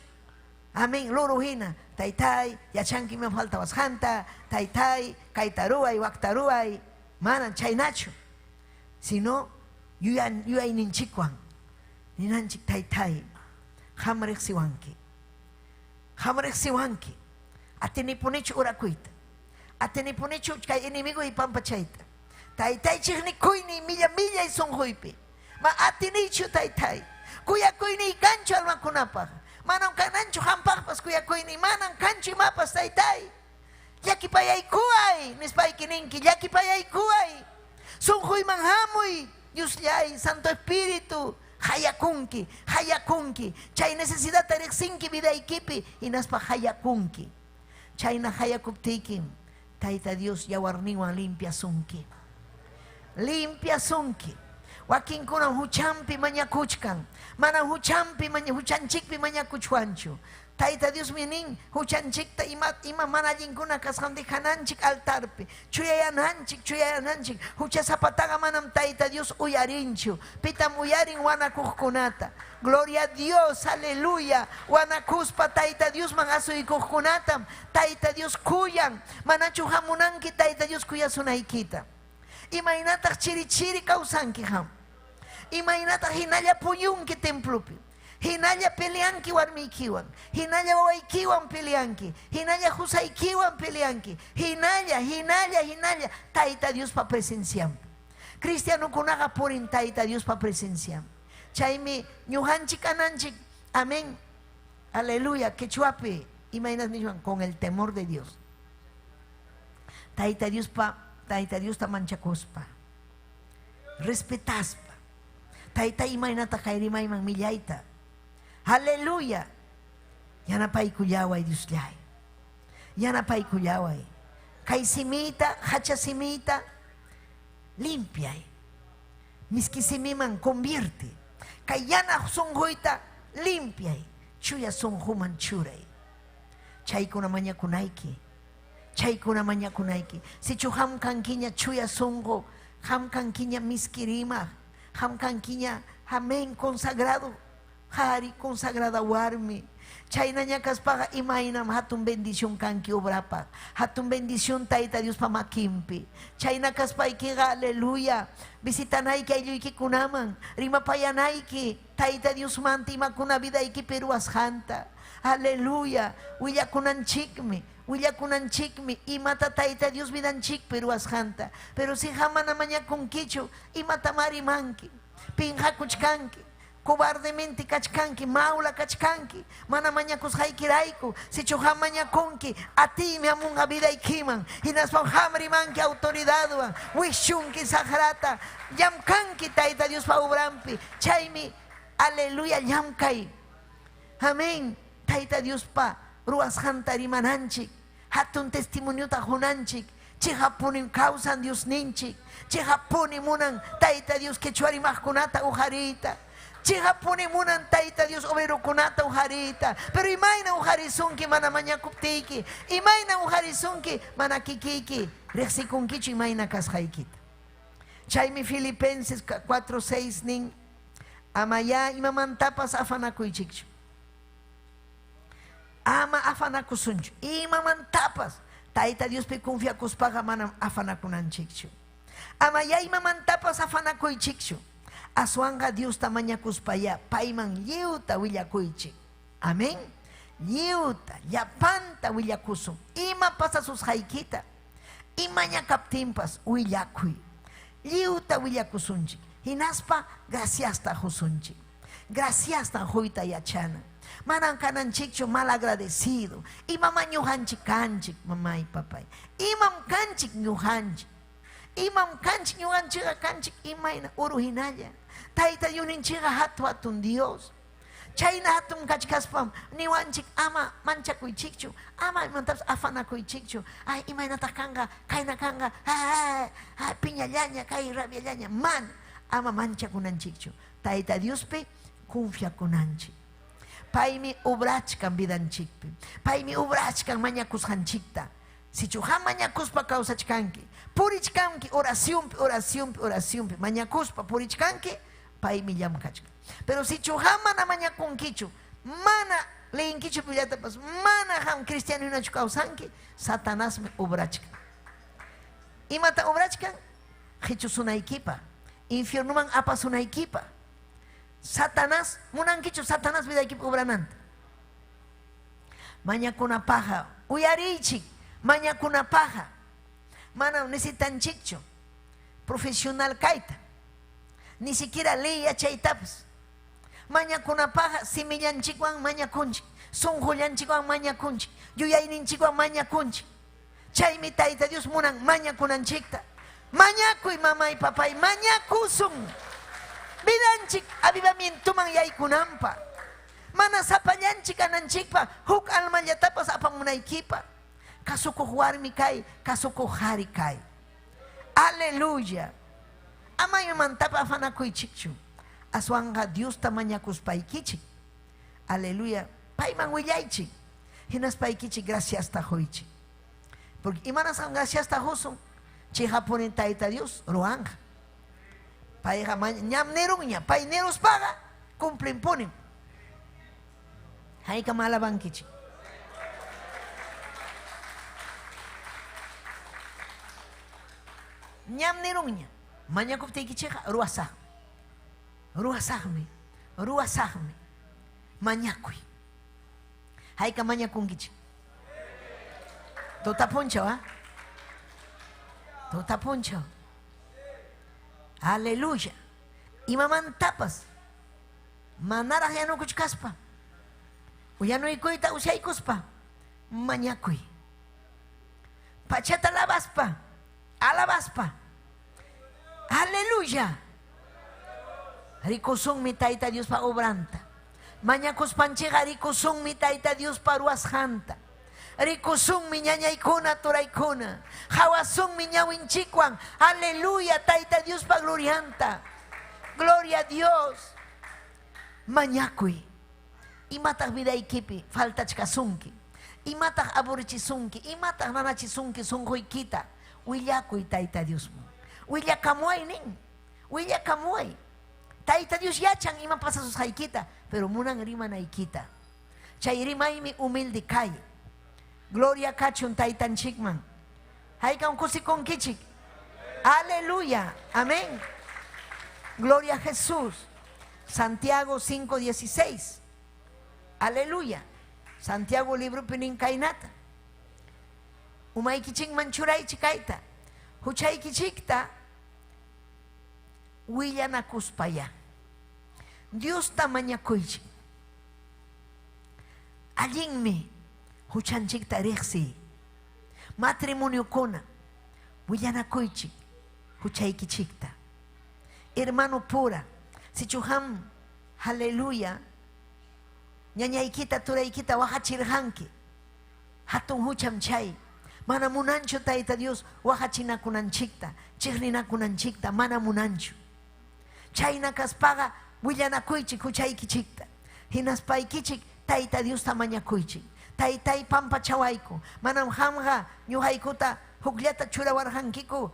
Amén, lorujina, taytay, yachanki me falta wasjanta, taytay, kaitaruay, waktaruay, manan chaynachu. Sino, yuyayninchikwan, ninanchik taytay, hamrek siwanki. Hamrek siwanki, atenipunichu urakuyta, atenipunichu kay enemigo y pampachayta. Taytay chikni kuyni milla y sonjuypi, ma atinichu taytay, kuya kuyni kanchu almakunapaj. Manan kananchu hampaqpas kuyakuyni manan kanchu mapas taytay. Llakipayaykuay nispayki ninki llakipayaykuay. Sunjuyman hamuy Diosllay Santo Espíritu hayakunki hayakunki. Chay necesidad riqsinki vidaykipi hinaspa hayakunki. Chayna hayakuptiyki Tayta Dios yawarninwan limpiasunki. Limpiasunki. Wakinkunan huchanpi mañakuchkan. Manan huchanchikpi mañakuchwanchu. Tayta Dios minin huchanchikta ima manallinkuna kasqanti hananchik altarpi. Chuyayananchik. Hucha zapataga manam Tayta Dios uyarinchu. Pitam uyarin wanakuqkunata. Gloria a Dios, aleluya. Wanakuspa Tayta Dios man asuykuqkunatam. Tayta Dios kuyan. Manachu hamunanki Tayta Dios kuyasunaykita. Imaynataq chiri kawsanki ham. Imaynataq hinalla puñunki templupi. Hinalla peleanki warmiykiwan. Hinalla wawaykiwan peleanki. Hinalla husaykiwan peleanki. Hinalla. Tayta Dios pa presenciam. Cristianukunaqa purin Tayta Dios pa presenciam. Chaymi ñujanchik ananchik. Amén. Aleluya. Quechuapi. Imaynas nijuan con el temor de Dios. Tayta Dios ta manchakuspa. Respetaspa. Tayta imaynata kayrimayman millayta. Aleluya. Yanapay kuyaway Diosllay. Yanapay kuyaway. Kay simita, hacha simita, limpiay. Miski simiman convierte. Kay yana sunjuyta, limpiay. Chuya sunjuman churay. Chaykuna mañakunayki. Chaykuna mañakunayki. Si chu hamkankiña chuya sungo, hamkankiña miskirima, hamkankiña amén consagrado, hari consagrada warmi. Chayna ñakaspaqa imaynam hatun bendición kanki obrapa. Hatun bendición Tayta Dios pa makimpi. Chayna kaspaykiqa aleluya. Visitanayki aylluykunaman, rimapayanayki Tayta Dios manta imakuna vidayki peruasjanta. Aleluya. Willakunanchikmi imata Tayta Dios vidanchik peruasjanta. Pero si jamana mañakunkichu imata marimanki, pinhakuchkanki, cobardemente kachkanki, maula kachkanki, mana mañakusqaykirayku. Si chuha mañakunki, a ti mi amunga vidaykiman, hinaspan hamrimanki autoridadwan, wishunki sagrata, llamkanki Tayta Dios pa obrampi. Chaymi, aleluya, llamkay. Amén. Tayta Dios pa ruasjanta rimananchik, hatun testimoniota junanchik, chihapunin causan Dios ninchik, chihapuni munan Tayta Dios quechuarimajkunata ujarita, chihapuni munan Tayta Dios oberukunata ujarita. Pero imayna ujarisunki mana mañakuptiki, imayna ujarisunki mana kikiki, rexikunkichu imayna kasqaykita. Chaymi Filipenses 4:6 nin, amaya imamantapas afanakuychikchu. Ama afanakusunchu, imamantapas Tayta Dios pe confia kuspaqa manam afanakunanchikchu. Amaya imamantapas afanakuychikchu. Aswanga Dios tamañakuspaya payman lliwta willakuychik. Amén. Lliwta, llapanta willakusun. Ima pasa sus haykita. Imaña kaptimpas willakuy. Lliwta willakusunchik. Hinaspa graciasta husunchik. Graciasta huyta yachana. Manan kananchikchu mal agradecido. Imama ñujanchik kanchik, mamá y papá. Imam kanchik ñujanchik. Imam kanchik ñuqanchikqa kanchik imayna uruhinalla. Tayta Diosninchikqa hatun Dios. Chayna hatun kachkaspam niwanchik ama manchakuychikchu, ama imantapas afanakuychikchu. Ay imaynataq kanqa, kayna kanqa, piñallaña, kay rabiallaña. Ama manchakunanchikchu. Tayta Diospi confiakunanchik. Paymi obrachkan vidanchikpi. Paymi obrachkan mañakusqanchikta. Sichuqa mañakuspa kawsachkanki. Purichkanki oracionpi. Mañakuspa purichkanki, paymi llamkachkan. Pero sichuqa mana mañakunkichu, mana leyinkichu pillatapas, mana ham cristiano yunachu kawsanki, Satanasmi obrachkan. Imata obrachkan? Hichusunaykipa, infiernuman apasunaykipa. Satanás, munankichu Satanás vidaykipa obrananta. Mañakunapaja, uyarichik, mañakunapaja. Mana necesitanchikchu profesional kayta. Ni siquiera ley yachaytapas. Mañakunapaja simillanchikwan mañakunchik, sunqullanchikwan mañakunchik, yuyayninchikwan mañakunchik. Chaymi Tayta Dios munan mañakunanchikta. Mañakuy mamay papay, mañakusun. Vidanchik avivamientoman yaykunanpa. Mana sapallanchik ananchikpa, huk almallatapas apamunaykipa. Kasukuq warmi kay, kasukuq hari kay. Aleluya. Amayumantapa afanakuychikchu. Aswanga Dios mañakuspaykichik. Aleluya. Payman willaychik. Hinaspaykichik gracias tahoychik. Porque imanasan gracias tahosun. Chihapunin Tayta Dios ruanga. Payha ñam neruña, pay neros paga, cumplen ponen. Hayka malabankichik. Ñam neruña, mañakuptaykichikqa ruwasaqmi, mañakuy. Hayka mañakunkichik. Totapunchaw, Totapunchaw. Aleluya. Imamantapas manaraq yanukuchkaspa, uyanuykuita usyaykuspa, mañakuy. Pachata alabaspa. Aleluya. Rikusunmi Tayta Dios pa obranta. Mañakuspanchiqa rikusunmi Tayta Dios pa ruwasqanta. Rikusunmi ñañaykuna turaykuna. Hawasunmi ñawinchikwan. Aleluya, Tayta Dios pa glorianta. Gloria a Dios. Mañakuy. Imataq vidaykipi faltachkasunki. Imataq aburrichisunki. Imataq nanachisunki sunquykita. Willakuy Tayta Dios. Willakamuay nin. Willakamuay. Tayta Dios yachan ima pasa sus haykita. Pero munan rimanaykita. Chay rimaymi humilde kay. Gloria kachun taytanchikman. Haykan kusikunkichik. Aleluya. Amén. Gloria a Jesús. Santiago 5:16. Aleluya. Santiago libro pinin kainata. Umaykichik manchuraychik kayta. Huchaykichikta willanakuspaya. Dios tamañakuychik. Allinmi huchanchikta riqsi. Matrimonio kuna willanakuychik huchaykichikta. Hermano pura, si chuham, aleluya, ñañaykita turaykita wahachirhanki. Hatun hucham chay. Mana munanchu Tayta Dios wahachinakunanchikta, chiqninakunanchikta, mana munanchu. Chayna kaspaqa willanakuychik huchaykichikta. Hinaspaykichik Tayta Dios tamañakuychik. Taytay pampa chawayku. Manam hamqa ñuqaykuta hukllata churawarqankiku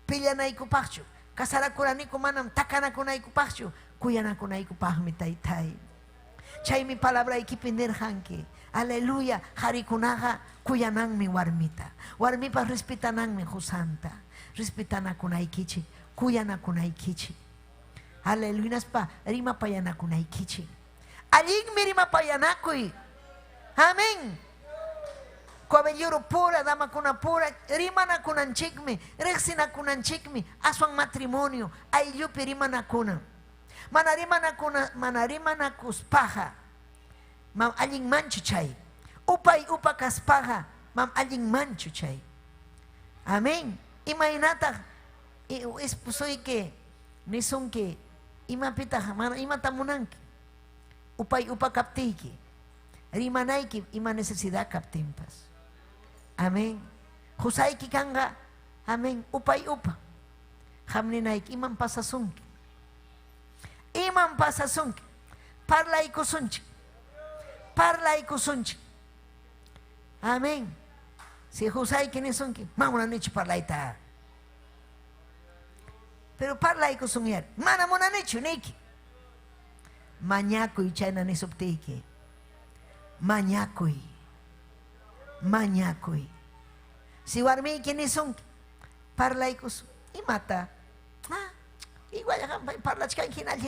pillanaykupaqchu. Kasarakuraniku manam takanakunaykupaqchu. Kuyanakunaykupaqmi Taytay. Chaymi palabraykipi nirqanki. Aleluya, harikunaqa kuyananmi warmita. Warmipa respetananmi husanta. Respetanakunaykichik, kuyanakunaykichik. Aleluya, naspa rimapayanakunaykichik. Allinmi rimapayanakuy. Amén. Caballero pura, dama kuna pura, rimana kunanchikmi, rexina kunanchikmi, aswan matrimonio, ayllupi rimana kuna. Manarimana kuspaja, mam allin manchu chay. Upay upakaspaja, mam allin manchu chay. Amén. Imaynata soy que ni son que ima pita mana ima tamunanki upay upa kaptiki rimanaiki ima necesidad kaptimpas. Amén. Husaiki kanga amén upay upa hamninaiki iman pasasunki parlay kusunchi. Amén. Si husaiki ni sunki mamuna nichi parlaita. Pero parlay kusunyer mana muna nichi niki mañakuy chayna ni subtiki mañakuy si warmiki ni sunki parlay kusun imata igual parlachkan hinal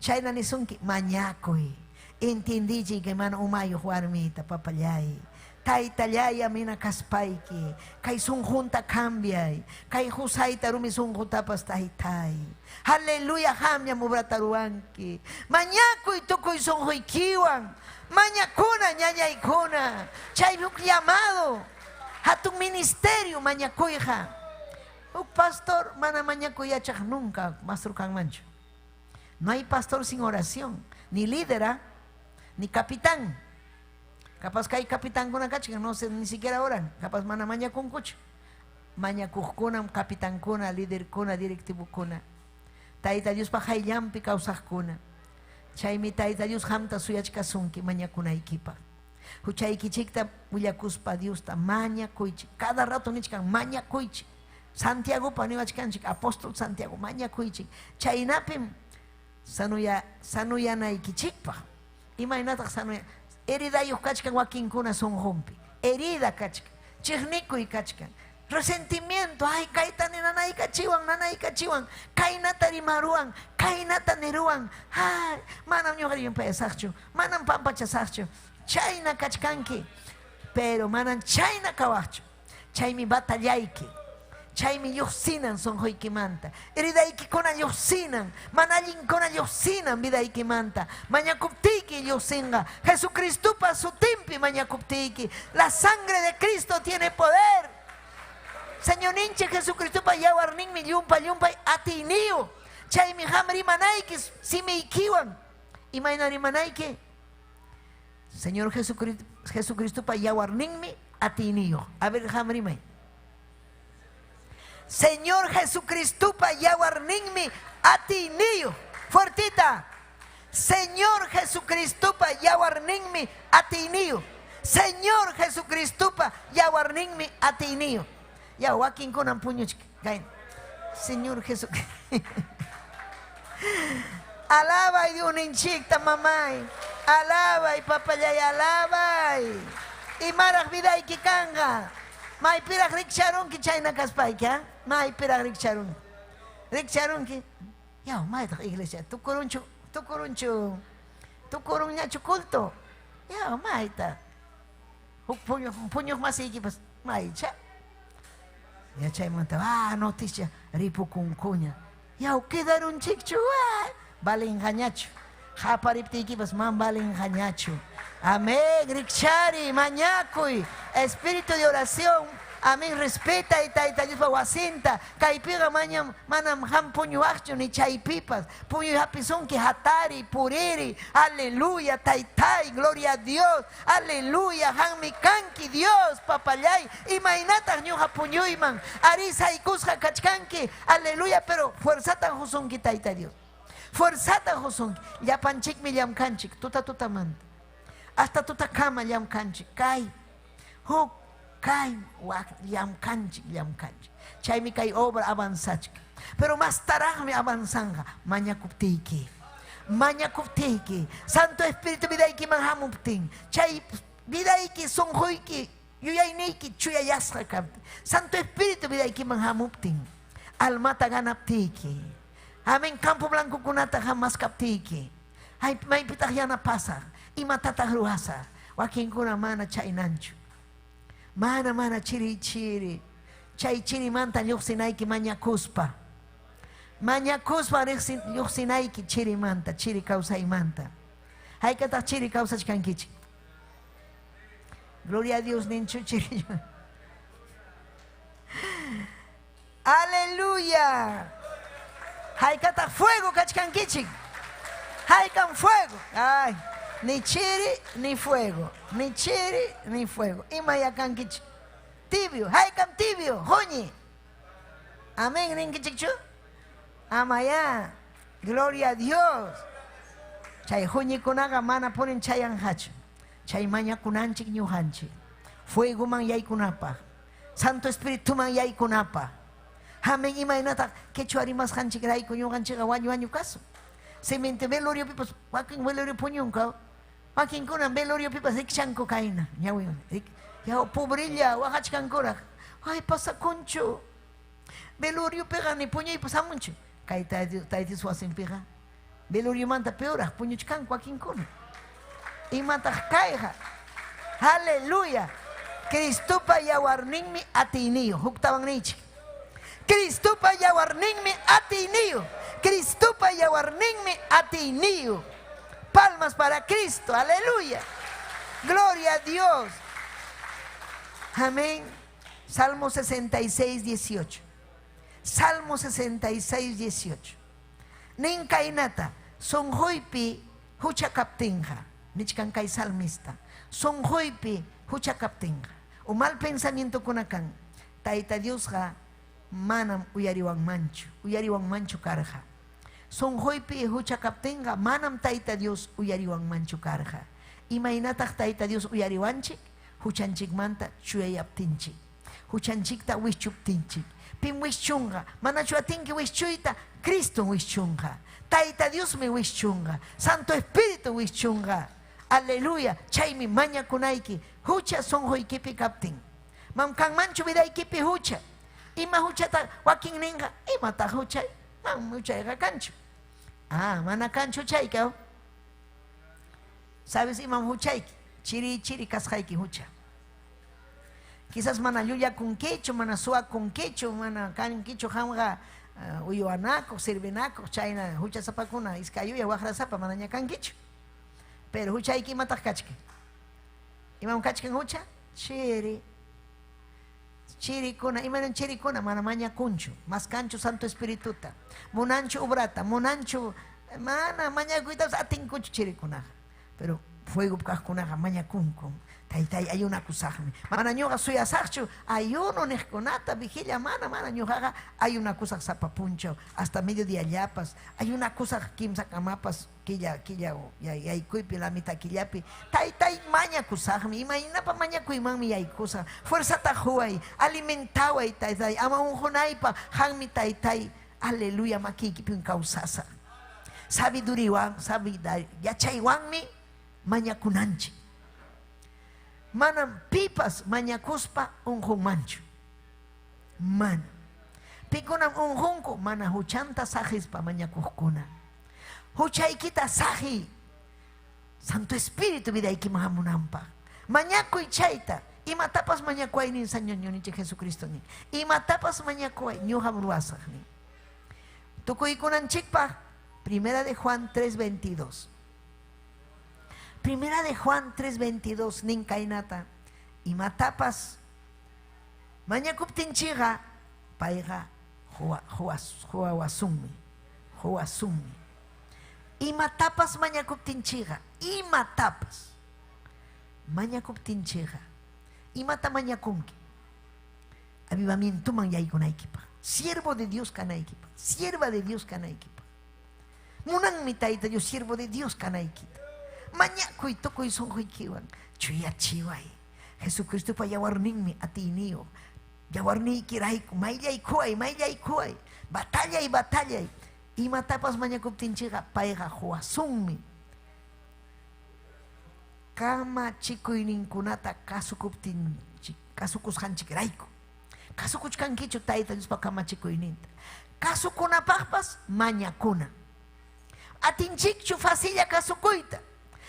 chayna ni sunki mañakuy entendí que mana umayo warmita papayay Taitallay amina kaspayki kay sunjunta cambiay kay husayta rumi sunjutapas taytay haleluya hamya mubrataruanki mañakuy tukuy sunjuykiwan mañakuna ñañaykuna chay huk llamado hatun ministerio mañakuyja uk pastor mana mañakuyachak nunca pastor kanmanchu. No hay pastor sin oración, ni líder ni capitán. Capaz que hay capitán con acá, no sé, ni siquiera oran. Capaz mana maña con cucho. Maña kuna, capitán kuna, líder kuna, directivo kuna. Taita Dios pa hayampi causas kuna. Chaymi taita Dios hamta suyachka sunki maña kuna equipa. Huchayki chikta uyakuspa Dios ta maña kuichi. Cada rato nichkan maña kuichi. Santiago pa niwachkanchik, apóstol Santiago maña kuichi. Chaynapim sanuyana ikichikpa. Imaynataq sanuya. Herida yuk kachkan wakinkuna son rompi. Herida kachkan. Chirnikuy kachkan. Resentimiento. Ay, kaitani nanay kachiwan. Kainata rimaruan. Kainata niruan. Ay, manam ñuqariyon payasaqchu. Manam pampachasaqchu. Chayna kachkanki. Pero manam chayna kawaqchu. Chaymi batallayki. Chaymi lluqsinan sonjoykimanta. Heridaykikuna lluqsinan. Manallinkuna lluqsinan vidaykimanta. Mañakuptiyki lluqsinqa. Jesucristupa sutimpi mañakuptiyki. La sangre de Cristo tiene poder. Señor ninche Jesucristupa yawarninmi llumpay atiniyo. Chaymi hamrimanayki simiykiwan. Imayna rimanayki. Señor Jesucristupa yawarninmi atiniyo. A ver hamrimay. Señor Jesucristupa yawarninmi atiniyo. Fuertita. Señor Jesucristupa yawarninmi atiniyo. Señor Jesucristupa yawarninmi atiniyo. Ya wakin kunan puñuchki. Señor Jesucristo. Alaba y Dios ninchikta mamay. Alaba y papayay alaba. Y marak vida y kikanga. May pirak riksharunki chayna kaspayki, ha? May pirak riksharunki. Riksharunki. Ya, may tak iglesia. Tukurunchu culto. Ya, may ta. Puño masiki pas. May cha. Ya chay monta. Noticia. Ripu kunkunya. Ya, quedaron chikchu. Vale engañacho. Japariptiki pas man vale engañacho. Amén, Rikshari, Mañacuy, espíritu de oración. Amén, respeta y taita Dios wasinta. Caipiga manam ham puño acho ni chaipipas. Puño hapizón que hatari, puriri. Aleluya, taitai, gloria a Dios. Aleluya, hanmi kanki Dios, papayay. Imainata ñuja puño iman. Arisa y cusja kachkanki. Aleluya, pero fuerzata juzonki taita Dios. Fuerzata juzonki. Ya panchik mi yam kanchik, tuta manta. Hasta tuta kama yam kanchi, kai, huk, kai, yam kanchi. Chaymi kai obra avanzachka. Pero más tarajme avanzanga, mañakuptiki. Santo Espíritu vidaiki manhamuptin. Chay vidaiki sonjoiki, yuyainiki chuyayasqa kapti. Santo Espíritu vidaiki manhamuptin. Almata ganaptiki. Amén, campo blanco kunata jamás kaptiki. Ay, may pitaq yana pasa. Y matata ruasa, wakin kuna mana chaynanchu. Mana chiri. Chay chiri manta lluqsinayki mañakuspa. Mañakuspa lluqsinayki chiri manta, chiri kawsaymanta. Haykataq chiri kawsachkankichik. Gloria a Dios ninchu chiri. Aleluya. Haikata fuego kachkankichik. Haikan fuego. Ay, ni chiri ni fuego. Ni chiri ni fuego. Imaya kankichik. Tibio, haikam tibio, hoñi. Amén, ninkichikchu. Amaya. Gloria a Dios. Chay hoñi kunaga mana ponen chayan hachu. Chay maña kunanchik ñuhanchik. Fuego man yay kunapa. Santo Espíritu man yay kunapa. Amén, imaynata que chuarimas hanchik raico ñuhanchik awañu caso. Semente velorio pipas, wakin velorio puñunca. Wakin kunan velorio pipas ikchanko kaina. Ñawi. Ya pobrilla, wahachkankora. Ay, pasa concho. Velorio pega ni puño y pasa mucho. Kaita taiti suasin pega. Velorio manta peora, puño chkanko wakin kuna. Y mata caija. Aleluya. Cristupa yawarninmi atinio. Huktaban nichi. Cristupa yawarninmi atinio. Cristupa yawarninmi atinio. Palmas para Cristo. Aleluya. Gloria a Dios. Amén. Salmo 66, 18. Salmo 66, 18. Ninkainata. Son hoipi hucha kaptinja. Nichkan kay salmista. Son hoipi hucha kaptinja. O mal pensamiento kunakan. Taita Dios ha manam uyariwang mancho karja. Son hoipi hucha kaptinga manam taita Dios uyariwang mancho karja. Imainataq taita Dios uyariwanchik huchanchik manta chuyayaptinchik. Huchanchikta wischuptinchik. Pin wischunga. Mana chuatinki wischuyta Cristo wischunga. Taita Dios me wischunga. Santo Espíritu wischunga. Aleluya. Chaymi maña kunaiki. Hucha son hoikipi kaptin. Mam kan manchu vidaikipi hucha. Ima huchata wakin ninga. Ima ta huchay. Mam huchayga kanchu. Ah, mana kanchu chayka. ¿Sabes imam huchayki? Chiri kashaiki hucha. Quizás mana yuya con quecho, mana sua con quecho, mana kan quecho hamga uyuanaco, sirvenaco, chayna hucha sapakuna iskayuya wajra sapa mana ñakan quecho. Pero huchayki matak kachke. Imam kachken hucha? Chiri kuna, imanan chiri kuna, mana maña kuncho, mas cancho Santo Espirituta. Monancho ubrata, monancho, mana maña cuidados atin kucho chiri kuna. Pero fuego kunaga maña kunkun. Taitai hay una kusajme. Mana ñoga soy asarcho, ayuno nesconata, vigilia mana ñoga, hay una cosa zapapuncho, hasta mediodía llapas, hay una cosa kimsa camapas, quilla, ya cuipi la mitad quillapi. Tai maña kusajme, imagina pa maña kuimami hay cosa, fuerza tajuay, alimentado ay tai, ama un jonaipa, hanmi tai, aleluya makiki pun causasa. Sabiduriwan, sabidari, ya chaywanmi, maña kunanchi. Manam pipas mañakuspa unjun manchu. Man. Pikunam unjunku mana huchanta sajispa mañakuskuna. Huchaykita saji. Santo Espíritu vidayki mahamunampa. Mañakuy chayta. Imatapas mañakuay nin sañoñoniche Jesucristo ni. Imatapas mañakuay ñuham ruasaj ni. Tukuykunanchikpa. Primera de Juan 3:22. Primera de Juan 3:22, ninkainata. Y matapas. Mañakuptinchiga. Paiga. Huawasumi. Y matapas mañakuptinchiga. Y matapas. Mañakuptinchiga. Y mata mañakunki. Avivamiento man yaikunaikipa. Siervo de Dios kanaikipa. Sierva de Dios kanaikipa. Munan mitaita yo siervo de Dios kanaikita. Mañakuy tokoy sonjoy kiwan. Chuya chiway. Jesucristo pa yawarninmi atinio. Yawarni kirayku. Maylay kuay. Batalla. Y matapas mañakuptinchiga paiga huasunmi. Kama chikuy ninkunata kasukuptinchik. Kasukushanchik rayku. Kasukuchkankichu taita Dios pa kama chikuy ninta. Kasukunapaqpas mañakuna. Atinchikchu fasilla kasukuyta.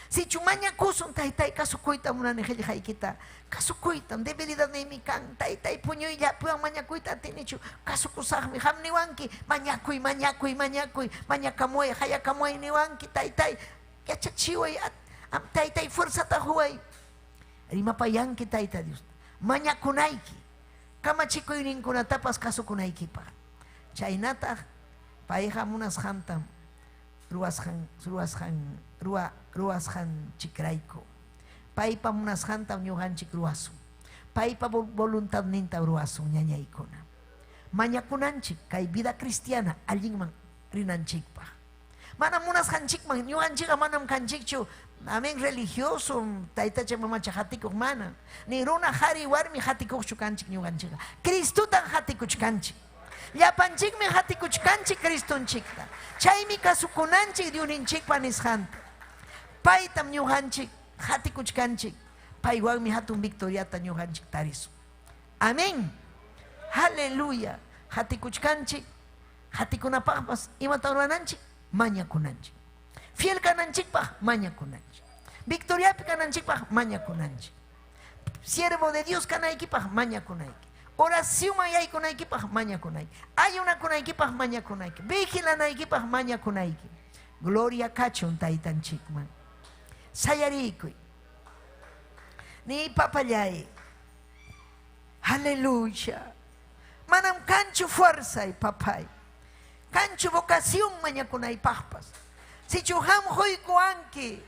Si chumaña kusun taitai kasukuyta munanejel haikita. Kasukuyta debilidad de mi kan taitai puño y ya puan mañakuita atinichu. Kasukusahmi hamniwanki mañakuy. Mañakamuay hayakamuay niwanki taitai. Yachachiway am taitai fuerza tahuay. Rimapayanki taita Dios. Mañakunaiki. kamachikuy ninkunatapas kasukunaykipaq. Chaynataq payqa munasqantam ruwasqanchik rayku. Paypa munasqantam ñuqanchik ruwasun. Paypa voluntadninta ruwasun ñañaykuna. Mañakunanchik kay vida cristiana allinman rinanchikpaq. Manam munasqanchikman ñuqanchikqa manam kanchikchu amén religioso taytacha mamacha hatikuq mana. Ni runa hari warmi hatikuqchu kanchik ñuqanchikqa. Cristutan hatikuchkanchik. Llapanchikmi hatikuchkanchik Cristunchikta. Chaymi kasukunanchik Diosninchikpa nisqanta. Paytam ñuqanchik hatikuchkanchik. Paywanmi hatun victoriata ñuqanchik tarisun. Amén. Aleluya. Hatikuchkanchik. Hatikunapaqpas imata rurananchik mañakunanchik. Fiel kananchikpaq mañakunanchik. Victoriapi kananchikpaq mañakunanchik. Siervo de Dios kanaykipaq mañakunayki. Oración yaykunaykipaq mañakunayki. Ayunakunaykipaq mañakunayki. Vigilanaykipaq mañakunayki. Gloria kachun taytanchikman. Sayarikuy. Ni papallay. Aleluya. Manam kanchu fuerza y papay. Kanchu vocación mañakunaypaqpas. Si chuham huyku anki.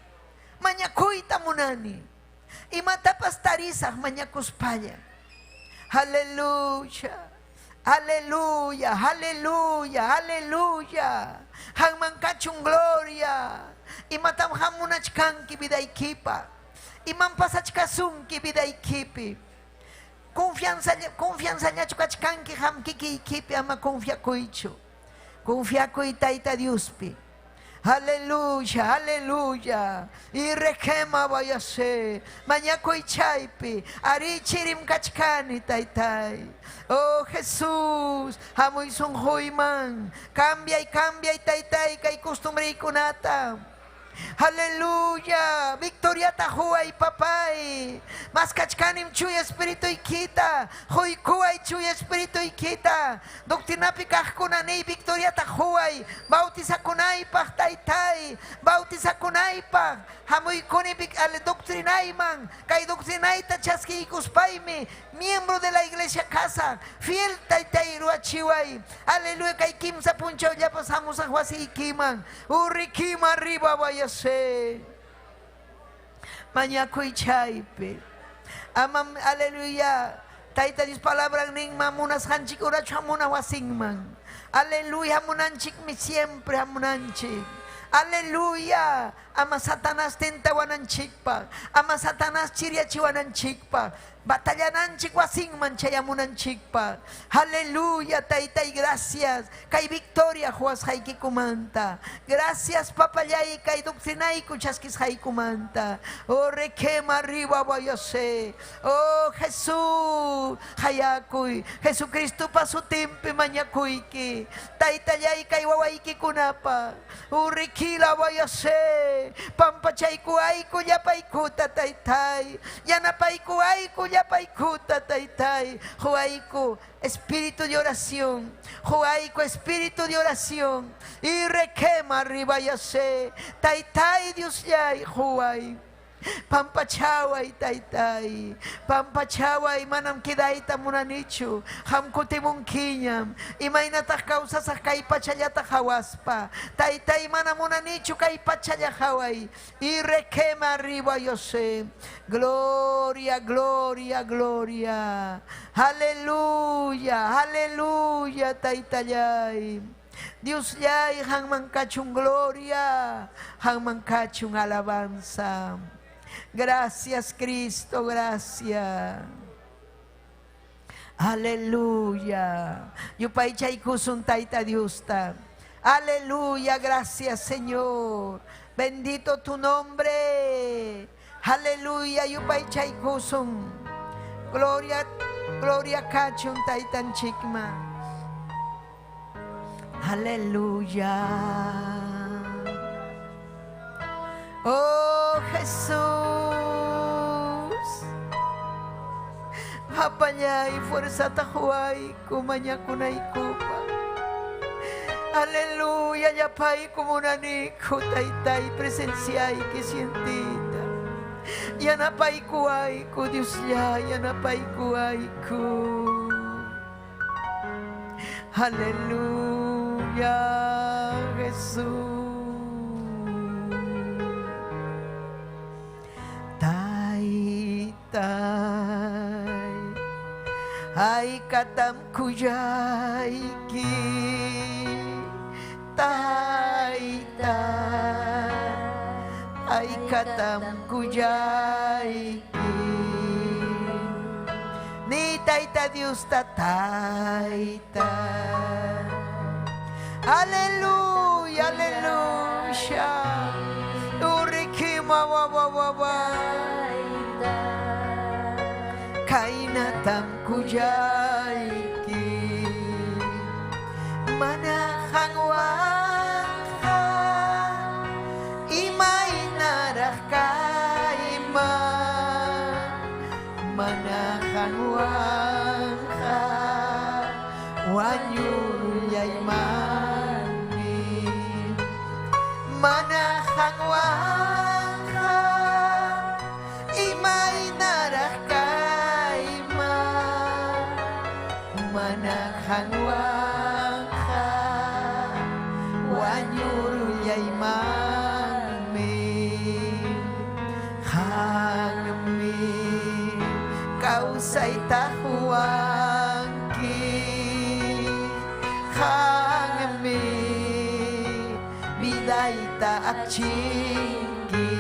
Mañakuyta munani. Imatapas tarisaq mañakuspalla. Aleluya. Aleluya, aleluya, aleluya. Hangman kachun gloria. Imatam hamunachkanki vidaykipa. Iman pasachkasunki vidaykipi. Confianza ñachukachkanki hamkikiykipi ama confiakuychu. Confiakuy tayta Diospi. Aleluya, aleluya. Y requema vayase. Mañakuy chaypi. Ari chirim kachkani taytay. Oh Jesús. Hamuy sunjuyman. Cambia y taytay. Kay costumbre y kunata. Aleluya. Victoriata huay papay. Mas kachkanim chuy espíritu ikita. Huy kuay chuy espíritu ikita. Doctrinapi kahkunani victoriata huay. Bautizakunay pah taytay. Bautizakunay pah. Hamuy kuni ale doctrinayman. Kay doctrinayta chaski ikuspaymi. Miembro de la iglesia casa. Fiel taytay ruachiway. Aleluya. Kay kimsa punchaw ya pasamos a huasi ikiman. Urikima arriba vayase. Mañakuy chaype. Amam, aleluya. Tayta Dios palabra ning mamunas hanchik urachu hamuna wasingman. Aleluya, hamunanchik mi siempre hamunanchik. Aleluya. Ama Satanás tentawananchikpa. Ama Satanás chiriachiwananchikpa. Batallananchik wasingman chayamunanchikpa. Aleluya, taytay, gracias. Kay victoria juas haikikumanta. Gracias papayay kay doctrinay kuchaskis haikumanta. Oh requema arriba vayase. Oh Jesús hayakuy. Jesucristo pasutimpi mañakuyki. Taytayay kay wawayki kunapa. Oh rikila vayase. Pampachayku ayku yapaykuta taytay. Yanapayku ayku yapaykuta taytay. Huayku espíritu de oración. Huayku espíritu de oración. Y requema arriba ya sé. Taytay Dios yay huay. Pampachaway taytay. Pampachaway manam kidayta munanichu. Hamkutimun kiñam. Imaynatak kausasaq kay pachallata hawaspa. Taytay manam munanichu kay pachalla haway. Y requema arriba yo sé. Gloria, gloria, gloria. Aleluya, aleluya taytayay. Dios yay hangman kachun gloria. Hangman kachun alabanza. Gracias Cristo, gracias. Aleluya. Yupay chay kusun tayta Diusta. Aleluya, gracias Señor. Bendito tu nombre. Aleluya, yupay chay kusun. Gloria, gloria kachun taytan chikma. Aleluya. Oh Jesús, hapanyay fuerza tahuay kumanya kunay kupa. Aleluya, yapay kumunani kutaytay presenciay que sientita. Yanapay kuay ku Dios ya, yanapay kuay ku. Aleluya, Jesús. Ay katam kuyay ki tay ay katam kuyay ki ni tayta Dios tatayta. Aleluya, aleluya. Urikima wa kainatam kujay ki manahang wangha imay narakayma manahang wangha wanyuyay mani manahang wangha imay narakayma manakang wangha wanyuruyay mami hangmi kausay tahuangki hangmi biday taakchingki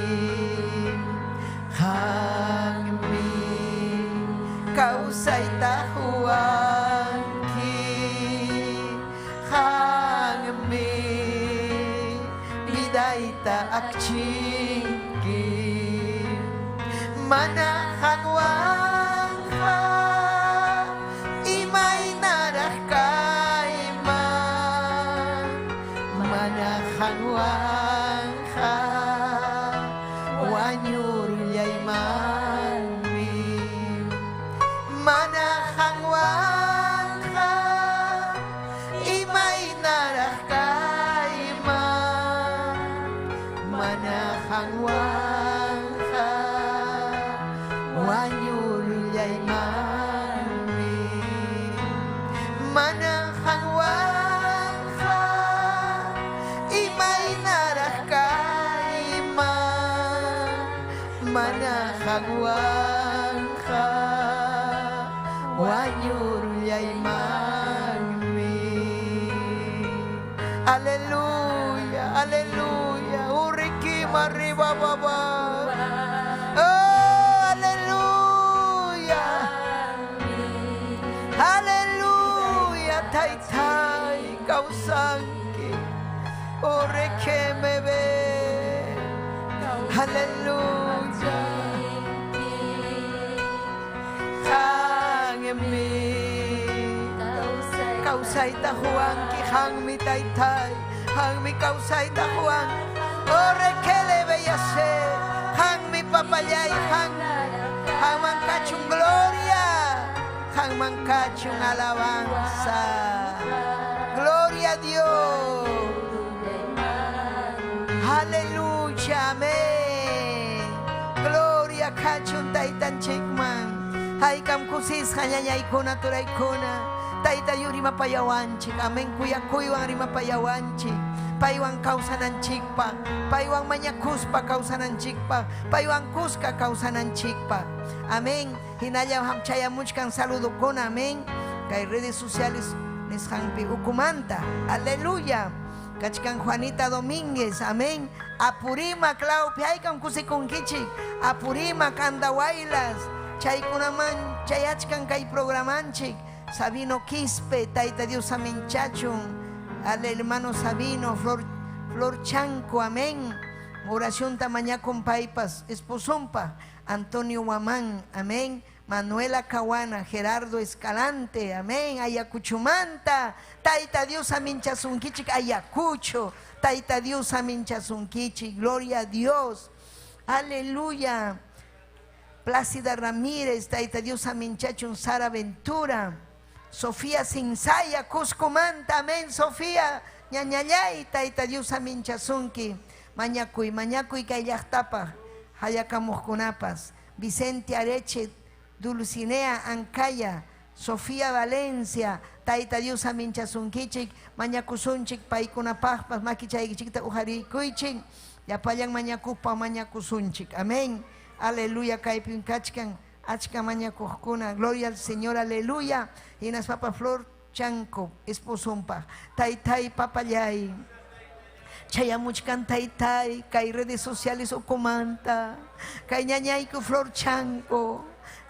hangmi kausay tahuangki daita akchingki manahang wangha imay narakayma manahang wangha wanyuryay mami manahang wangha imay narakayma manahang wangha wanyuryay mami manahang wangha imay narakayma manahang wangha wanyuryay mami. Aleluya, aleluya. Arriba, baba. Oh, aleluya. Aleluya, tay tay, kausangki. Ore que me ve. Aleluya. Hang mi. Kausay tahuangki, hang mi tay tay. Hang mi kausay tahuangki. Ore que le veía ser, hang mi papayay, hang mancachung gloria, hang mancachung alabanza, gloria a Dios, aleluya, amén, gloria kachun taitan chikman, hay kam kusis hanyay kuna turay kuna, taita yuri mapayawanchik, amén kuya kuywan rima payawanchik. Paiwang kausanan chikpa, paiwang manyakuspa kausanan chikpa, paiwang kuska kausanan chikpa. Amén. Hinaya hamchaya muchkan saludo con amén. Kay redes sociales les hampi ukumanta. Aleluya. Kachkan Juanita Domínguez, amén. Apurima Clau piaikam kusikunkichik. Apurima Kandawailas. Chaykunaman chayachkan kay programanchik. Sabino Quispe, taita Dios amén chachun. Al hermano Sabino, Flor Chanco, amén. Oración tamaña con paipas, esposompa, Antonio Guamán, amén. Manuela Caguana, Gerardo Escalante, amén. Ayacuchumanta, taita Dios aminchasunkichik, Ayacucho, taita Dios aminchasunkichik, gloria a Dios, aleluya. Plácida Ramírez, taita Dios aminchachun, Sara Ventura. Sofía Sinsaya, Cuscumanta, amén, Sofía, ñañayay, taita Dios aminchasunki, mañacuy, kayachtapa, hayacamuscunapas, Vicente Areche, Dulcinea Ancaya, Sofía Valencia, Taita Dios aminchasunkichik, mañakusunchik paikunapajpas makichaykichikta ujarikuychik, yapallan mañakujpa mañakusunchik. Amén. Aleluya, kaypin kachkan, achka mañakujkuna. Gloria al Señor, aleluya. Y nas papa Flor Chanco, esposompa, Taitay papayay. Chayamuchkan Taitay, kay redes sociales okumanta, kay ñañayku Flor Chanco,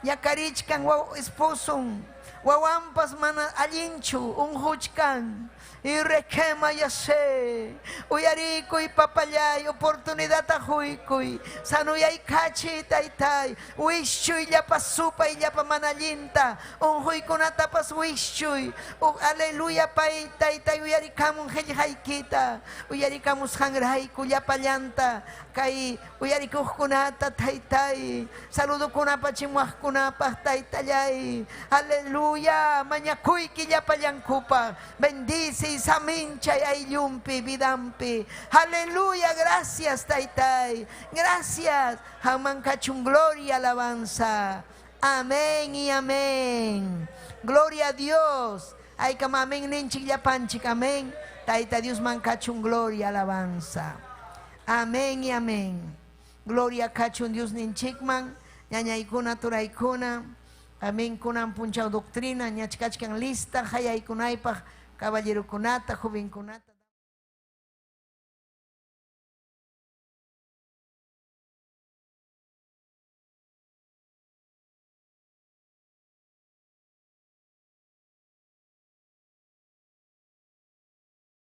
yakarichkan waw esposon, wawampas mana allinchu, unhuchkan, y requema ya sé, uyarikuy papayay, oportunidad ajuikuy, sanuyay kachi Taitay, wischuy llapa supa y llapa manalinta, unhuikunatapas wischuy, aleluya pay Taitay, uyarikamun helhaykita, uyarikamus hangrayku llapa llanta, kay uyarikukunata Taitay, saludukunapa chimuajkunapa Taitayay, aleluya, mañakuyki llapa llankupa, bendice Samincha y ayllumpi, vidampi. Aleluya, gracias Taitay. Gracias. Jamancachun, gloria, alabanza. Amén y amén. Gloria a Dios. Ay, amén, ninchik yapanchik, amén. Taita Dios mancachun, gloria, alabanza. Amén y amén. Gloria cachun Dios ninchikman. Ñañaykuna turaykuna. Amén kunan punchao doctrina. Ñachkachkan lista. Hayaykunaypaj. Caballero kunata, joven kunata.